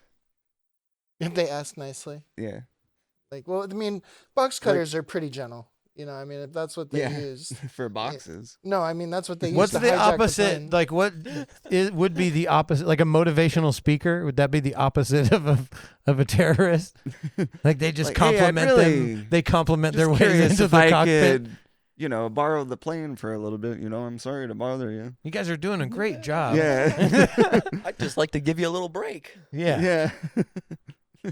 If they ask nicely.
Yeah.
Like, well, I mean, box cutters are pretty gentle. You know, I mean, if that's what they
Yeah.
use.
For boxes.
No, I mean, that's what they use
What's
to
the
hijack
opposite?
plane.
Like, what would be the opposite? Like a motivational speaker? Would that be the opposite of a terrorist? Like they just
Like, hey, I'd
compliment
really
them. They compliment their
Just
ways
curious
into
if
the
I
cockpit.
could, borrow the plane for a little bit. I'm sorry to bother you.
You guys are doing a great job.
Yeah.
I'd just like to give you a little break.
Yeah.
Yeah.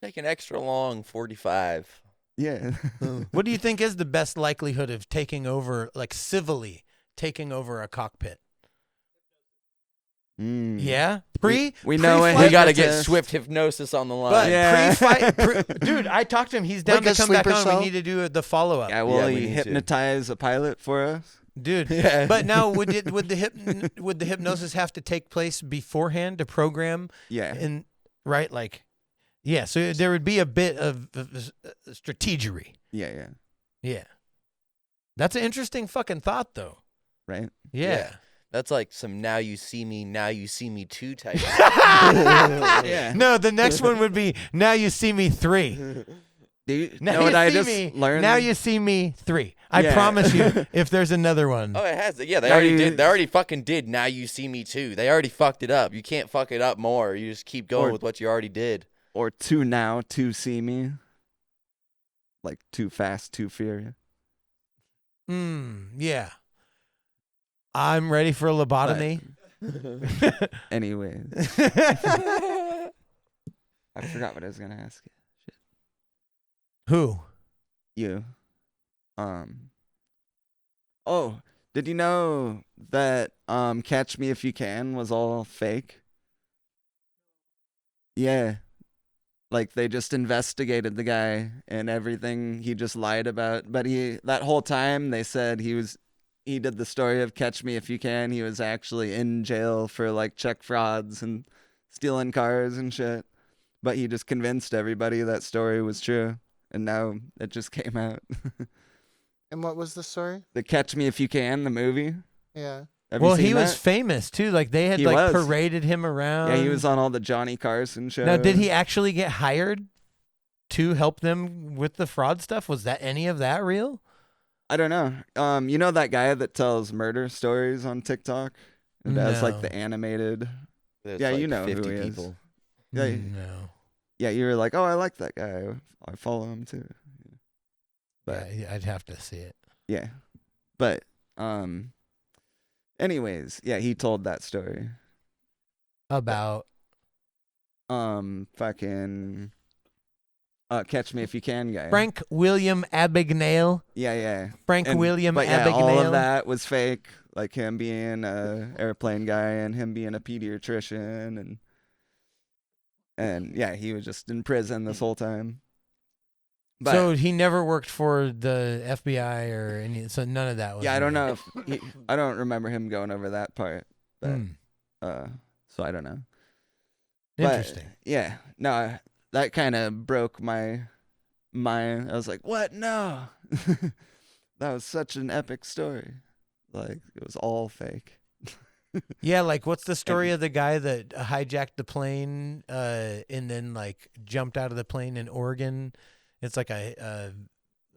Take an extra long 45.
Yeah.
What do you think is the best likelihood of taking over, like civilly taking over a cockpit?
Mm.
Yeah,
We know it.
We
pre-flight-
got to get
hypnotist.
swift hypnosis on the line.
But
Yeah.
pre-fight, dude, I talked to him. He's down
Like
to
a
come back
sleeper
on.
cell?
We need to do the follow up,
Yeah, will
Yeah, we
he
need to.
hypnotize a pilot for us?
dude.
Yeah.
But now, would the hypnosis have to take place beforehand to program?
Yeah.
And right, like, yeah. So there would be a bit of strategery.
Yeah.
Yeah, that's an interesting fucking thought, though.
Right?
Yeah.
That's like some now you see me 2 type.
Yeah.
No, the next one would be now you see me 3.
Do you
Now
know
you
what I
see
just
me.
learned?
Now you see me 3. I
Yeah.
promise you, if there's another one.
Oh, it has. Yeah, they
Now
already
you-
did. They already fucking did. Now you see me 2. They already fucked it up. You can't fuck it up more. You just keep going
Or-
with what you already did.
Or two now, two see me. Like too fast, too furious.
Yeah. I'm ready for a lobotomy.
Anyways, I forgot what I was gonna ask
Who?
you. Oh, did you know that Catch Me If You Can was all fake? Yeah. Like they just investigated the guy and everything he just lied about. But that whole time they said he did the story of Catch Me If You Can. He was actually in jail for like check frauds and stealing cars and shit. But he just convinced everybody that story was true. And now it just came out.
And what was the story?
The Catch Me If You Can, the movie.
Yeah.
Have you
Well,
seen
he was
that?
famous too. Like they had
He was.
paraded him around.
Yeah, he was on all the Johnny Carson shows.
Now, did he actually get hired to help them with the fraud stuff? Was that any of that real?
I don't know. You know that guy that tells murder stories on TikTok? It has like
No.
the animated.
There's
Yeah,
like
you know who
50
he is.
people.
Yeah,
No.
yeah, you were like, oh, I like that guy. I follow him too. But
Yeah, I'd have to see it.
yeah, but anyways, yeah, he told that story.
About
Fucking Catch Me If You Can guy.
Frank William Abagnale.
Yeah.
Frank
And-
William
but yeah,
Abagnale.
all of that was fake. Like him being a airplane guy and him being a pediatrician and yeah, he was just in prison this whole time. But
So he never worked for the FBI or any. So none of that was.
yeah, I don't
real.
know if I don't remember him going over that part. But
Hmm.
so I don't know. But,
Interesting.
yeah, no, that kind of broke my mind. I was like, "What? No." That was such an epic story. Like it was all fake.
Yeah, like what's the story of the guy that hijacked the plane and then like jumped out of the plane in Oregon? It's like
The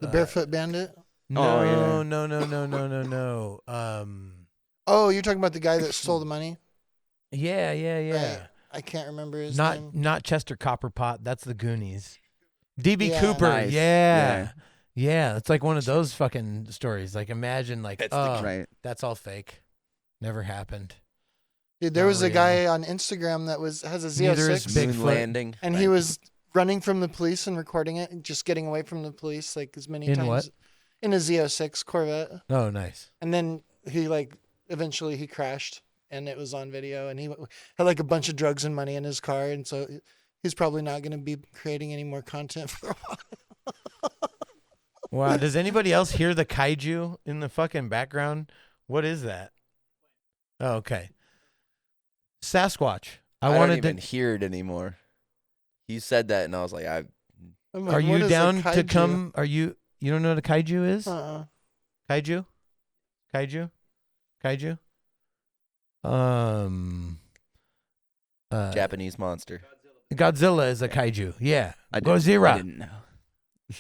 Barefoot Bandit?
No,
Oh, yeah.
no.
Oh, you're talking about the guy that stole the money?
Yeah.
Right. I can't remember his
Not
name.
not Chester Copperpot. That's the Goonies. DB
Yeah.
Cooper.
Nice.
Yeah. It's like one of those fucking stories. Like imagine like
That's the
Right.
that's all fake. Never happened.
Dude, there
Not
was a
really.
guy on Instagram that has a
Neither is
Z06,
Big
Moon
Bigfoot.
landing.
and he was running from the police and recording it, and just getting away from the police like as many
In
times.
what?
In a Z06 Corvette.
Oh, nice.
And then he eventually he crashed, and it was on video, and he had like a bunch of drugs and money in his car, and so he's probably not going to be creating any more content for a while.
Wow. Does anybody else hear the kaiju in the fucking background? What is that? Oh, okay. Sasquatch.
I
I
don't
wanted
even
to.
hear it anymore. He said that, and I was like,
I'm like,
Are
what
you
is a
down to
kaiju?
come? Are you? You don't know what a kaiju is?
Uh-uh.
Kaiju? Kaiju?
Japanese monster.
Godzilla is a kaiju. Yeah.
I
Gojira.
didn't know.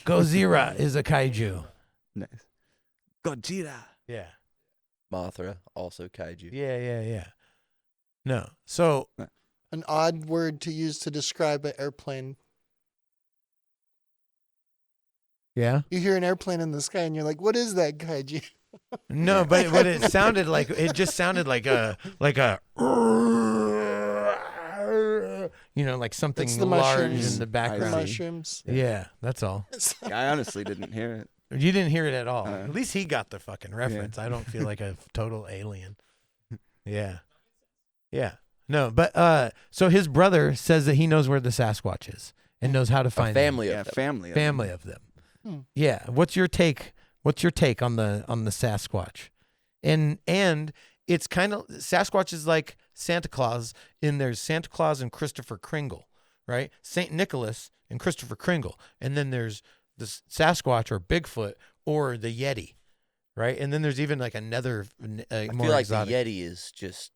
Gojira is a kaiju.
Nice. Godzilla.
Yeah.
Mothra, also kaiju.
Yeah. No. So
An odd word to use to describe an airplane.
yeah.
You hear an airplane in the sky and you're like, what is that kaiju?
No, but what it sounded like, it just sounded like a like something
It's the
large
mushrooms.
in the
The
background.
mushrooms.
Yeah, that's all.
I honestly didn't hear it.
You didn't hear it at all.
Uh,
At least he got the fucking reference. I don't feel like a total alien. Yeah. No, but so his brother says that he knows where the Sasquatch is and knows how to
A
find
family
Yeah,
of them.
family.
of them.
Hmm.
Yeah. What's your take on the Sasquatch? And it's kind of, Sasquatch is like Santa Claus, and there's Santa Claus and Christopher Kringle, right? St. Nicholas and Christopher Kringle. And then there's the Sasquatch or Bigfoot or the Yeti, right? And then there's even like another
I
more
feel like
exotic.
the Yeti is just.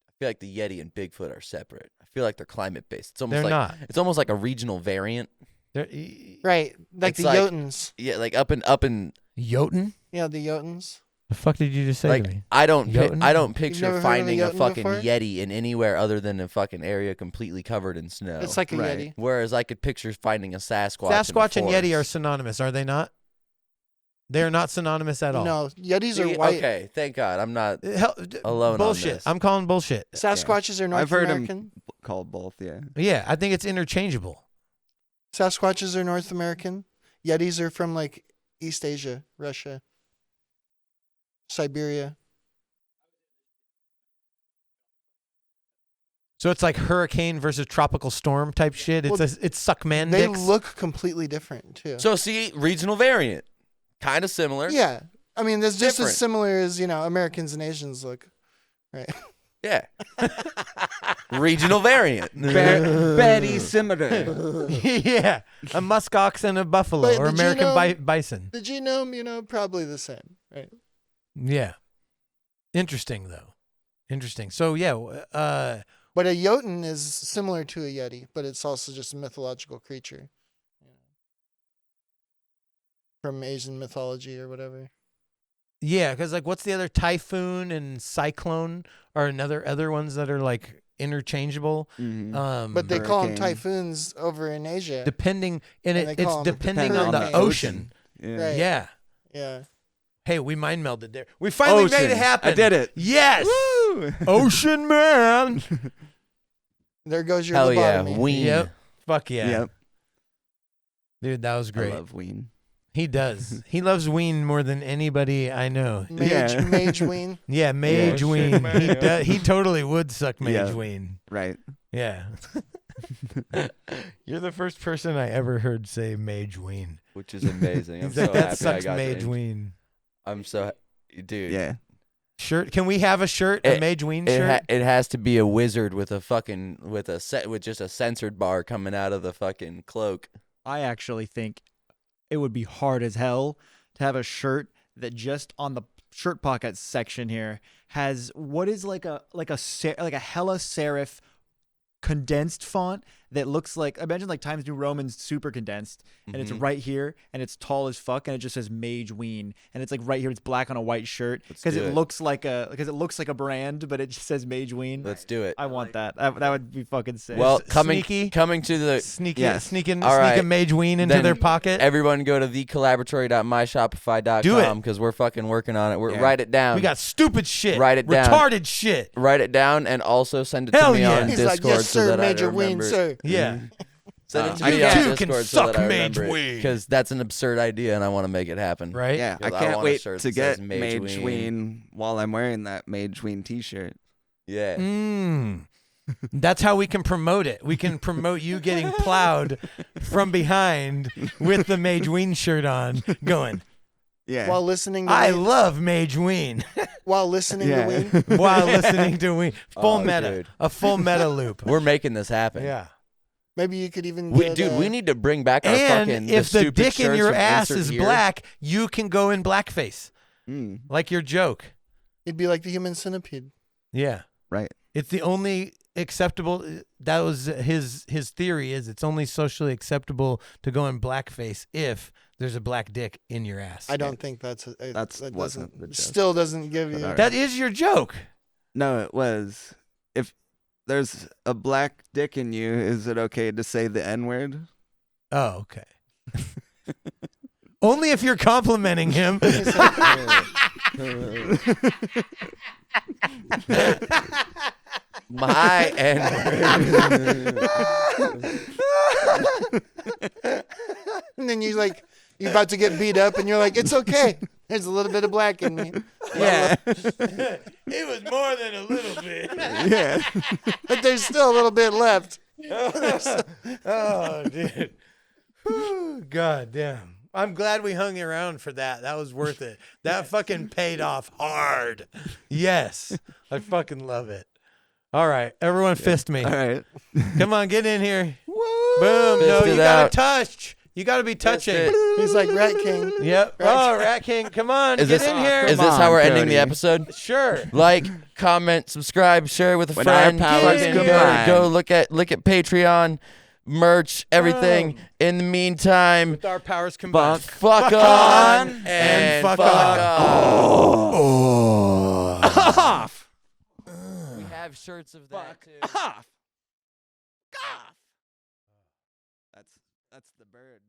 I feel like the Yeti and Bigfoot are separate. I feel like they're climate based. It's almost
They're
like
not.
it's almost like a regional variant.
Right. Like
It's
the
like-
Jotuns.
Yeah, like up in
Jotun?
Yeah, the Jotuns.
The fuck did you just say
like
to me?
I don't
Jotun?
I don't
never
picture
heard of a
finding a
Jotun
fucking
before?
Yeti in anywhere other than a fucking area completely covered in snow.
It's like a
Right.
Yeti.
Whereas I could picture finding a Sasquatch.
Sasquatch
in
and
the
Yeti are
forest.
synonymous, are they not? They are not synonymous at all.
No, Yetis
See,
are white.
Okay, thank God I'm not.
Uh,
Alone on
bullshit.
this.
I'm calling bullshit.
Sasquatches are North
I've heard 'em
American.
called both. Yeah.
Yeah, I think it's interchangeable.
Sasquatches are North American. Yetis are from like East Asia, Russia, Siberia.
So it's like hurricane versus tropical storm type shit. It's
Well,
it's suckman
They
dicks.
look completely different too.
So see, regional variant, kind of similar.
Yeah, I mean, there's just
Different.
as similar as Americans and Asians look, right?
Yeah. Regional variant.
Betty Similar.
Yeah, a muskox and a buffalo
But
or
did you
American
know-
bison.
The genome, probably the same, right?
Yeah, interesting though. Interesting. So yeah,
But a Jotun is similar to a Yeti, but it's also just a mythological creature from Asian mythology or whatever.
yeah, because like what's the other typhoon and cyclone are other ones that are like interchangeable.
Mhm.
But they call them
Hurricane.
typhoons over in Asia.
Depending and
And they
it's
call 'em
depending
Depending
on the
hurricanes.
ocean.
Yeah.
Right.
Yeah.
Yeah.
Hey, we mind melded there. We finally made it
Ocean.
happen.
I did it.
Yes.
Woo!
Ocean man.
There goes your
Hell yeah,
lobotomy.
ween.
Yep. Fuck yeah.
Yep.
Dude, that was great.
I love Ween.
He does. He loves Ween more than anybody I know.
Mage,
Yeah.
Mage Ween.
Yeah, Mage
Yeah.
Ween. He totally would suck Mage
Yeah.
Ween.
Right.
Yeah. You're the first person I ever heard say Mage Ween.
Which is amazing. I'm
He's
so
like, that
happy I
sucks
got
Mage
named.
Ween.
I'm so dude.
Yeah.
Shirt? Can we have a shirt? A
It-
Mage Ween
It,
shirt?
it has to be a wizard with a fucking with just a censored bar coming out of the fucking cloak.
I actually think it would be hard as hell to have a shirt that just on the shirt pocket section here has what is like a hella serif condensed font that looks like, imagine like Times New Roman's super condensed, and it's
Mhm.
right here and it's tall as fuck and it just says Mage Ween and it's like right here, it's black on a white shirt
Let's
because
do
it
it.
looks like a brand, but it just says Mage Ween.
Let's do it.
I want that. That would be fucking sick.
Well,
Sneaky.
coming to the
Sneaking,
Yes.
sneaking,
All
sneaking
right.
Mage Ween into
Then
their pocket.
everyone go to thecollaboratory.myshopify.com
Do it.
because we're fucking working on it. We're
Yeah.
write it down.
We got stupid shit.
Write it down.
Retarded shit.
Write it down and also send it
Hell
to me
yeah.
on
He's
Discord
like, yes,
so
sir,
that
Major
I
Ween,
remember. it.
sir.
Yeah.
Send it to
You
me on
too
Discord
can
so
suck
that I
Mage
remember
Ween.
because that's an absurd idea and I want to make it happen.
Right?
Yeah. I
'Cause I
can't
want a
wait
shirt
to
that says
get
Mage
Mage
Ween.
Ween while I'm wearing that Mage Ween t-shirt.
Yeah.
Mm. That's how we can promote it. We can promote you getting plowed from behind with the Mage Ween shirt on, going,
Yeah.
While listening to
I
Ween.
love Mage Ween
While listening
Yeah.
to Ween.
while listening to Ween. Full
Oh,
meta.
dude.
A full meta loop.
We're making this happen.
Yeah.
Maybe you could even get,
Dude, we need to bring back our
And
fucking
if the
stupid
dick in
shirts
your
from
ass
Insert
is
Here.
black, you can go in blackface,
Mm.
like your joke.
It'd be like the human centipede.
Yeah.
Right.
It's the only acceptable. That was his theory. Is it's only socially acceptable to go in blackface if there's a black dick in your ass.
I don't think that
wasn't
doesn't
the joke.
still doesn't give you.
But all right.
That is your joke.
No, it was. If there's a black dick in you, is it okay to say the N-word?
Oh, okay. Only if you're complimenting him.
My N.
And then you're you're about to get beat up, and you're like, it's okay. There's a little bit of black in me.
Yeah.
It was more than a little bit.
Yeah.
But there's still a little bit left.
Oh, dude. Whew, God damn. I'm glad we hung around for that. That was worth it. That fucking paid off hard. Yes. I fucking love it. All right. Everyone fist me.
All right.
Come on, get in here.
Woo!
Boom. No,
Fist
you
it
gotta
out.
touch. You gotta be touching.
it.
He's like Rat King.
Yep. Oh, Rat King. Come on.
Is
get
this
in here.
Is this how we're ending the
Cody.
episode?
Sure.
Like, comment, subscribe, share with a
When our
friend.
powers
Fucking
combine.
go look at Patreon, merch, everything. In the meantime,
With our powers combined.
fuck on and
fuck
fuck
off.
off.
Off.
We have shirts of that too.
Off.
That's the bird.